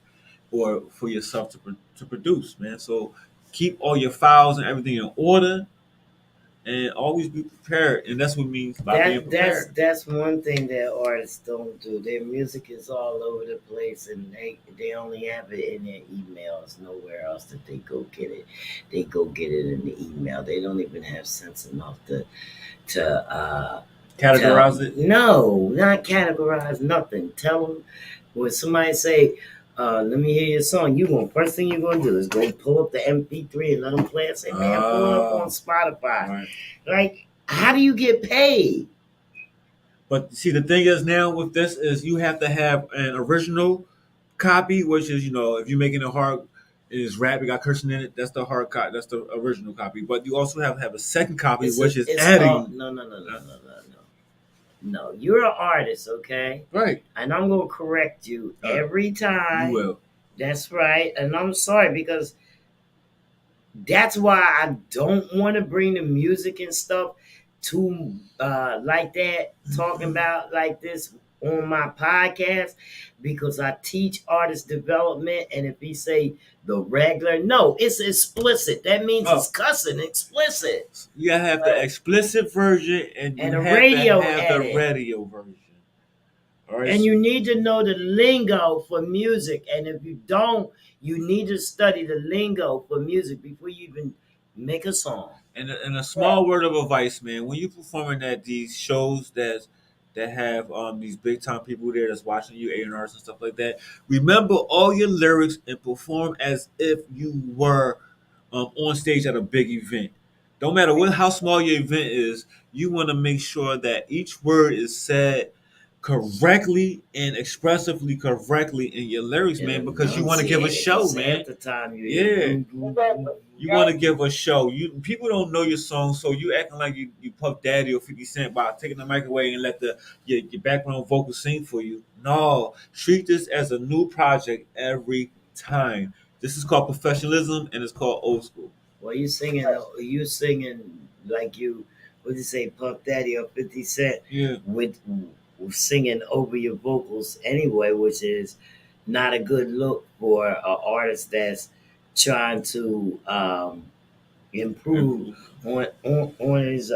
Speaker 1: or for yourself to produce, man. So keep all your files and everything in order. and always be prepared. And that's what it means by being prepared.
Speaker 2: That's one thing that artists don't do. Their music is all over the place, and they only have it in their emails. Nowhere else that they go get it. They go get it in the email. They don't even have sense enough to
Speaker 1: Categorize it.
Speaker 2: No, not categorize nothing. Tell them when somebody say, "Let me hear your song." First thing you're gonna do is go pull up the MP3 and let them play it. Say, "Man, pull it up on Spotify."
Speaker 1: Right.
Speaker 2: Like, how do you get paid?
Speaker 1: But see, the thing is now with this is you have to have an original copy, which is if you're making a hard is rap, you got cursing in it. That's the hard copy. That's the original copy. But you also have to have a second copy, which is adding.
Speaker 2: No. No, you're an artist, okay?
Speaker 1: Right.
Speaker 2: And I'm gonna correct you every time.
Speaker 1: You will.
Speaker 2: That's right. And I'm sorry because that's why I don't want to bring the music and stuff to like that, talking about like this on my podcast, because I teach artist development. And if he say the regular, no, it's explicit. That means it's cussing explicit.
Speaker 1: You gotta have the explicit version and you
Speaker 2: a
Speaker 1: have
Speaker 2: radio
Speaker 1: to have
Speaker 2: edit.
Speaker 1: the radio version. All right.
Speaker 2: And you need to know the lingo for music. And if you don't, you need to study the lingo for music before you even make a song.
Speaker 1: And a small word of advice, man, when you performing at these shows that have these big time people there that's watching you, A&Rs and stuff like that, remember all your lyrics and perform as if you were on stage at a big event. Don't matter how small your event is, you want to make sure that each word is said correctly and expressively correctly in your lyrics, man, because you want to give a show, man.
Speaker 2: At the time
Speaker 1: You want to give a show. People don't know your song, so you acting like you Puff Daddy or 50 Cent by taking the mic away and let your background vocal sing for you. No, treat this as a new project every time. This is called professionalism and it's called old school.
Speaker 2: Well, you singing like you, what you say, Puff Daddy or 50 Cent?
Speaker 1: Yeah.
Speaker 2: With singing over your vocals anyway, which is not a good look for an artist that's trying to improve on his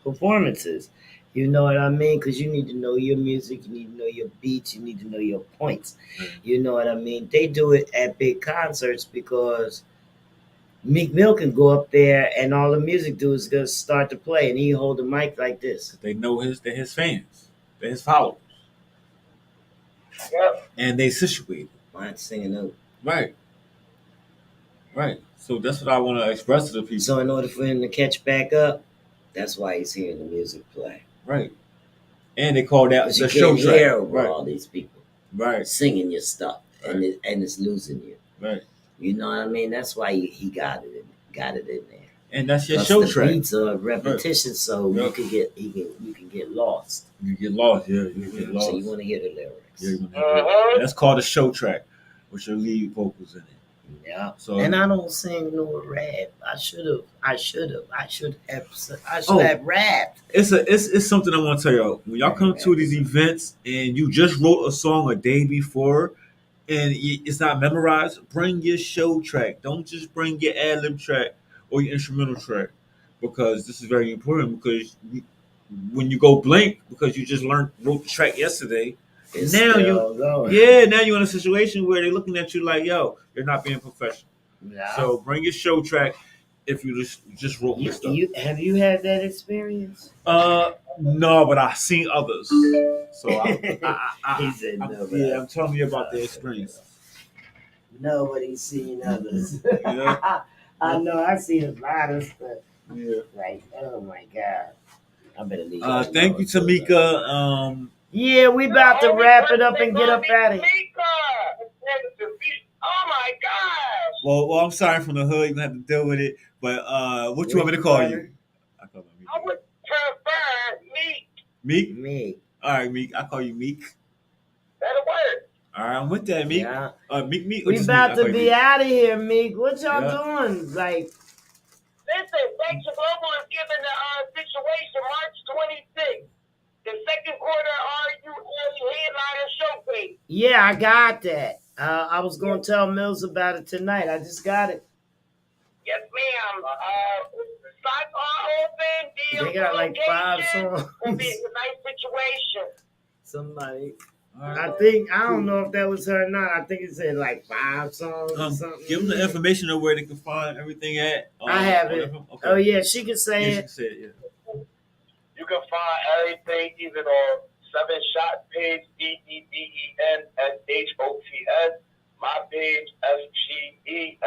Speaker 2: performances. You know what I mean? Because you need to know your music, you need to know your beats, you need to know your points. You know what I mean? They do it at big concerts because Meek Mill can go up there and all the music do is gonna start to play and he hold the mic like this.
Speaker 1: They know they're his fans, they're his followers.
Speaker 4: Yep.
Speaker 1: And they situated.
Speaker 2: Mine's singing out.
Speaker 1: Right. So that's what I want to express to the people.
Speaker 2: So in order for him to catch back up, that's why he's hearing the music play.
Speaker 1: Right. And they call that the
Speaker 2: show
Speaker 1: track.
Speaker 2: Over all these people.
Speaker 1: Right.
Speaker 2: Singing your stuff.
Speaker 1: Right.
Speaker 2: And it's losing you.
Speaker 1: Right.
Speaker 2: You know what I mean? That's why he got it in there.
Speaker 1: And that's your show track.
Speaker 2: The beats are repetition, so you can get lost.
Speaker 1: You get lost, yeah. You get lost.
Speaker 2: So you want to hear the lyrics.
Speaker 1: Yeah, that's called a show track, with your lead vocals in it.
Speaker 2: Yeah.
Speaker 1: So,
Speaker 2: and I don't sing no rap. I should have rapped.
Speaker 1: It's something I want to tell y'all. When y'all come to these events and you just wrote a song a day before and it's not memorized, bring your show track. Don't just bring your ad-lib track or your instrumental track, because this is very important, because when you go blank because you just wrote the track yesterday, now you're in a situation where they're looking at you like, yo, you're not being professional.
Speaker 2: Yeah.
Speaker 1: So bring your show track if you just wrote this stuff.
Speaker 2: Have you had that experience?
Speaker 1: No, but I've seen others. So
Speaker 2: he said no.
Speaker 1: I'm telling you about the experience.
Speaker 2: Nobody's seen others.
Speaker 1: Yeah.
Speaker 2: I know. I see a lot of stuff.
Speaker 1: Yeah.
Speaker 2: Like, oh my God. I better leave.
Speaker 1: Thank you, Tamika.
Speaker 2: Yeah, we about to wrap it up and get up out of here.
Speaker 4: Oh my gosh.
Speaker 1: Well, I'm sorry from the hood. You have to deal with it. But what you want me to call you?
Speaker 4: I would prefer Meek.
Speaker 1: Meek?
Speaker 2: Meek.
Speaker 1: All right, Meek. I call you Meek.
Speaker 4: That'll work.
Speaker 1: All right, I'm with that, Meek.
Speaker 2: Yeah.
Speaker 1: Meek.
Speaker 2: We about to be out of here, Meek. What y'all doing? Like,
Speaker 4: listen, Section Global is giving the situation March 26th. The second quarter RUA headliner showcase.
Speaker 2: Yeah, I got that. I was going to tell Mills about it tonight. I just got it.
Speaker 4: Yes, ma'am. Spots are open. DM
Speaker 2: They got like 5
Speaker 4: location. Gonna
Speaker 2: songs.
Speaker 4: be a nice situation.
Speaker 2: Somebody.
Speaker 1: All right.
Speaker 2: I don't know if that was her or not. I think it said like 5 songs or something.
Speaker 1: Give them the information of where they can find everything at.
Speaker 2: I have
Speaker 1: on
Speaker 2: it.
Speaker 1: the- Okay.
Speaker 2: Oh yeah, she can say
Speaker 1: Yeah, she
Speaker 2: it.
Speaker 1: can say it. Yeah.
Speaker 5: You can find everything even on 7 Shot page, DEBENSHOTS. My page, SGESGE,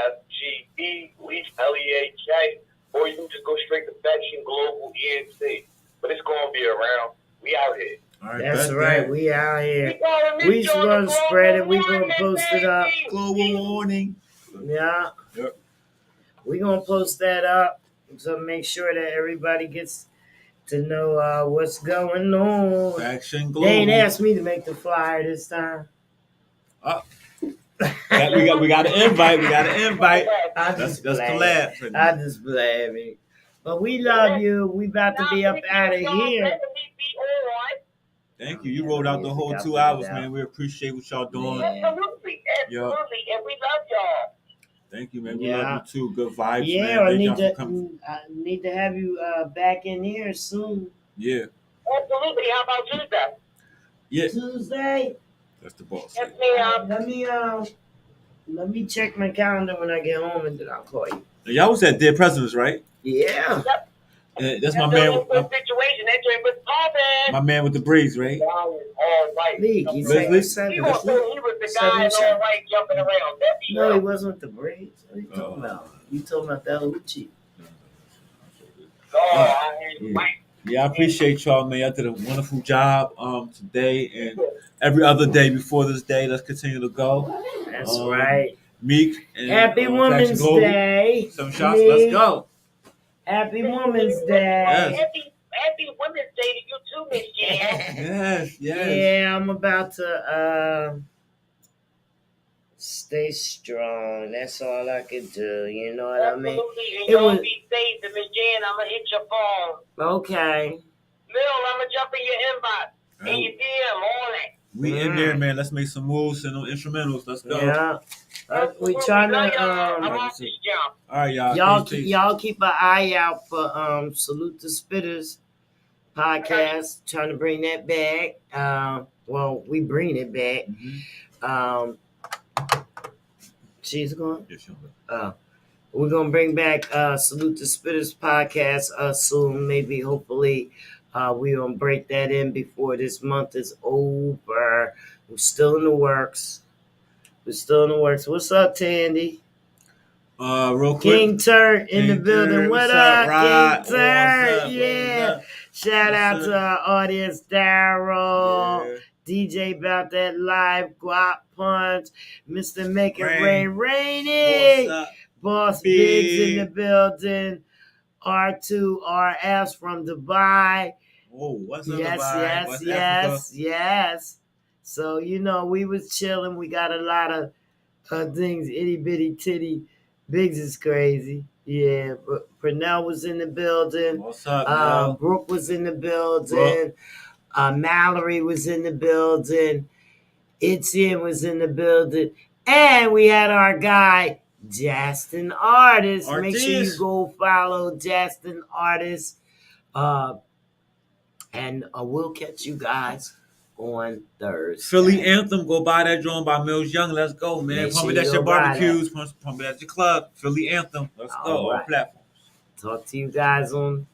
Speaker 5: Leaf LEAK. Or you can just go straight to Faction Global ENT. But it's going to be around. We out here.
Speaker 1: All right.
Speaker 2: That's
Speaker 1: bet
Speaker 2: right.
Speaker 1: that.
Speaker 2: We out here.
Speaker 4: We
Speaker 2: We gonna spread it. We gonna post it up.
Speaker 1: Global warning.
Speaker 2: Yeah.
Speaker 1: Yep.
Speaker 2: We gonna post that up so make sure that everybody gets to know what's going on.
Speaker 1: Faction
Speaker 2: They ain't
Speaker 1: Global.
Speaker 2: asked me to make the flyer this time.
Speaker 1: We got an invite. We got an invite. That's
Speaker 2: collab.
Speaker 1: collab.
Speaker 2: I just blaming. But we love you. We about to be up out of here.
Speaker 1: Thank you. You rolled out the whole 2 hours, man. We appreciate what y'all doing.
Speaker 4: Absolutely.
Speaker 1: Yeah.
Speaker 4: And we love y'all.
Speaker 1: Thank you, man. We
Speaker 2: Yeah.
Speaker 1: love you too. Good vibes,
Speaker 2: Yeah,
Speaker 1: man.
Speaker 2: I
Speaker 1: Thank
Speaker 2: need
Speaker 1: y'all for coming.
Speaker 2: to have you back in here soon.
Speaker 1: Yeah.
Speaker 4: Absolutely. How about Tuesday?
Speaker 1: Yeah.
Speaker 2: Tuesday.
Speaker 1: That's the boss.
Speaker 4: Yes, ma'am.
Speaker 2: Let me check my calendar when I get home and then I'll call you.
Speaker 1: Y'all was at Dead Presidents, right?
Speaker 2: Yeah.
Speaker 1: That's my man.
Speaker 4: Situation. That joint was popping.
Speaker 1: My man with the braids, right?
Speaker 4: All right.
Speaker 2: League. He
Speaker 1: Let's
Speaker 2: said
Speaker 1: leave.
Speaker 2: seven.
Speaker 4: He was the guy in all white jumping around. That's
Speaker 2: No, he wasn't with the braids. What are you talking about? You talking about that Uchi.
Speaker 1: Yeah, I appreciate y'all, man. Y'all did a wonderful job today and every other day before this day. Let's continue to go.
Speaker 2: That's right.
Speaker 1: Meek and
Speaker 2: Happy Women's
Speaker 1: Faction Global.
Speaker 2: Day.
Speaker 1: 7 shots.
Speaker 2: Meek.
Speaker 1: Let's go.
Speaker 2: Happy Women's Day.
Speaker 1: Yes.
Speaker 4: Happy Women's Day to you too, Miss Jan.
Speaker 1: Yes.
Speaker 2: Yeah, I'm about to stay strong. That's all I can do. You know what I mean?
Speaker 4: Absolutely. And
Speaker 2: It
Speaker 4: y'all
Speaker 2: was-
Speaker 4: be safe. And Miss Jan, I'm going to hit your phone.
Speaker 2: Okay.
Speaker 4: Lil, I'm going to jump in your inbox. In your DM, all that.
Speaker 1: We in there, man. Let's make some moves and some instrumentals. Let's go.
Speaker 2: Yeah. We trying
Speaker 4: I'm
Speaker 2: to
Speaker 4: off this jump.
Speaker 1: All right, y'all.
Speaker 2: y'all keep an eye out for Salute the Spitters podcast. Trying to bring that back. Well, we bring it back. She's going.
Speaker 1: Yeah, sure.
Speaker 2: We're gonna bring back Salute the Spitters podcast soon. Maybe, hopefully, we're gonna break that in before this month is over. We're still in the works. What's up, Tandy?
Speaker 1: Real quick.
Speaker 2: King Turk in the
Speaker 1: King
Speaker 2: building.
Speaker 1: Turk,
Speaker 2: What
Speaker 1: what's
Speaker 2: up,
Speaker 1: up, Rod?
Speaker 2: King Turk?
Speaker 1: What's up?
Speaker 2: Yeah.
Speaker 1: What's up?
Speaker 2: Shout out
Speaker 1: What's
Speaker 2: to our audience, Daryl. DJ about that live guap punch. Mr. Make It Rain Rainy.
Speaker 1: What's up?
Speaker 2: Boss
Speaker 1: Big.
Speaker 2: Biggs in the building. R2RS from Dubai.
Speaker 1: Oh, what's up,
Speaker 2: Yes,
Speaker 1: Dubai? West Africa?
Speaker 2: yes. So, we was chilling. We got a lot of things. Itty bitty titty. Biggs is crazy. Yeah, but Purnell was in the building.
Speaker 1: What's up, man?
Speaker 2: Brooke was in the building. Mallory was in the building. Etienne was in the building. And we had our guy, Justin Artist. Make sure you go follow Justin Artist. And we'll catch you guys on Thursday.
Speaker 1: Philly Anthem. Go buy that drum by Mills Young. Let's go, man.
Speaker 2: Make
Speaker 1: Pump
Speaker 2: sure
Speaker 1: it
Speaker 2: you
Speaker 1: at
Speaker 2: go
Speaker 1: your
Speaker 2: buy
Speaker 1: barbecues. Pump it at your club. Philly Anthem. Let's go.
Speaker 2: All
Speaker 1: All
Speaker 2: right.
Speaker 1: platforms.
Speaker 2: Talk to you guys on